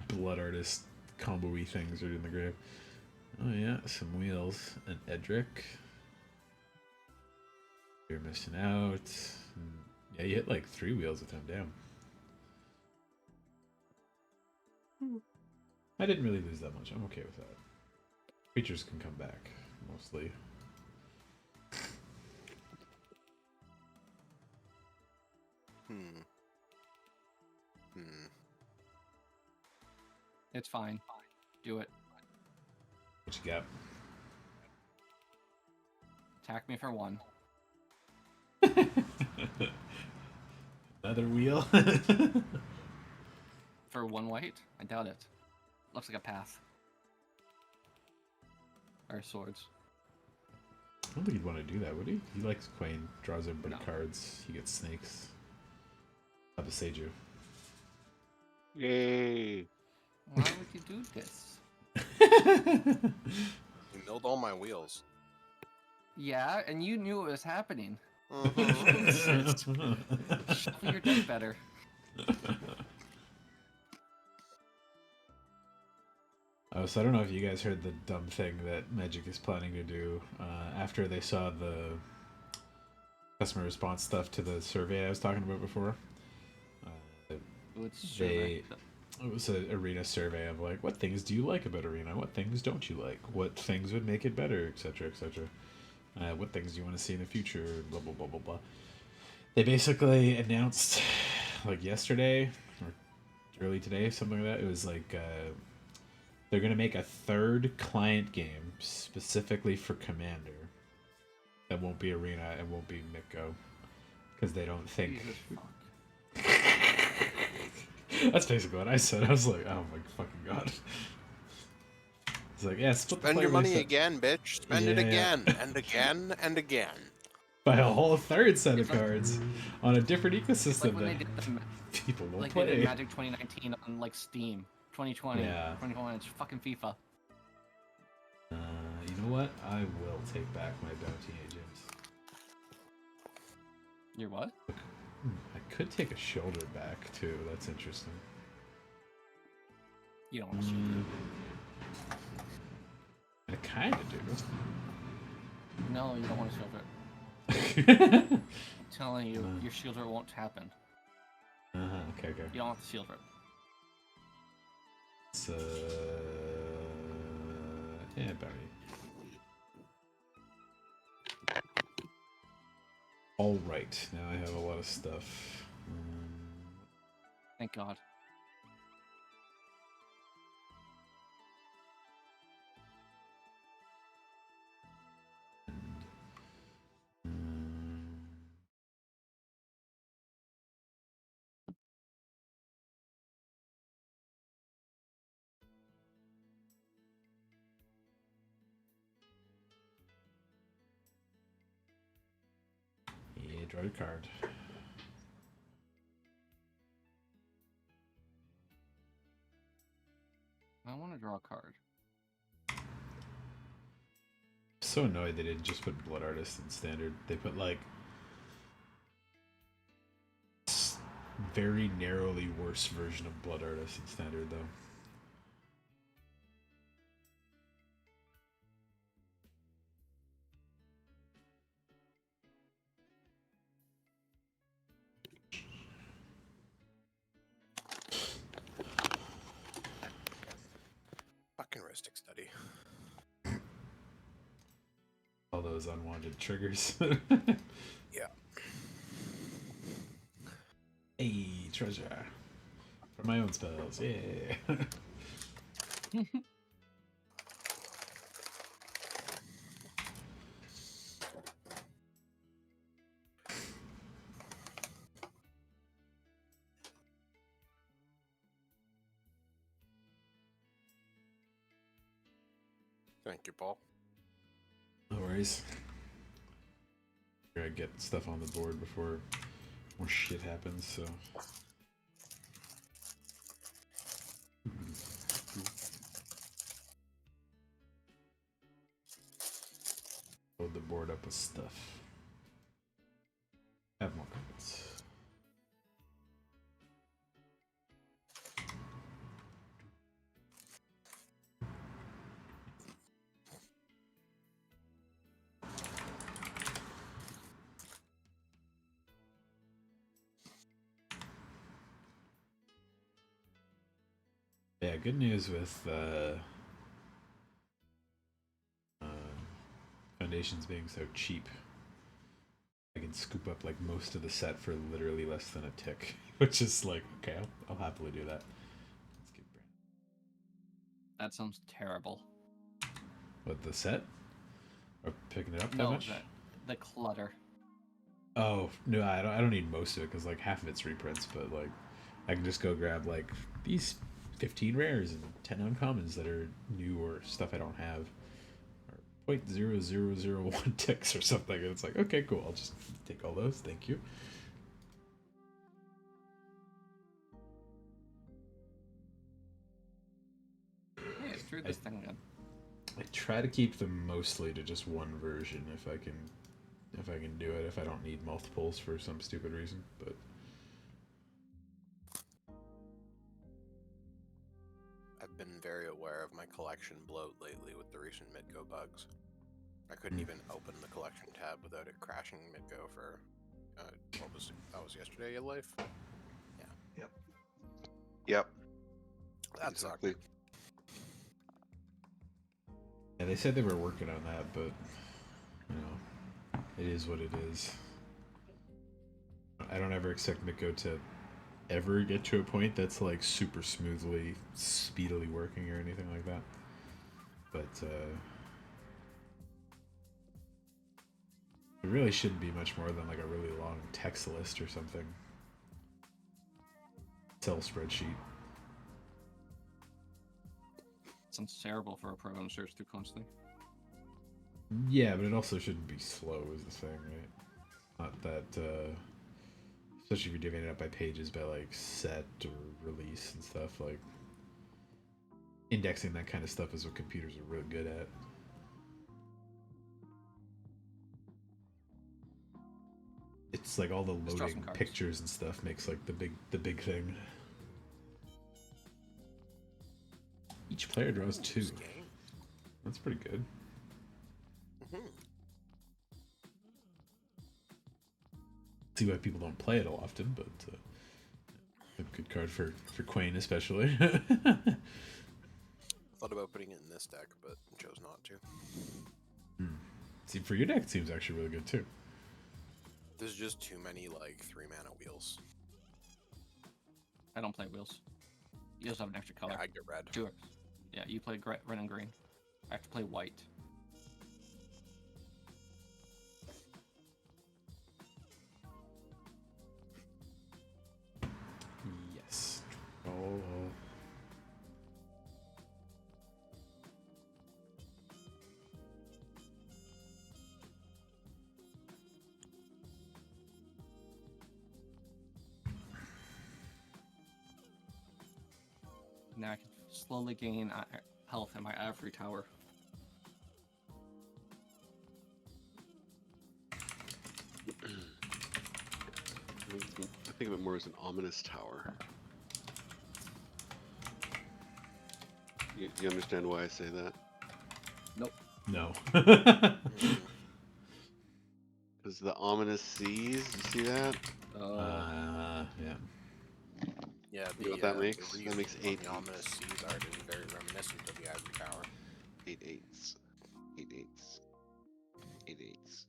Blood Artist combo-y things are in the grave. Oh yeah, some wheels. An Edric. You're missing out. Yeah, you hit like 3 wheels with him, damn. I didn't really lose that much, I'm okay with that. Creatures can come back, mostly. It's fine. Do it. What you got? Attack me for 1. Another wheel? For 1 white? I doubt it. Looks like a path. Or swords. I don't think he'd want to do that, would he? He likes Quain, draws everybody No. cards, he gets snakes. Abaseju. Yay! Why would you do this? You milled all my wheels. Yeah, and you knew it was happening. Mhm. Shuffle your deck better. Oh, so I don't know if you guys heard the dumb thing that Magic is planning to do after they saw the customer response stuff to the survey I was talking about before. It was an arena survey of like, what things do you like about arena? What things don't you like? What things would make it better, etc., etc. What things do you want to see in the future? Blah blah blah blah blah. They basically announced like yesterday or early today, something like that. It was like they're gonna make a 3rd client game specifically for Commander. That won't be arena. It won't be MTGO because they don't think. Jesus fuck. That's basically what I said. I was like, oh my fucking god. It's like, yeah, split the Spend your player money base again, bitch. Spend it Yeah. again, and again, and again. by a whole 3rd set of It's like- cards on a different It's like ecosystem when they that did the, people won't like they did play. Magic 2019 on like Steam. 2020. Yeah. 2021. It's fucking FIFA. You know what? I will take back my bounty agent. You're what? I could take a shoulder back too. That's interesting. You don't want to shoot I kind of do. it. No, you don't want to shield it. I'm telling you, your shielder won't happen. Okay. Okay. You don't have to seal for it. It's yeah, bounty. All right, now I have a lot of stuff. Thank God. Yeah, draw your card. I want to draw a card. So annoyed they didn't just put Blood Artist in standard. They put like very narrowly worse version of Blood Artist in standard though. Fucking Ristic Study. All those unwanted triggers. Yeah. Hey, treasure. For my own spells, yeah. Thank you, Paul. No worries. I get stuff on the board before more shit happens, so. Load the board up with stuff. Have more cards. Yeah, good news with Foundations being so cheap. I can scoop up like most of the set for literally less than a tick, which is like, okay, I'll happily do that. Let's get That sounds terrible. what, the set? Or picking it up that No, much? the clutter. Oh no, I don't need most of it because like half of it's reprints, but like I can just go grab like these 15 rares and 10 uncommons that are new or stuff I don't have, or 0.0001 ticks or something, and it's like, okay, cool, I'll just take all those, thank you. Yeah, screw this thing again. I try to keep them mostly to just one version if I can do it, if I don't need multiples for some stupid reason, but I've been very aware of my collection bloat lately with the recent MTGO bugs. I couldn't even open the collection tab without it crashing MTGO for what was it? That was yesterday in life. Yeah. Yep. That Exactly. sucked. yeah, they said they were working on that, but you know, it is what it is. I don't ever expect Miko to ever get to a point that's like super smoothly, speedily working or anything like that. But it really shouldn't be much more than like a really long text list or something. Excel spreadsheet. Sounds terrible for a program to search through constantly. Yeah, but it also shouldn't be slow is the thing, right? Not that, especially if you're dividing it up by pages by like set or release and stuff, like indexing that kind of stuff is what computers are really good at. It's like all the Let's draw some loading cards. pictures and stuff makes like the big thing. Each player draws two. This game. That's pretty good. Mhm. See why people don't play it often, but A good card for Quain, especially. Thought about putting it in this deck, but chose not to. See, for your deck, it seems actually really good too. There's just too many like 3-mana wheels. I don't play wheels. You also have an extra color. Yeah, I get red. Sure. Yeah, you play red and green. I have to play white. Yes. Oh. Now I can slowly gain health in my Ivory Tower. I think of it more as an ominous tower. You understand why I say that? Nope. No. Because the ominous seas, you see that? Yeah. Yeah, You know what that makes? the That makes reason on 8 the ominous seas art is very reminiscent of the Ivory Tower. 8 eights. 8 eights. 8 eights.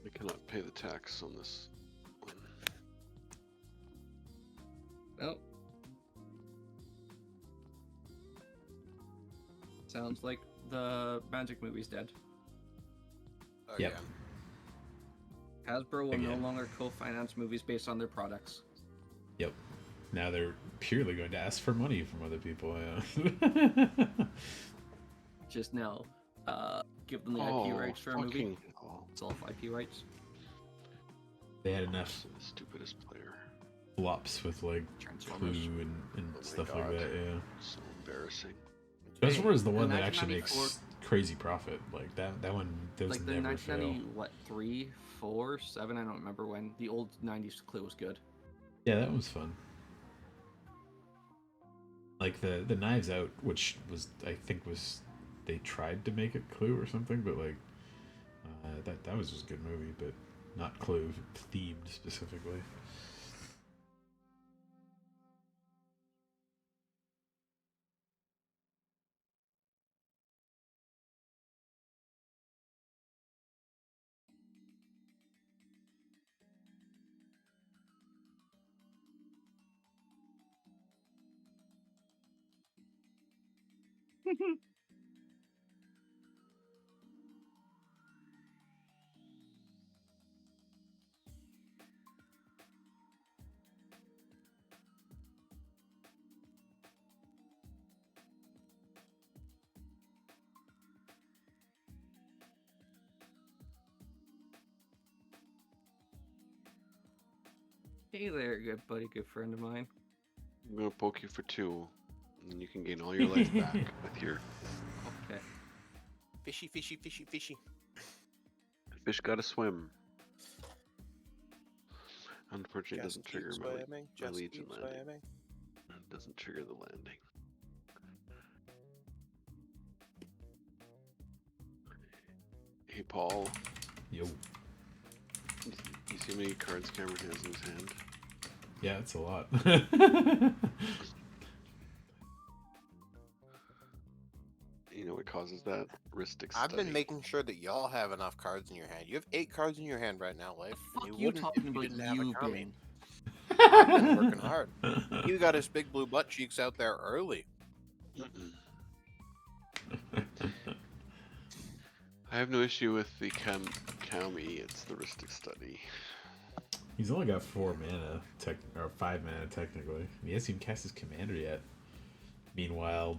I cannot pay the tax on this one. Nope. Sounds like the Magic movie's dead. Again. Yep. Hasbro will no Again. longer co-finance movies based on their products. Yep. Now they're purely going to ask for money from other people. Yeah. Just now, give them the IP rights for a movie. fucking hell. It's all IP rights. They had enough The stupidest player. flops with like Clue Transformers. and Oh my stuff like God. that. Yeah. So embarrassing. Transformers is the one the that actually 1994 makes crazy profit. Like that one, those Like the never fail. 1990, 3, 4, 7, I don't remember when. The old 90s Clue was good. Yeah, that was fun. Like the Knives Out, which was I think was they tried to make it Clue or something, but like that was just a good movie, but not Clue themed specifically. Hey there, good buddy, good friend of mine. I'm gonna poke you for 2, and then you can gain all your life back with your Okay. Fishy, fishy, fishy, fishy. fish gotta swim. Unfortunately, it Just doesn't trigger keep my swimming, my just Legion keep landing. swimming. It doesn't trigger the landing. Hey Paul, Yo. you see how many cards Cameron has in his hand? Yeah, it's a lot. You know what causes that? Ristic I've been study. making sure that y'all have enough cards in your hand. You have 8 cards in your hand right now, Life. Fuck You you wouldn't talking if you about didn't have you, a Kami. Ben. I've been working hard. You got his big blue butt cheeks out there early. Mm-mm. I have no issue with the Kami, it's the Ristic study. He's only got 4 mana, or 5 mana technically. He hasn't even cast his commander yet. Meanwhile,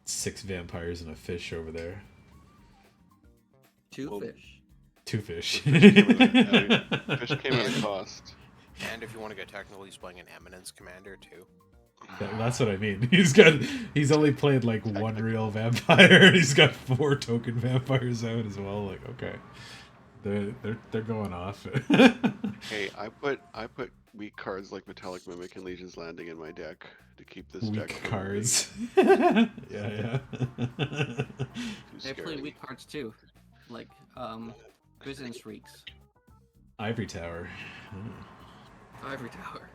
6 vampires and a fish over there. 2 Well, fish. 2 fish. Fish came at a cost. And if you want to get technical, he's playing an Eminence commander too. That's what I mean. He's only played like one real vampire, and he's got 4 token vampires out as well. Like, okay, they're going off. Hey, I put weak cards like Metallic Mimic and Legion's Landing in my deck to keep this deck Weak from cards. being Yeah. too They play scary. weak cards too, like Prison Shrieks, Ivory Tower. Ivory Tower.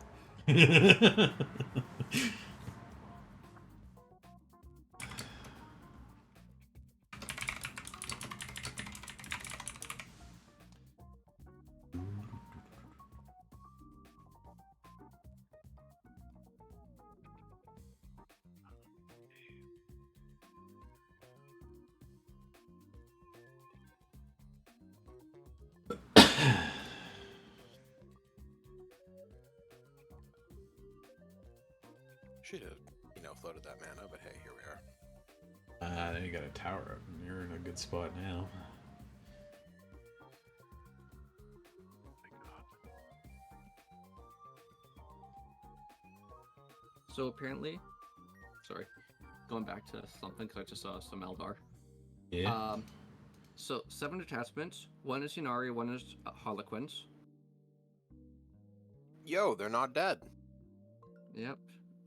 Should have, floated that mana, but hey, here we are. Then you got a tower up, and you're in a good spot now. So apparently, sorry, going back to something because I just saw some Eldar. Yeah. So 7 attachments. 1 is Ynnari, 1 is Harlequins. Yo, they're not dead. Yep,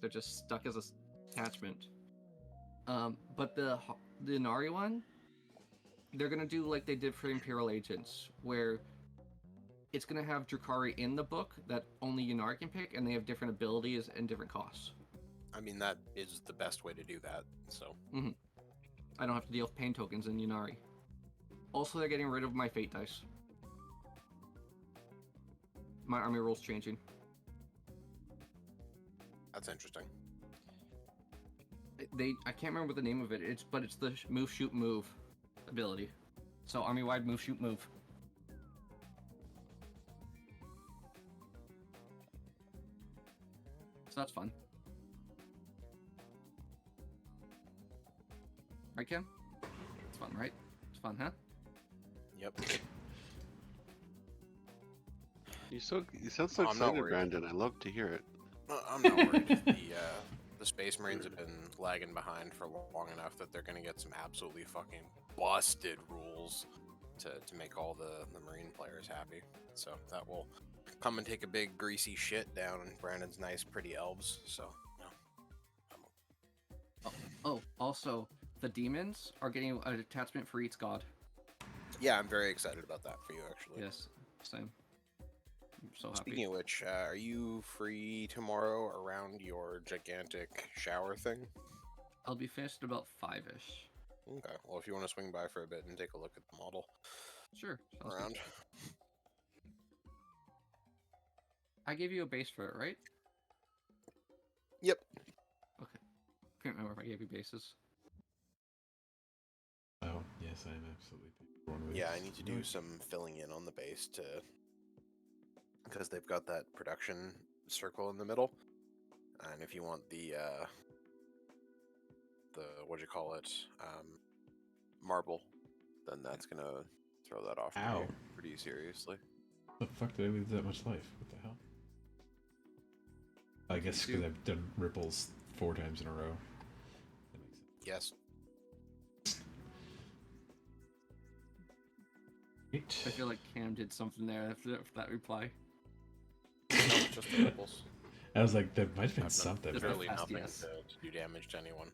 they're just stuck as a attachment. But the Ynnari one, they're gonna do like they did for Imperial Agents, where it's gonna have Drukhari in the book that only Ynnari can pick, and they have different abilities and different costs. I mean, that is the best way to do that. So I don't have to deal with pain tokens in Ynnari. Also, they're getting rid of my fate dice. My army rule's changing. that's interesting. I can't remember the name of it. It's the move shoot move ability. So army wide move shoot move. So that's fun. Right, Kim? It's fun, right? It's fun, huh? Yep. You sound so I'm not excited, worried. Brandon. I love to hear it. I'm not worried. The Space Marines have been lagging behind for long enough that they're going to get some absolutely fucking busted rules to make all the Marine players happy. So that will come and take a big greasy shit down in Brandon's nice, pretty elves. So, Oh, also, the demons are getting an attachment for each god. yeah, I'm very excited about that for you, actually. Yes, same. I'm so happy. Speaking of which, are you free tomorrow around your gigantic shower thing? I'll be finished about 5-ish. Okay, well, if you want to swing by for a bit and take a look at the model Sure. sounds good. around. I gave you a base for it, right? Yep. Okay. Can't remember if I gave you bases. Oh, yes, I am absolutely wrong with Yeah, this. I need to do some filling in on the base because they've got that production circle in the middle, and if you want the what'd you call it, marble, then that's gonna throw that off Ow. pretty seriously. What the fuck did I lose that much life? What the hell? I guess because I've done ripples 4 times in a row. That makes sense. Yes. Right. I feel like Cam did something there after that reply. No, it's just the ripples. I was like, there might have been I've done something. Just a literally fast nothing yes. to do damage to anyone,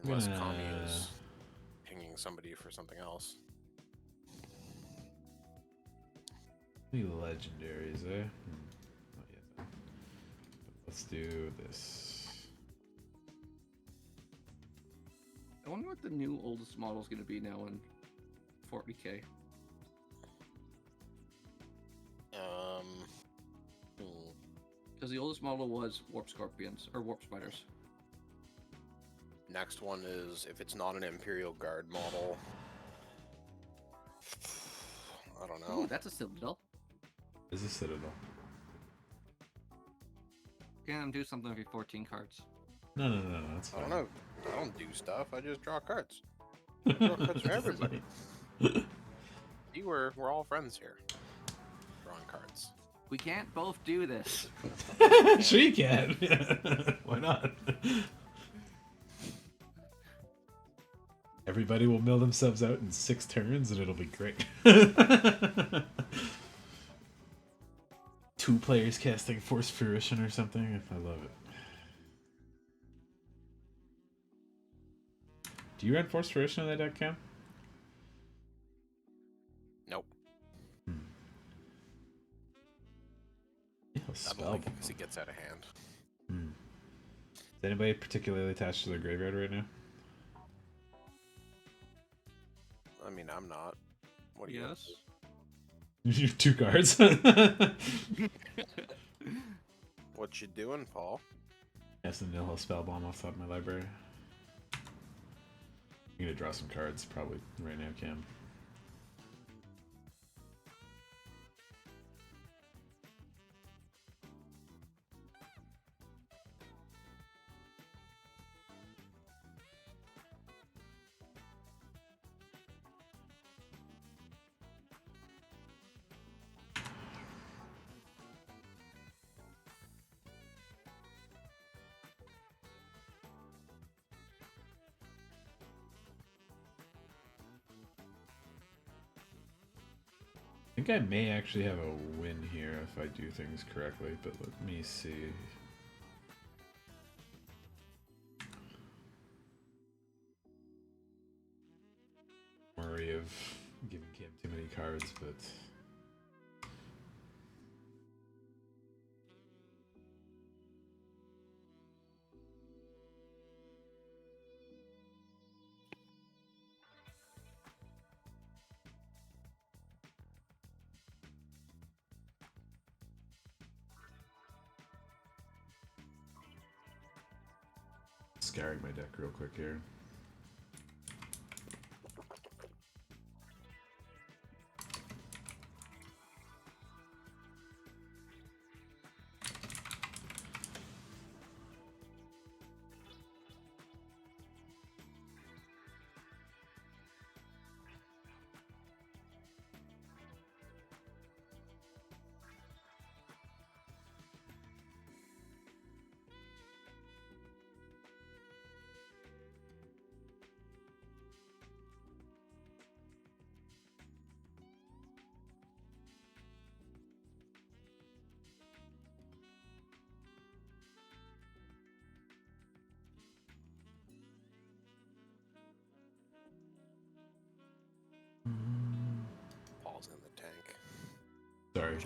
unless gonna- Kami is pinging somebody for something else. Any legendaries, eh? Not yet. Then. But let's do this. I wonder what the new oldest model is going to be now in 40k. Because the oldest model was Warp Scorpions, or Warp Spiders. Next one is, if it's not an Imperial Guard model, I don't know. Ooh, that's a Citadel. Is a citadel? Can do something with your 14 cards. No, that's I fine. don't know. I don't do stuff. I just draw cards. I draw cards for everybody. See, we're all friends here. Drawing cards. We can't both do this. Sure you can. Why not? Everybody will mill themselves out in 6 turns and it'll be great. 2 players casting Force Fruition or something. I love it. Do you run Force Fruition on that deck, Cam? Nope. Yeah, I don't like it because it gets out of hand. Is anybody particularly attached to their graveyard right now? I mean, I'm not. What do you? Yes. 2 cards. What you doing, Paul? Yes, the Nihil Spellbomb off the top of my library. I'm gonna draw some cards probably right now, Cam. I think I may actually have a win here if I do things correctly, but let me see. Worry of giving Cam too many cards, but scouring my deck real quick here. Paul's in the tank. Sorry.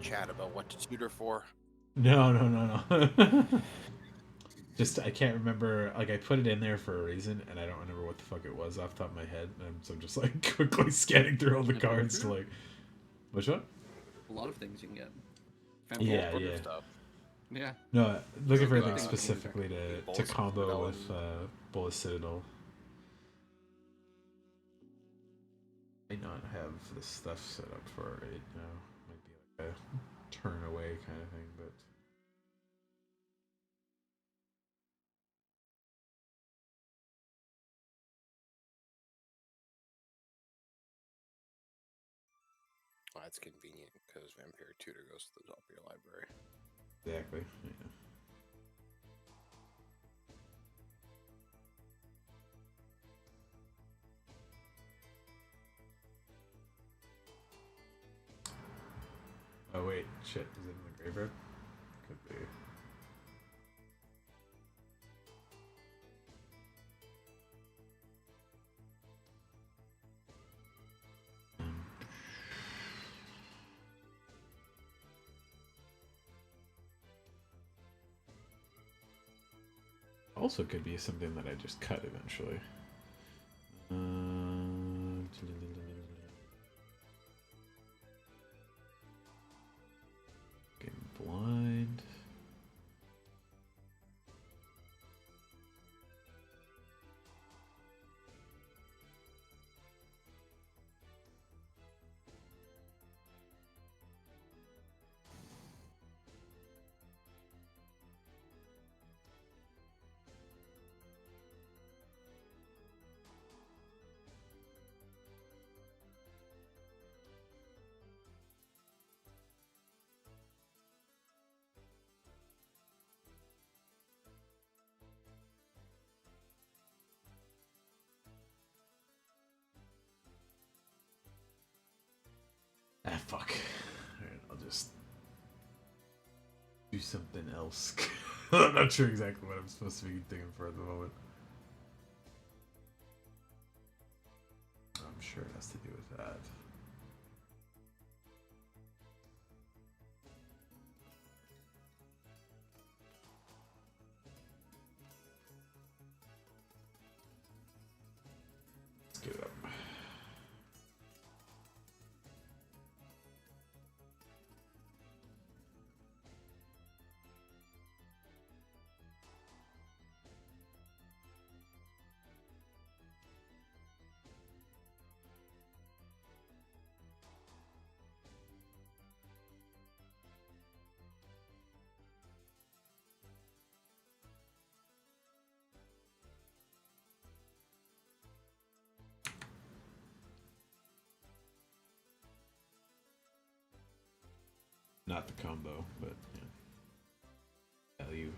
Chat about what to tutor for. No. Just I can't remember. Like I put it in there for a reason, and I don't remember what the fuck it was off the top of my head. And so I'm just like quickly scanning through all the cards to like. Which one? A lot of things you can get. Yeah. Stuff. Yeah. No, looking for Good anything thing. specifically to Bolus combo Citadel with Bolus Citadel. I might not have this stuff set up for it right now. Might be like a turn away kind of thing, but. Well, that's convenient because Vampire Tutor goes to the top of your library. Exactly. Yeah. Oh wait, shit! Is it in the graveyard? Could be. Also could be something that I just cut eventually. Getting blind. fuck. Alright, I'll just do something else. I'm not sure exactly what I'm supposed to be digging for at the moment. I'm sure it has to do with that. Let's give it up. Not the combo, but yeah. Value.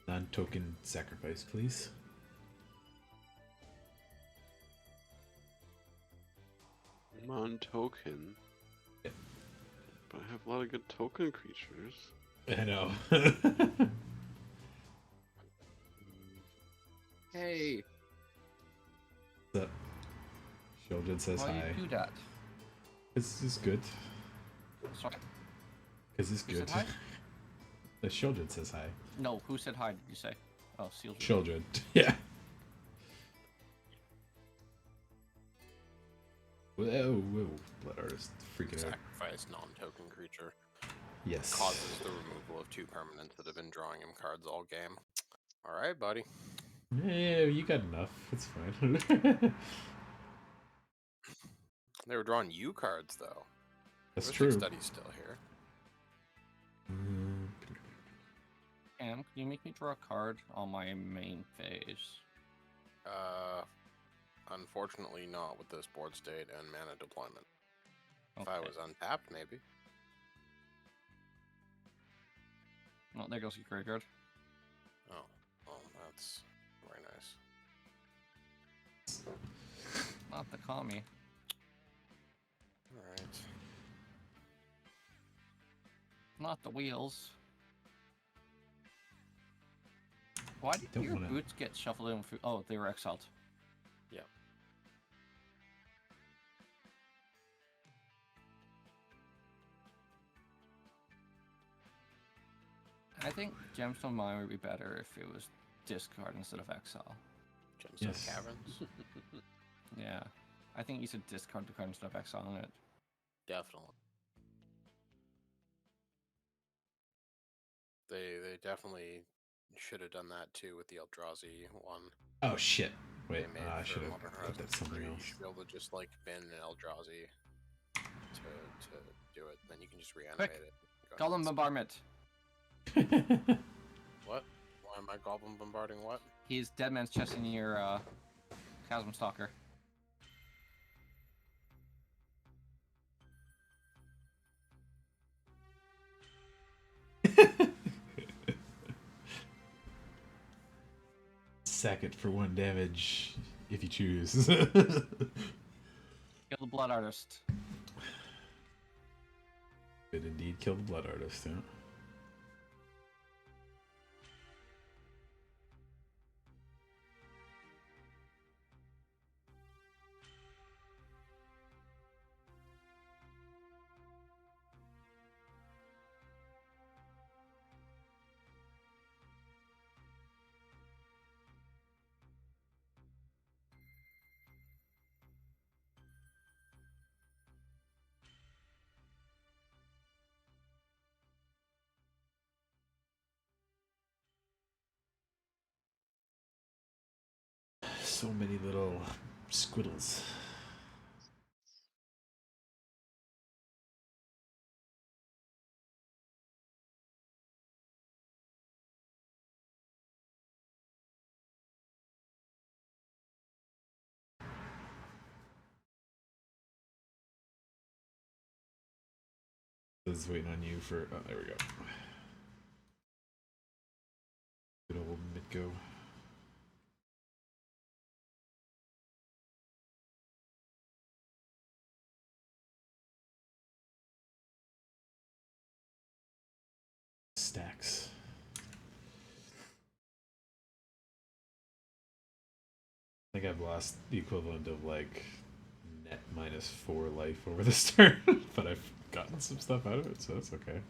Non-token sacrifice, please. Non-token. Yeah. But I have a lot of good token creatures. I know. Hey, What's up? Sheldon says why hi. you do that? This is good. Sorry. Because it's Who good. said hi? The Sheldon says hi. No, who said hi? Did you say? Oh, Seals. Sheldon. Yeah. Whoa, whoa. Blood artist freaking out. Sacrifice non-token creature. Yes. Causes the removal of 2 permanents that have been drawing him cards all game. Alright, buddy. Yeah, you got enough. It's fine. They were drawing you cards, though. That's Heuristic true. Study's still here. Cam, can you make me draw a card on my main phase? Unfortunately not with this board state and mana deployment. If Okay. I was untapped, maybe. Oh, there goes your graveyard. Oh, well, that's very nice. Not the commie. Alright. Not the wheels. Why did Don't your wanna- boots get shuffled in? Oh, they were exiled. Yeah. I think Gemstone Mine would be better if it was discard instead of exile. Gemstone Yes. Caverns? Yeah. I think you should discard the card instead of exile on it. Definitely. They definitely should have done that too with the Eldrazi one. Oh shit. Wait, They made I for should have Modern put Horizons that something 3. You else. should be able to just like bin an Eldrazi to do it. Then you can just reanimate it. Go Golem nuts. Bombardment. What? Why am I goblin bombarding what? He's Dead Man's Chest in your Chasm Stalker. Sack it for 1 damage if you choose. Kill the Blood Artist. Did indeed kill the blood artist, yeah. So many little squiddles. I was waiting on you for. Oh, there we go. Good old MTGO. Stacks. I think I've lost the equivalent of like net -4 life over this turn, but I've gotten some stuff out of it, so that's okay.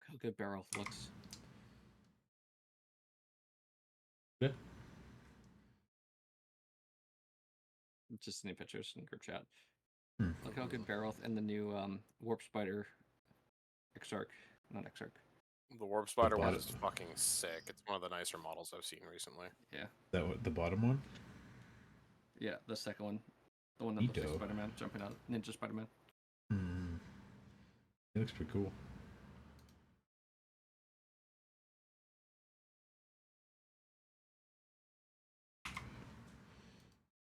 How good Barrel looks. Yeah. Just any pictures in group chat. Hmm. Look how good Barrel and the new Warp Spider Exarch, not Exarch. The Warp Spider one bottom- is fucking sick. It's one of the nicer models I've seen recently. Yeah. That what the bottom one? Yeah, the second one. The one that looks like Neato. Spider-Man jumping out. Ninja Spider-Man. Hmm. It looks pretty cool.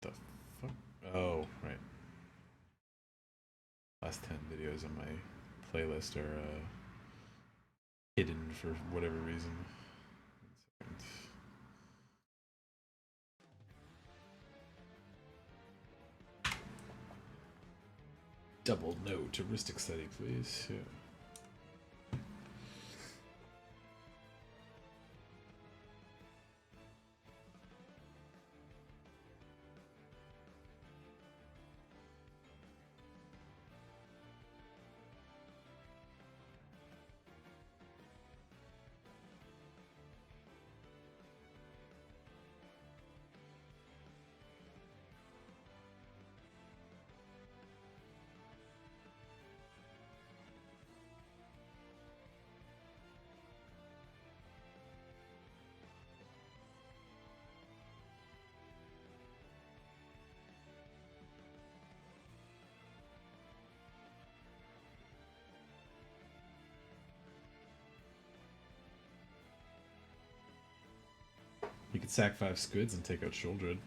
The fuck? Oh, right. Last 10 videos on my playlist are hidden for whatever reason. 1 second. Double no to heuristic study, please. Yeah. You could sack 5 squids and take out Shouldred.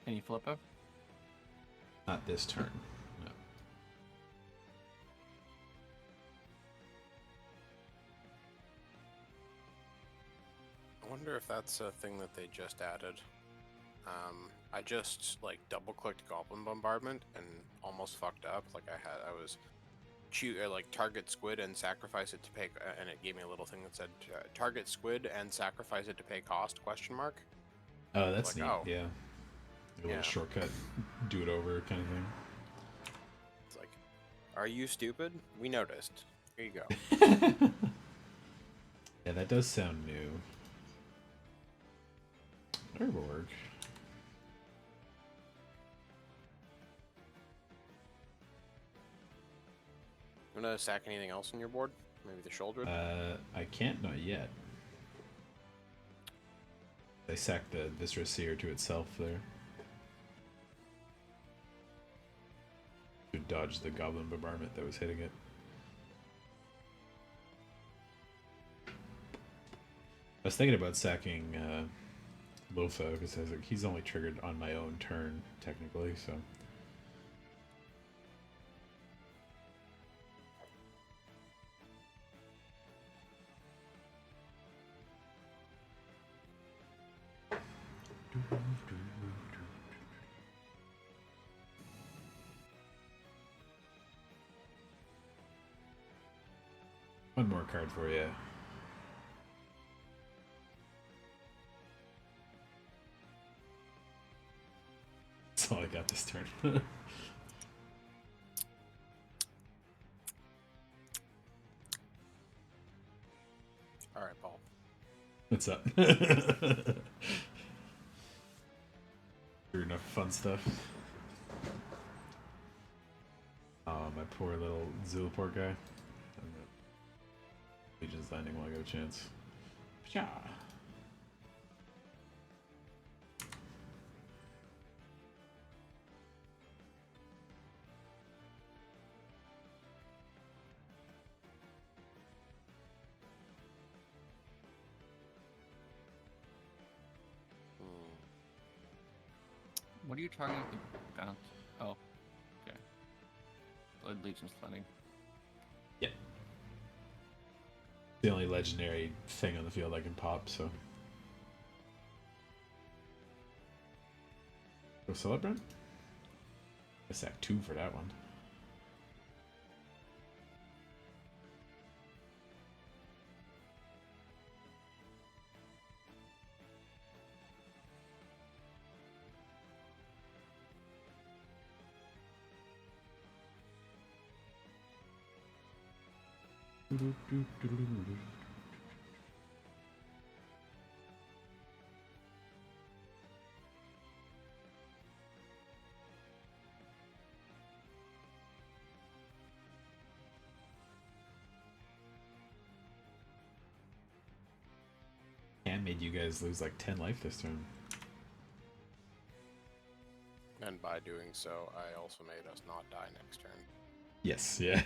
Can you flip up? Not this turn. No. I wonder if that's a thing that they just added. I just like double clicked Goblin Bombardment and almost fucked up. Like I was like target squid and sacrifice it to pay, and it gave me a little thing that said target squid and sacrifice it to pay cost ? Oh, that's Like, neat. oh. Yeah. Like a little Yeah. shortcut, do it over kind of thing. It's like, are you stupid? We noticed. Here you go. Yeah, that does sound new. Urborg. You wanna sack anything else on your board? Maybe the shoulder? I can't, not yet. I sacked the Viscera Seer to itself there. To dodge the Goblin Bombardment that was hitting it. I was thinking about sacking Lofa because I was like, he's only triggered on my own turn, technically, so. One more card for you. That's all I got this turn. Alright, Paul. What's up? Enough fun stuff. Oh, my poor little Zulaport guy. Legion's landing while I got a chance. Yeah. What are you targeting with the bounce? Oh, okay. Blood Legion's flooding. Yeah. The only legendary thing on the field I can pop, so. Go Celebrant? I sack 2 for that one. And made you guys lose like 10 life this turn. And by doing so, I also made us not die next turn. Yes, yeah.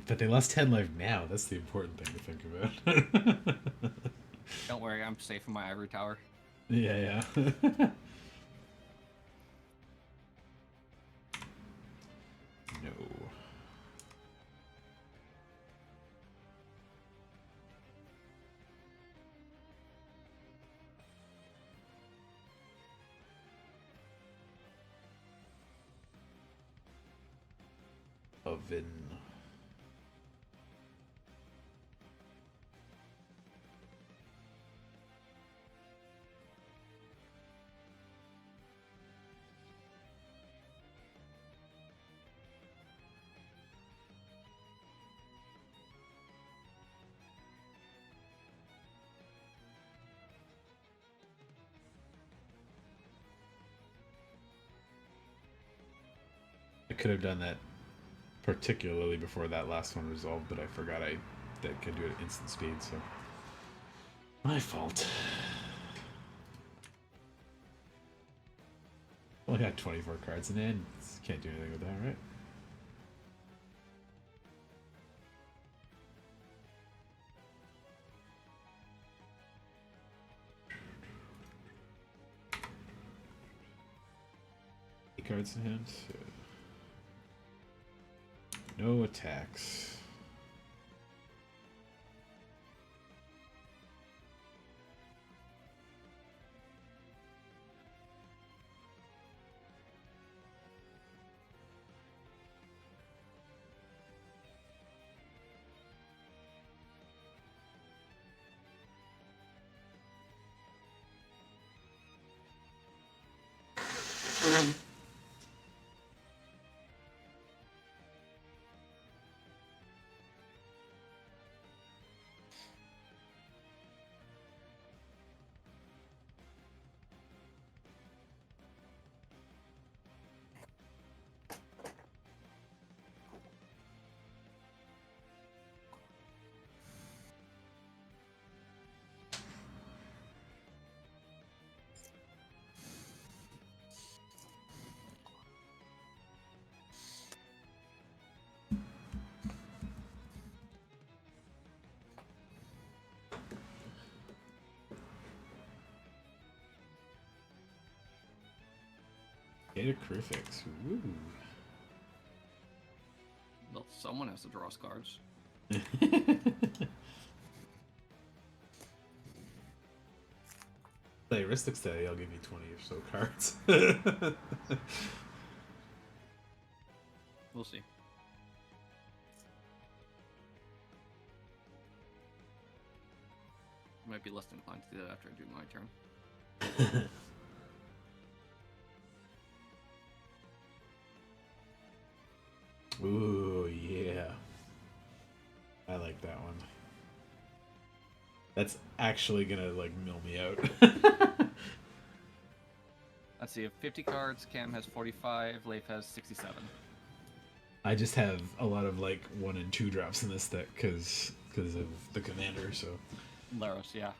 But they lost 10 life now. That's the important thing to think about. Don't worry, I'm safe in my ivory tower. Yeah, yeah. No. Oven. I could have done that particularly before that last one resolved, but I forgot I could do it at instant speed, so my fault. Only got 24 cards in hand. Can't do anything with that, right? Eight cards in hand. No attacks. Data Criffix. Woo. Well, someone has to draw us cards. Play Aristic Study, I'll give you 20 or so cards. We'll see. I might be less inclined to do that after I do my turn. Ooh, yeah. I like that one. That's actually gonna, like, mill me out. Let's see, if 50 cards, Cam has 45, Leif has 67. I just have a lot of, like, 1 and 2 drops in this deck because of the commander, so... Laros, yeah.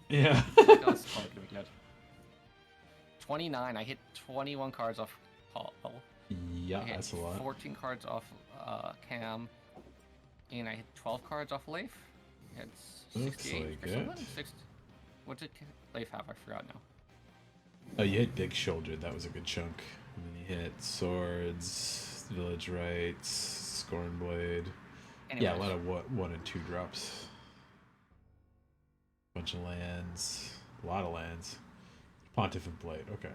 Yeah. That's probably gonna be good. 29, I hit 21 cards off Paul. Yeah, I hit that's a lot. 14 cards off Cam, and I hit 12 cards off Leif. It's Looks 68 like or it. something. What did Leif have? I forgot now. Oh, you hit Big Shouldered. That was a good chunk. And then you hit Swords, Village Rites, Scorn Blade. Yeah, a Anyways, lot of 1 and 2 drops. Bunch of lands. A lot of lands. Pontiff of Blight. Okay.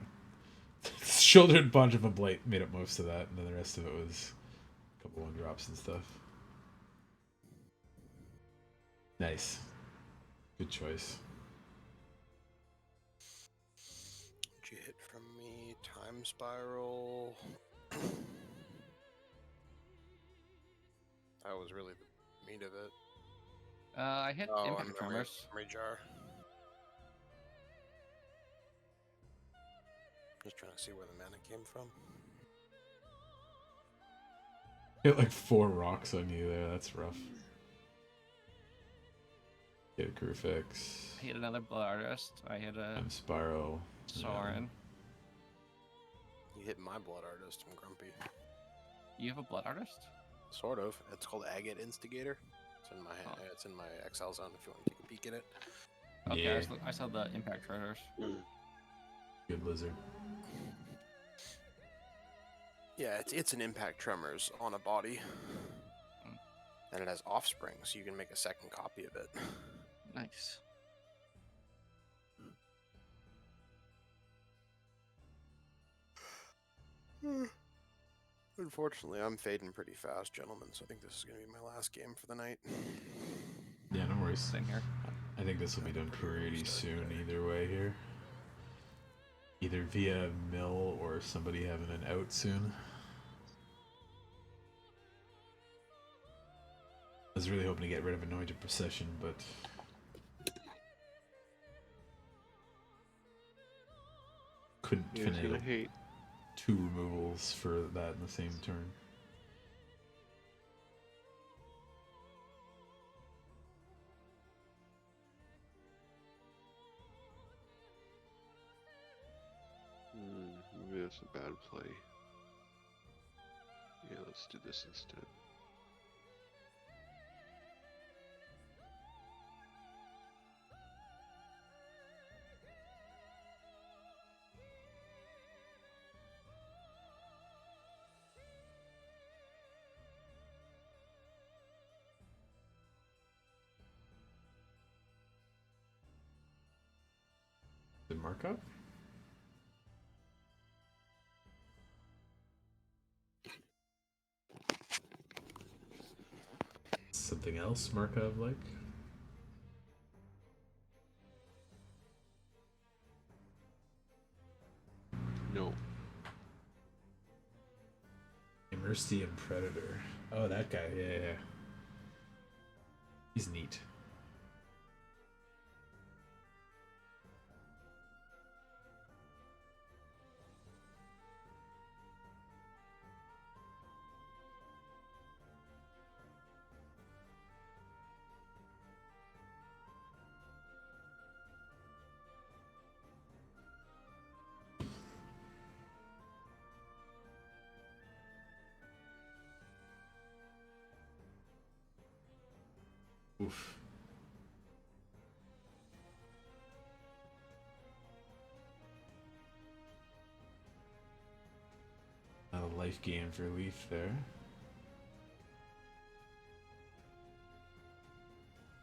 Shouldered Pontiff of Blight made up most of that, and then the rest of it was a couple 1-drops and stuff. Nice. Good choice. What'd you hit from me? Time Spiral. That was really the meat of it. I hit Oh, Impact and Tremors. memory jar. Just trying to see where the mana came from. Hit like 4 rocks on you there. That's rough. Get a Crufix. I hit another Blood Artist. I hit a I'm Spiral. Sorin. You hit my Blood Artist. I'm grumpy. You have a Blood Artist? Sort of. It's called Agate Instigator. It's in my Oh. it's in my Excel zone if you want to take a peek at it. Okay, Yeah. I saw the Impact Treasures. Good lizard. Yeah, it's an Impact Tremors on a body. Mm. And it has Offspring, so you can make a second copy of it. Nice. Unfortunately, I'm fading pretty fast, gentlemen, so I think this is going to be my last game for the night. Yeah, no worries. Same here. I think this will be done pretty soon either way here. Either via mill or somebody having an out soon. I was really hoping to get rid of Anointed Procession, but couldn't Yeah, he's gonna finagle hate. 2 removals for that in the same turn. Maybe that's a bad play. Yeah, let's do this instead. The markup? Something else Markov like? No. Immersive Predator. Oh, that guy. Yeah. He's neat. Oof. Not a life gain for Leaf there.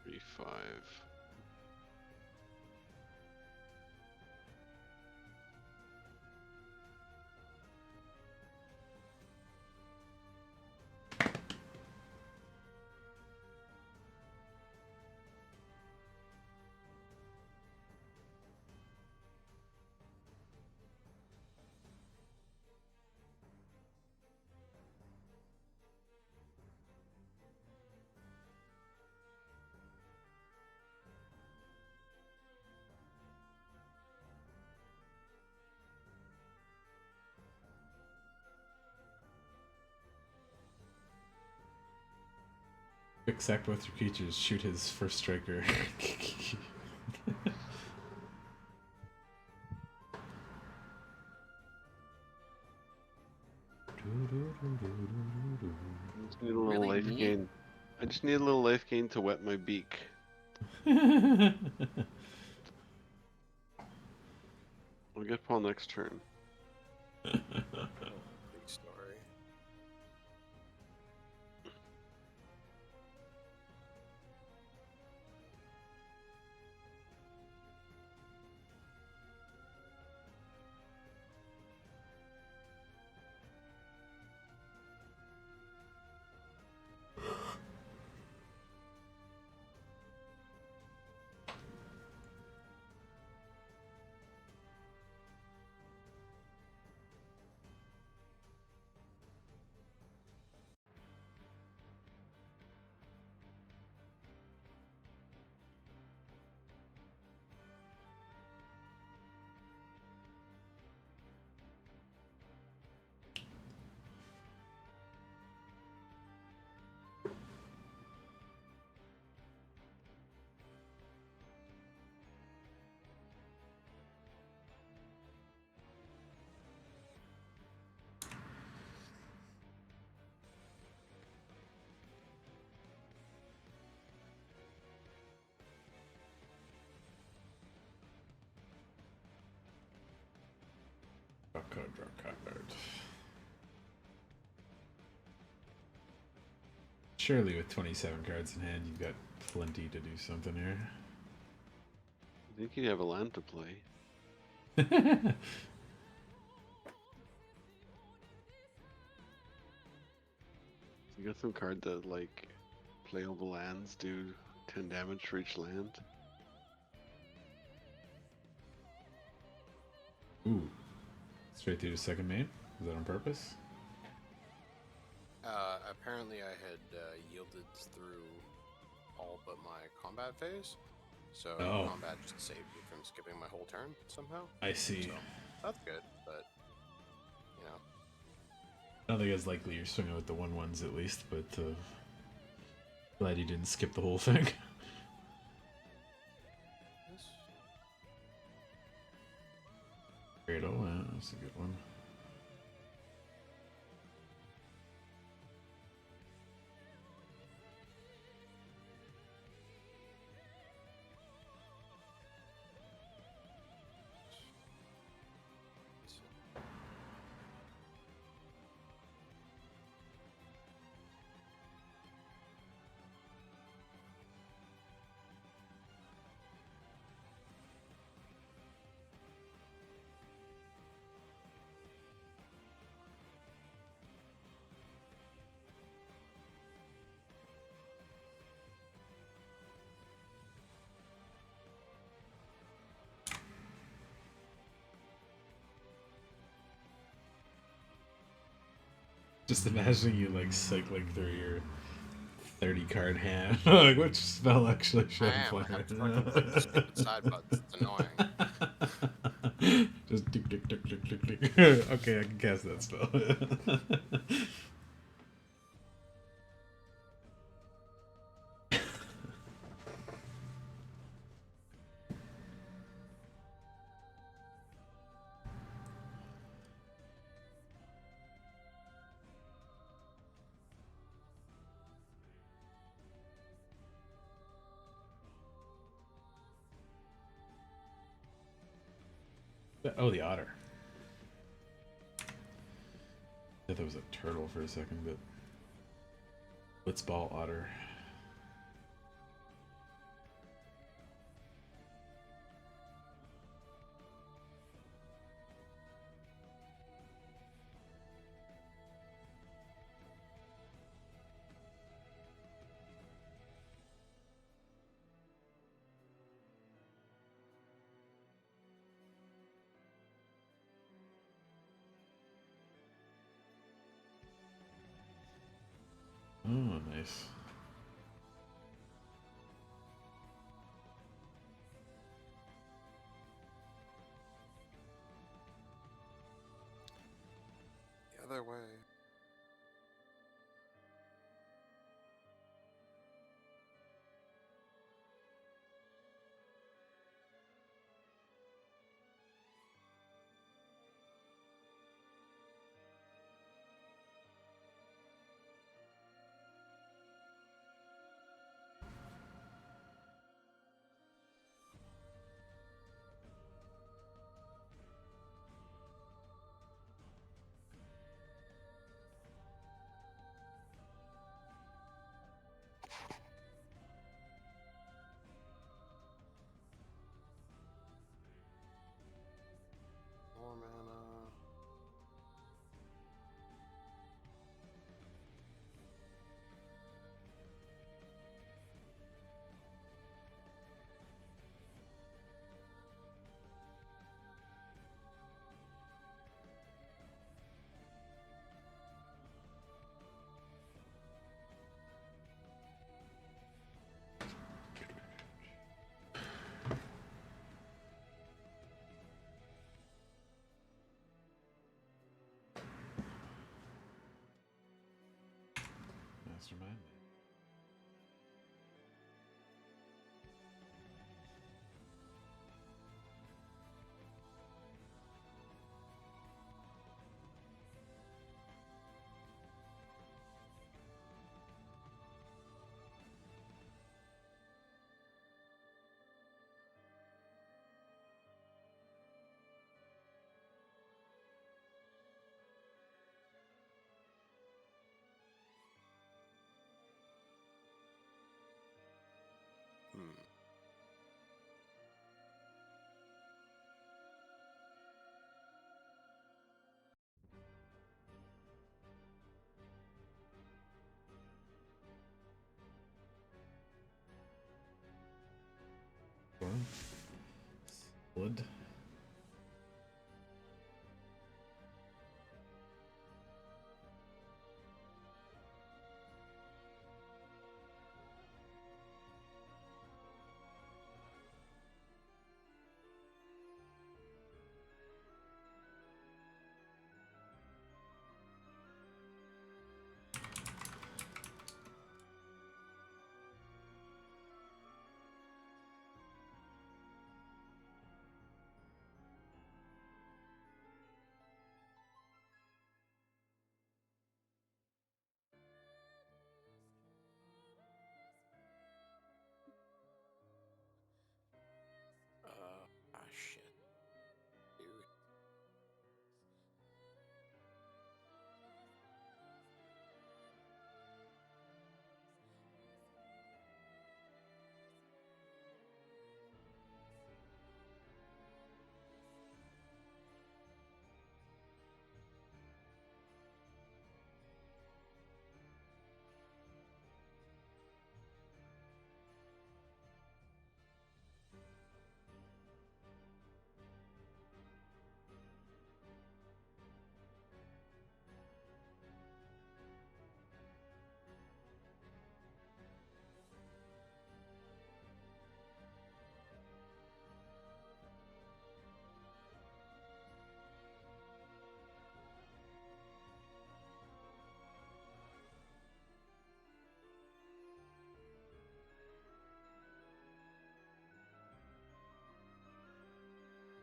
3-5. Quick sack both your creatures, shoot his first striker. I just need a little Really life neat. gain. I just need a little life gain to wet my beak. I We'll get Paul next turn. Big story. Draw card. Surely with 27 cards in hand, you've got plenty to do something here. I think you have a land to play. You got some card that like playable lands do 10 damage for each land. Ooh. Straight through the second main? Was that on purpose? Apparently I had yielded through all but my combat phase, so combat just saved me from skipping my whole turn somehow. I see. So that's good, but you know. I don't think it's likely you're swinging with the 1/1s at least, but glad you didn't skip the whole thing. Great, oh, yeah, that's a good one. Just imagining you like cycling through your 30 card hand. Like, which spell actually should I I play? have to fucking click the stupid side buttons. It's annoying. Just tick tick tick tick tick tick. Okay, I can cast that spell. Oh, the otter. I thought that was a turtle for a second, but blitzball otter. Oh, nice. The other way. mastermind. Hmm. Wood. Shit. Dude.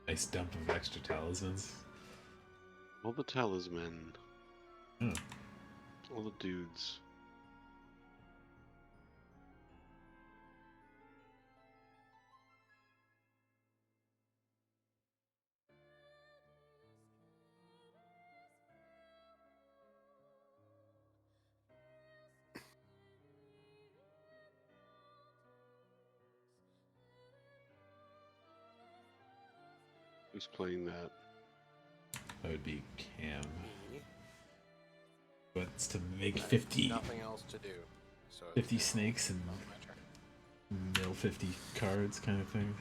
Nice dump of extra talismans. All the talisman. Hmm. All the dudes. Who's playing that? That would be Cam. Me. But it's to make I have 50, nothing else to do. So 50 it's snakes and not my turn. mill 50 cards kind of thing.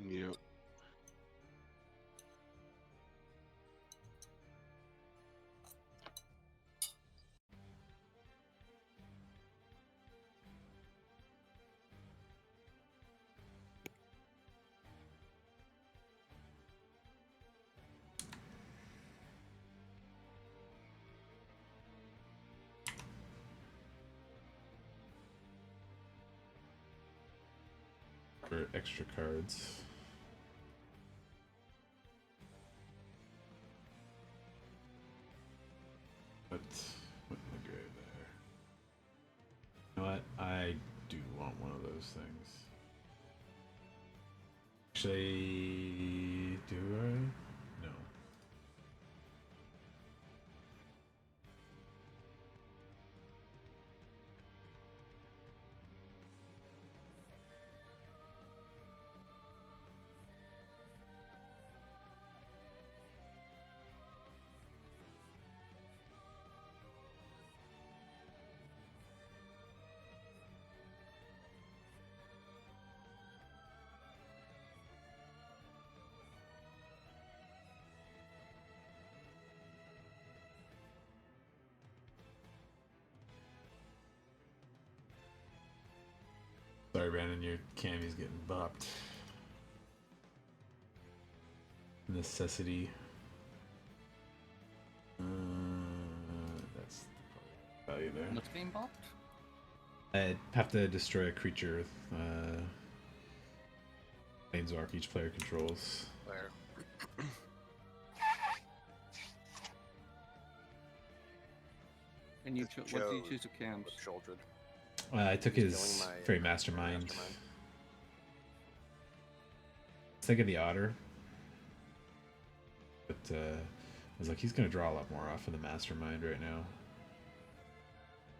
Yep. For extra cards. What in the grave there? You know what? I do want one of those things. Actually, do I? No. Sorry, Brandon, your cammy's getting bopped. Necessity. That's the value there. What's getting bopped? I'd have to destroy a creature with Planeswalk each player controls. Where? And what do you choose of Cam's? Children. I took his Killing my Fairy Mastermind. Mastermind. Think of the Otter. But I was like, he's going to draw a lot more off of the Mastermind right now.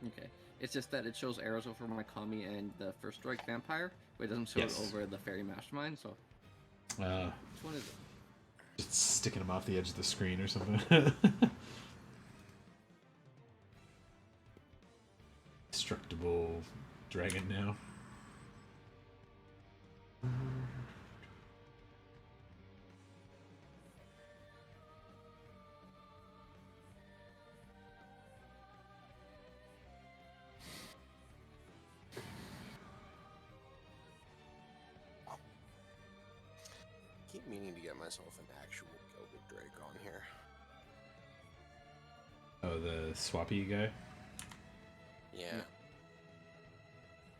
Okay. It's just that it shows arrows over my Kami and the First Strike Vampire, but it doesn't show Yes. it over the Fairy Mastermind, so... Which one is it? Just sticking him off the edge of the screen or something. Destructible dragon now. Keep meaning to get myself an actual Gilded Drake on here. Oh, the swappy guy? Yeah.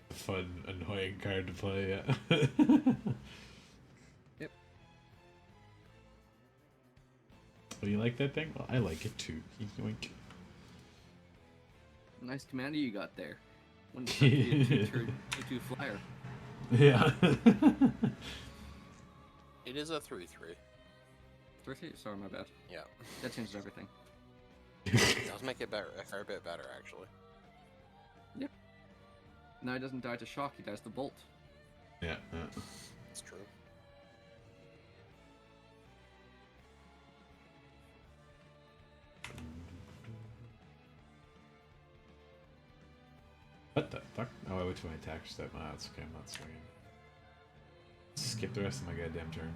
A fun, annoying card to play, yeah. Yep. Oh, you like that thing? Well, I like it too. Yoink. Nice commander you got there. One to be a 2/2 flyer. Yeah. It is a 3/3. 3/3? Sorry, my bad. Yeah. That changes everything. It does make it better, a fair bit better, actually. Yep. Now he doesn't die to shock, he dies to bolt. Yeah. It's true. What the fuck? Oh, I went to my attack step. Oh, that's okay. I'm not swinging. Skip the rest of my goddamn turn.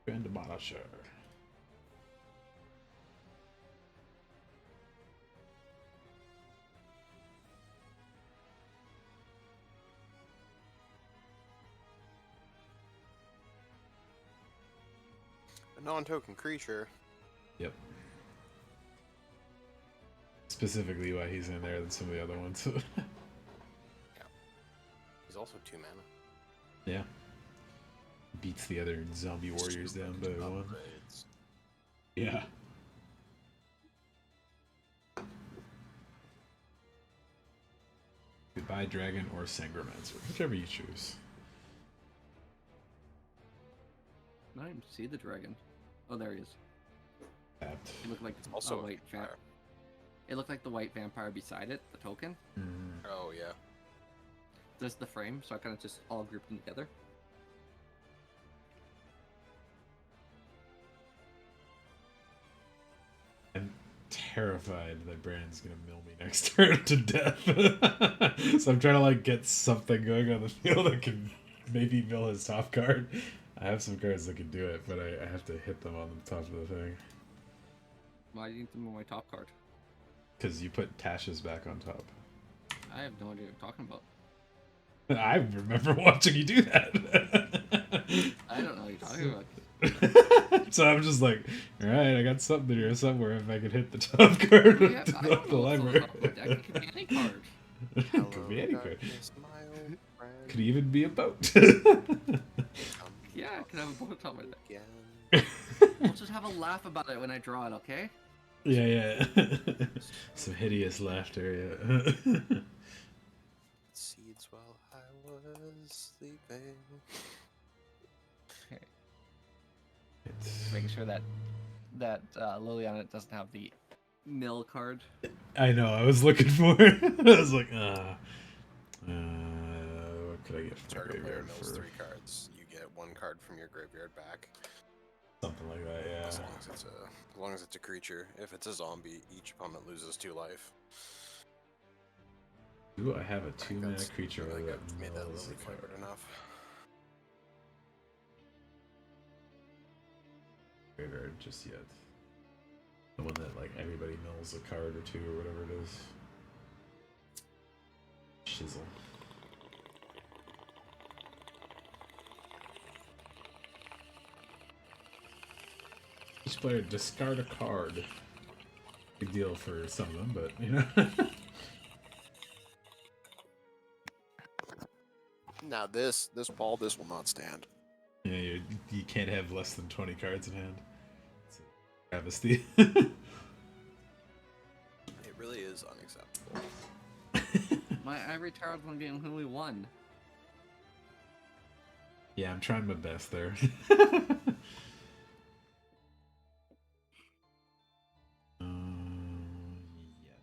And a Balasher. A non-token creature. Yep. Specifically why he's in there than some of the other ones. Yeah. He's also 2 mana. Yeah. Beats the other zombie warriors down by one. Upgrades. Yeah. Goodbye dragon or Sangromancer, whichever you choose. I don't even see the dragon. Oh, there he is. Tapped. It looked like Also a white vampire. It looked like the white vampire beside it, the token. Oh, yeah. This is the frame, so I kind of just all grouped them together. I'm terrified that Brandon's gonna mill me next turn to death. So I'm trying to like get something going on the field that can maybe mill his top card. I have some cards that can do it, but I have to hit them on the top of the thing. Why do you need them on my top card? Because you put Tasha's back on top. I have no idea what you're talking about. I remember watching you do that. I don't know what you're talking about. So I'm just like, alright, I got something here somewhere if I could hit the top card Yeah, of I don't the know what's on library. top of the deck. It could be any card. Could be any card. darkness, my old friend. Could even be a boat. Yeah, I can have a boat on top of it. Again. We'll just have a laugh about it when I draw it, okay? Yeah. Some hideous laughter, yeah. Seeds while I was sleeping. just making sure that Liliana doesn't have the mill card. I know. I was looking for it. I was like, what could I get from Target player graveyard mills for 3 cards. You get 1 card from your graveyard back. something like that? Yeah. As long as it's a creature. If it's a zombie, each opponent loses 2 life. Do I have a 2-mana creature I that made that mills lily a flavored card? enough. Graveyard just yet. The one that like everybody mills a card or 2 or whatever it is. Shizzle. Each player discard a card. Big deal for some of them, but you know. Now this Paul, this will not stand. Yeah, you can't have less than 20 cards in hand. It's a travesty. It really is unacceptable. My ivory tower's gonna be only 1. Yeah, I'm trying my best there. Yes,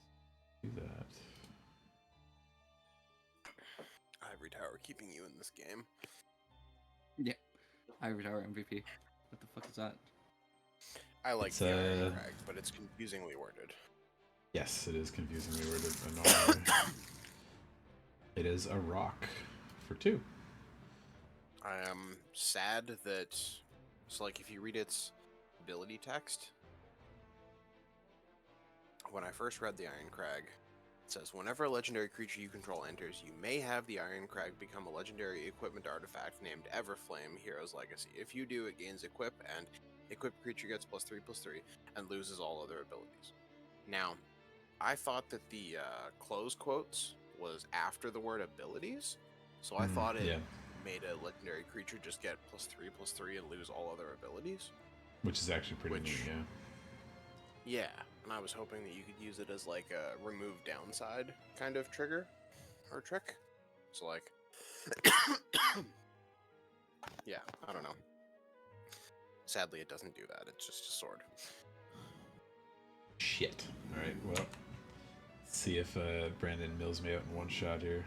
do that. Ivory Tower keeping you in this game. Yeah, ivory tower MVP. What the fuck is that? I like It's, the Iron Crag, but it's confusingly worded. Yes, it is confusingly worded. Annoying. It is a rock for 2. I am sad that, so like if you read its ability text, when I first read the Iron Crag, it says whenever a legendary creature you control enters, you may have the Iron Crag become a legendary equipment artifact named Everflame, Hero's Legacy. If you do, it gains equip, and equipped creature gets +3/+3 and loses all other abilities. Now, I thought that the close quotes was after the word abilities, so I thought it made a legendary creature just get +3/+3 and lose all other abilities. Which is actually pretty neat, yeah. Yeah, and I was hoping that you could use it as like a remove downside kind of trigger or trick. So like, yeah, I don't know. Sadly, it doesn't do that. It's just a sword. Shit. Alright, well. Let's see if Brandon mills me out in one shot here.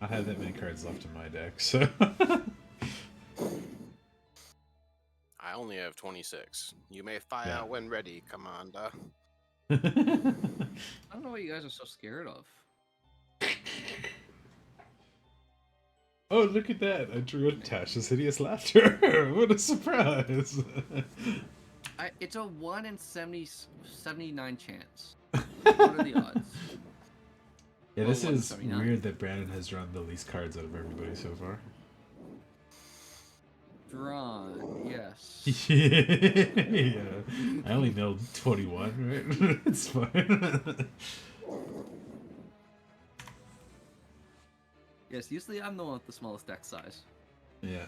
I have that many cards left in my deck, so. I only have 26. You may fire Yeah. when ready, Commander. I don't know what you guys are so scared of. Oh, look at that! I drew a Tasha's Hideous Laughter! What a surprise! It's a 1 in 79 chance. What are the odds? Yeah, this Well, 1 in is 79. weird that Brandon has drawn the least cards out of everybody so far. Drawn, yes. Yeah. I only milled 21, right? It's fine. Yes, usually I'm the one with the smallest deck size. Yeah,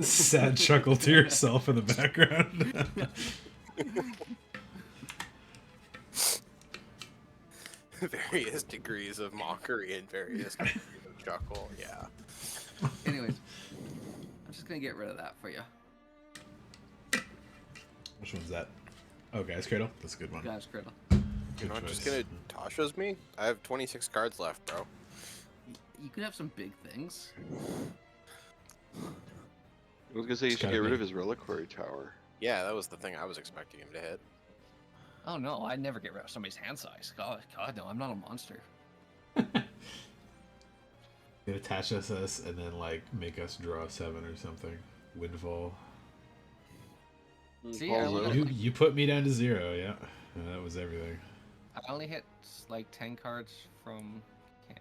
sad chuckle to yourself in the background. Various degrees of mockery and various degrees of chuckle. Yeah. Anyways, I'm just gonna get rid of that for you. Which one's that? Oh, Guy's Cradle? That's a good one. Guys, Cradle. You're not choice. just gonna Tasha's me? I have 26 cards left, bro. You could have some big things. I was gonna say you It's should gotta get rid be. of his reliquary tower. Yeah, that was the thing I was expecting him to hit. Oh no, I'd never get rid of somebody's hand size. God, no, I'm not a monster. Gonna attach us and then like make us draw 7 or something. Windfall. See, Paul's I out. only- You put me down to 0, yeah. And that was everything. I only hit like 10 cards from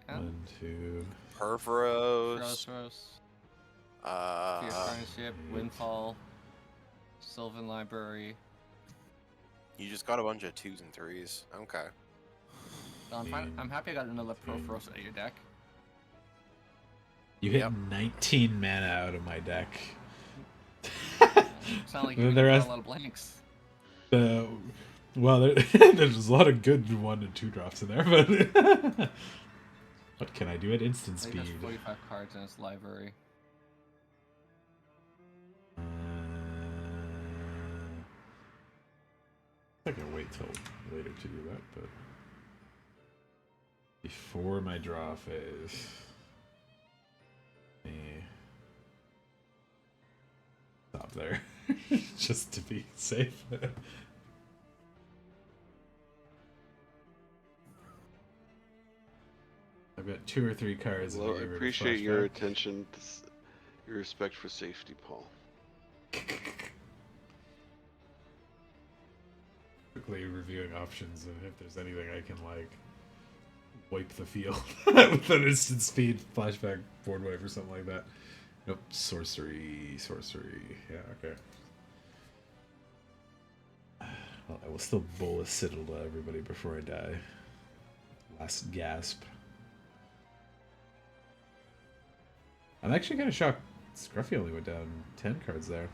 Can. 1, 2. Perforos. Rose, Uh, Fierce Partnership, Windfall, Sylvan Library. you just got a bunch of 2s and 3s. Okay. So I'm happy I got another Perforos out of your deck. You hit Yep. 19 mana out of my deck. Sound like The you're gonna draw rest- a lot of blanks. The Well, there's a lot of good 1 and 2 drops in there, but what can I do at instant I think speed? that's 45 cards in its library. I can wait till later to do that, but before my draw phase, stop there, just to be safe. I've got 2 or 3 cards. Well, in I the appreciate your attention, your respect for safety, Paul. Quickly reviewing options and if there's anything I can like wipe the field with an instant speed flashback board wipe or something like that. Nope, sorcery. Yeah, okay. Well, I will still bolus Citadel to everybody before I die. Last gasp. I'm actually kind of shocked Scruffy only went down 10 cards there.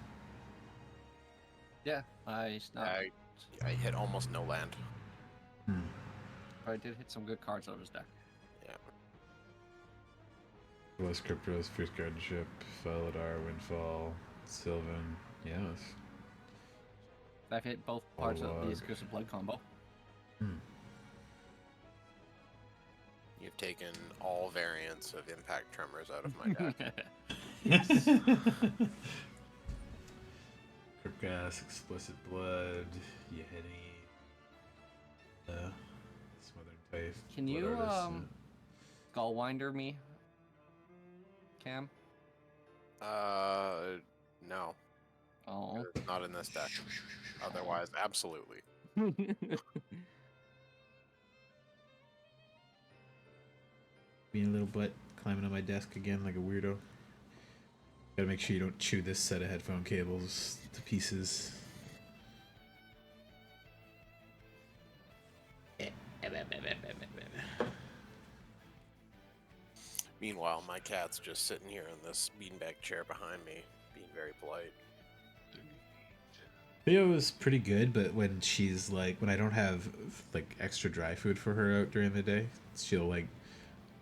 Yeah, I hit almost no land. But I did hit some good cards out of his deck. Yeah. Less Cryptos, Fierce Guardianship, Felidar, Windfall, Sylvan. Yes. I've hit both parts of the Curse of Blood combo. You've taken all variants of Impact Tremors out of my deck. Cryptgas, Explicit Blood, Yehedi, Smothering Faith. Can you Skullwinder me, Cam? No. Oh. Not in this deck. Otherwise, absolutely. Being a little butt, climbing on my desk again like a weirdo. Gotta make sure you don't chew this set of headphone cables to pieces. Meanwhile, my cat's just sitting here in this beanbag chair behind me, being very polite. Theo is pretty good, but when she's like, when I don't have like extra dry food for her out during the day, she'll like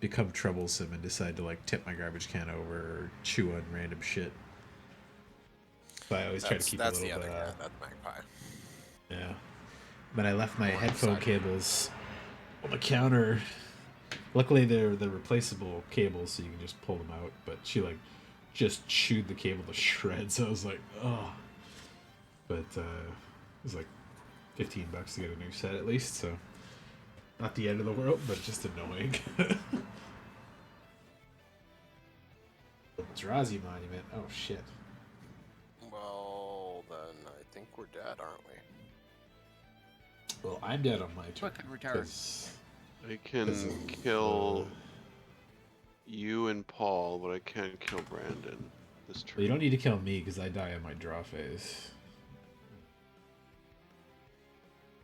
become troublesome and decide to like tip my garbage can over or chew on random shit. So I always try to keep a little bit. That's the other cat. That's Magpie. Yeah. But I left my headphone cables on the counter. Luckily, they're replaceable cables, so you can just pull them out. But she like just chewed the cable to shreds. I was like, oh. But it was like $15 to get a new set at least, so not the end of the world, but just annoying. Eldrazi Monument. Oh shit. Well, then I think we're dead, aren't we? Well, I'm dead on my turn. Quick, retire. I can kill you and Paul, but I can't kill Brandon this turn. Well, you don't need to kill me because I die on my draw phase.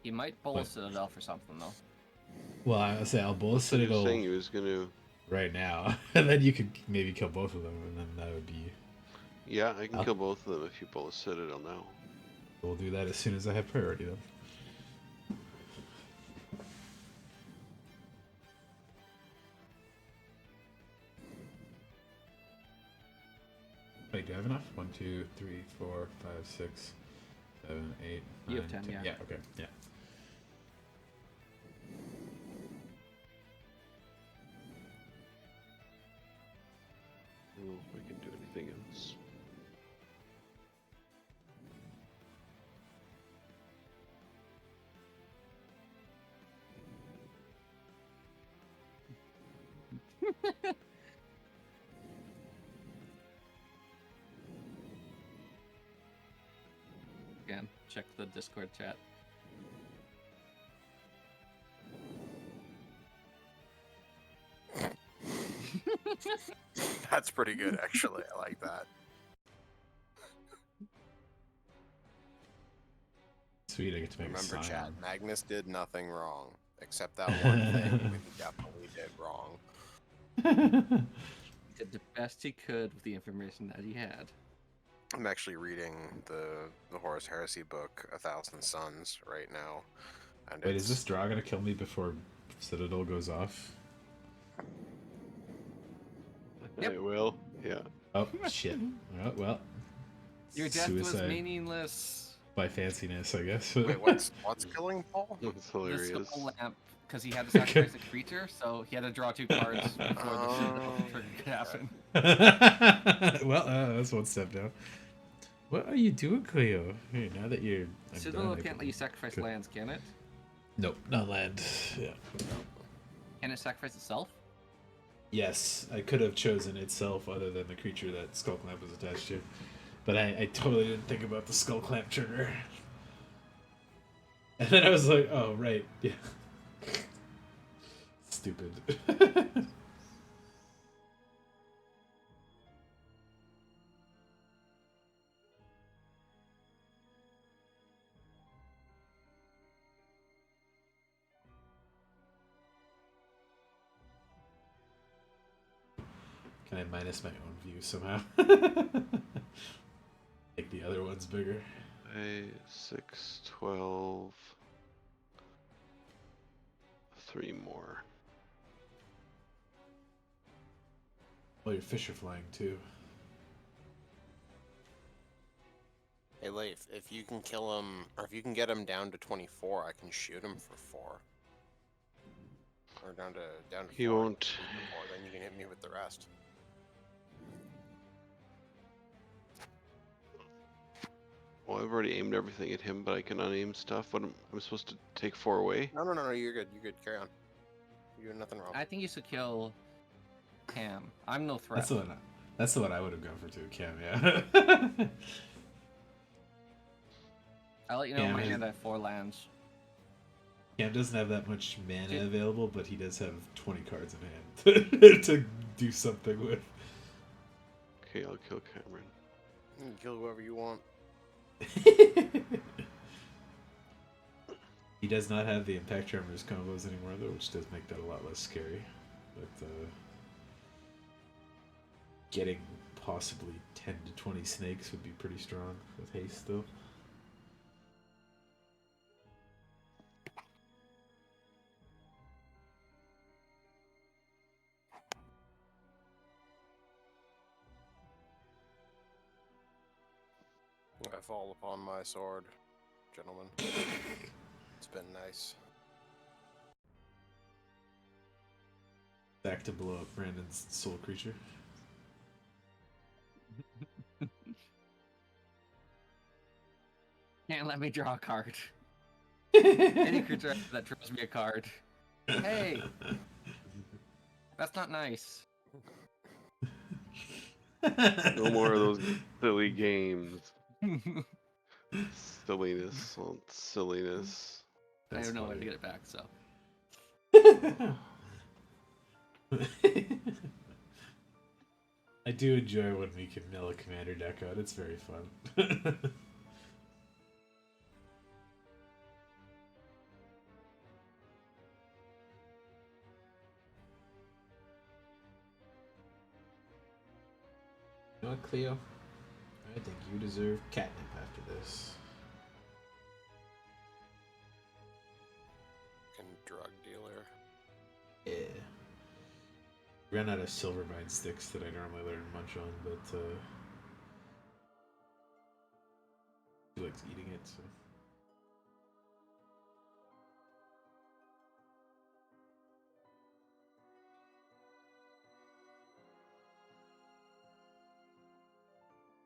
You might bolus Citadel for something though. Well, I'll say I'll bolus Citadel. Saying he was gonna right now, and then you could maybe kill both of them, and then that would be. Yeah, I can kill both of them if you bolus Citadel now. We'll do that as soon as I have priority, though. Wait, do I have enough? 1, 2, 3, 4, 5, 6, 7, 8, 9, You have 10, 10. yeah. Yeah, okay, yeah. Oh, if I can do anything else. Again, check the Discord chat. That's pretty good, actually. I like that. Sweet, I get to make Remember, a sign. chat, Magnus did nothing wrong. Except that one thing he definitely did wrong. He did the best he could with the information that he had. I'm actually reading the Horus Heresy book, A Thousand Suns, right now, and Wait, it's is this draw gonna kill me before Citadel goes off? Yep. I will. Yeah. Oh, shit. Oh, well. Your death was Suicide meaningless. by fanciness, I guess. wait, what's killing Paul? That's The hilarious. skull lamp, because he had to sacrifice a creature, so he had to draw 2 cards before the Citadel trigger could happen. Well, that's one step down. What are you doing, Cleo? Here, now that you're... I'm Citadel done, I can't let you sacrifice Good. lands, can it? Nope, not land. Yeah. Can it sacrifice itself? Yes, I could have chosen itself other than the creature that Skull Clamp was attached to. But I totally didn't think about the Skull Clamp trigger. And then I was like, oh, right, yeah. Stupid. Can I minus my own view somehow? Make the other ones bigger. 6, 12. 3 more. Oh, your fish are flying too. Hey, Leif, if you can kill him, or if you can get him down to 24, I can shoot him for 4. Or down to He 4, won't. shoot him for 4, then you can hit me with the rest. Well, I've already aimed everything at him, but I can unaim stuff. What I'm supposed to take 4 away? No, you're good. You're good. Carry on. You're doing nothing wrong. I think you should kill Cam. I'm no threat. That's the one I would have gone for too, Cam, yeah. I'll let you know Yeah, in my man. hand I have 4 lands. Cam doesn't have that much mana Dude. available, but he does have 20 cards in hand to do something with. Okay, I'll kill Cameron. You can kill whoever you want. He does not have the Impact Tremors combos anymore, though, which does make that a lot less scary. But getting possibly 10 to 20 snakes would be pretty strong with haste, still. I fall upon my sword, gentlemen. It's been nice. Back to blow up Brandon's soul creature. Can't let me draw a card. Any creature that draws me a card. Hey! That's not nice. No more of those silly games. Silliness on silliness. I That's don't know where to funny. get it back, so. I do enjoy when we can mill a commander deck out. It's very fun. You know what, Cleo? I think you deserve catnip after this. Fucking drug dealer. Yeah. Ran out of Silvervine sticks that I normally let her munch on, but she likes eating it, so.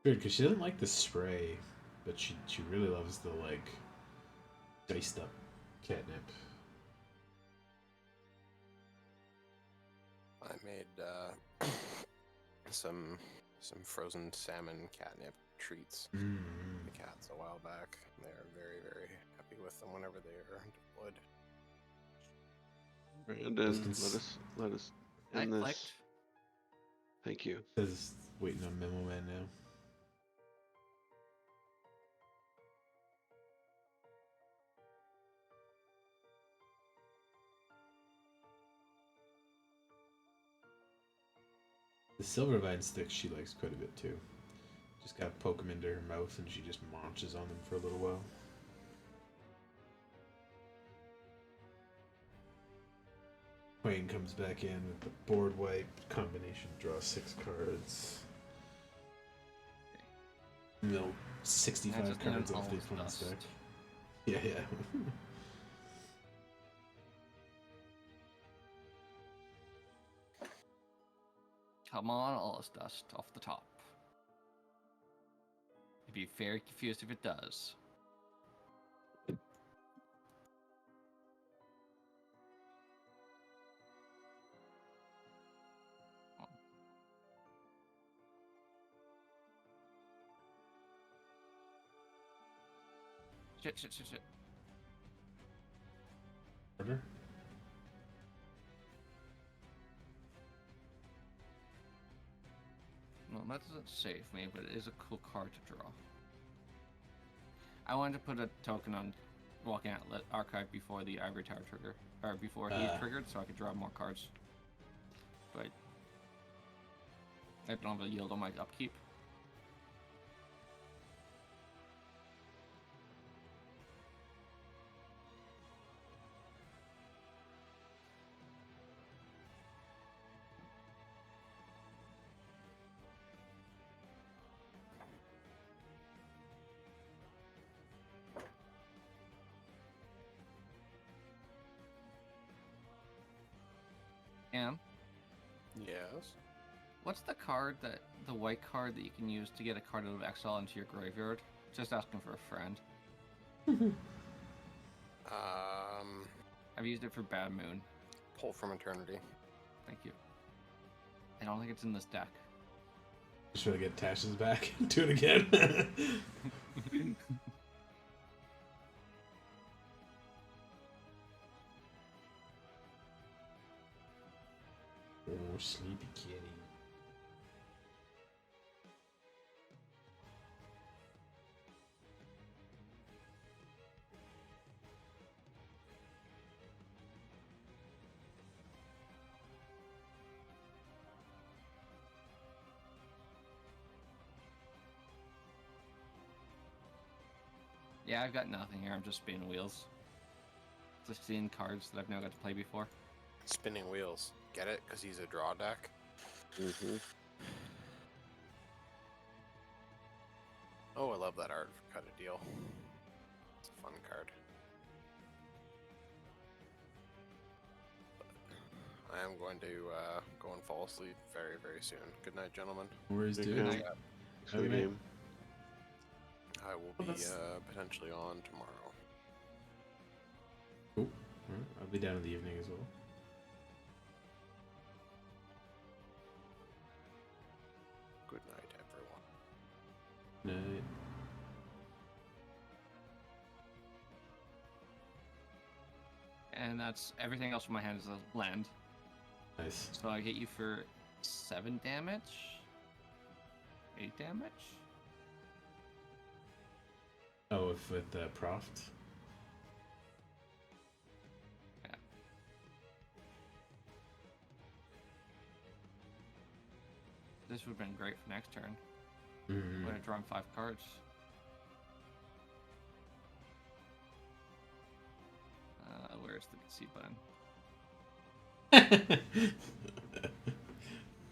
Weird, because she doesn't like the spray, but she really loves the, like, diced up catnip. I made some frozen salmon catnip treats for the cats a while back. They're very, very happy with them whenever they are deployed. Brandon, let us I end this. clicked. Thank you. Says waiting on Memo Man now. The Silvervine sticks she likes quite a bit too. Just gotta poke them into her mouth and she just munches on them for a little while. Queen comes back in with the board wipe combination, draw 6 cards. Mill 65 cards off the opponent's deck. Yeah, yeah. Come on, all this dust off the top. I'd be very confused if it does. Shit. Order? No, that doesn't save me, but it is a cool card to draw. I wanted to put a token on Walking Outlet Archive before the Ivory Tower trigger, or before he's triggered, so I could draw more cards. But I don't have a yield on my upkeep. Am, Yes. what's the white card that you can use to get a card out of exile into your graveyard? Just asking for a friend. I've I've used it for Bad Moon. Pull from Eternity. Thank you. I don't think it's in this deck. Just trying to get Tash's back. Do it again. Oh, sleepy kitty. Yeah, I've got nothing here. I'm just spinning wheels. Just seeing cards that I've never got to play before. Spinning Wheels. Get it? Because he's a draw deck. Mm-hmm. Oh, I love that art for Cut a Deal. It's a fun card. But I am going to go and fall asleep very, very soon. Good night, gentlemen. Where's Good dude? night. Sweet game. I will be potentially on tomorrow. Cool. Alright, I'll be down in the evening as well. Good night, everyone. Night. And that's everything else from my hand is a land. Nice. So I hit you for 7 damage? 8 damage? Oh, if with the Proft? Yeah. This would have been great for next turn. Mm-hmm. Would have drawn 5 cards. Where's the PC button?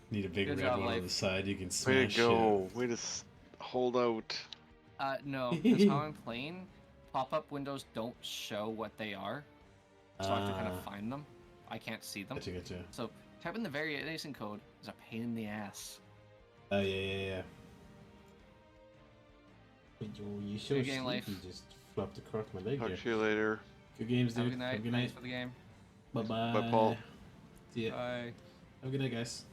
Need a big Good red job, one on Life. the side you can smash. Way to go. Way to hold out. No, because how I'm playing, pop-up windows don't show what they are. So I have to kind of find them. I can't see them. Gotcha. So typing the variation code is a pain in the ass. Oh, yeah. But you're so Good game, sleepy, Life. just flopped across my leg Talk there. to you later. Good games, Have a dude. good night. Have a good Thanks night. for the game. Bye-bye. Bye, Paul. See ya. Bye. Have a good night, guys.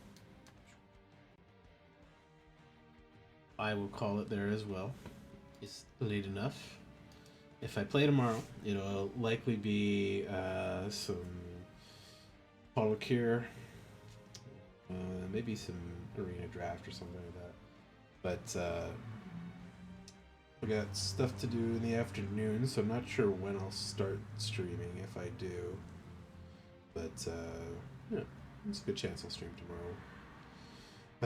I will call it there as well. It's late enough. If I play tomorrow, it'll likely be some Paulo Cure, maybe some arena draft or something like that. But I got stuff to do in the afternoon, so I'm not sure when I'll start streaming if I do. But yeah, it's a good chance I'll stream tomorrow.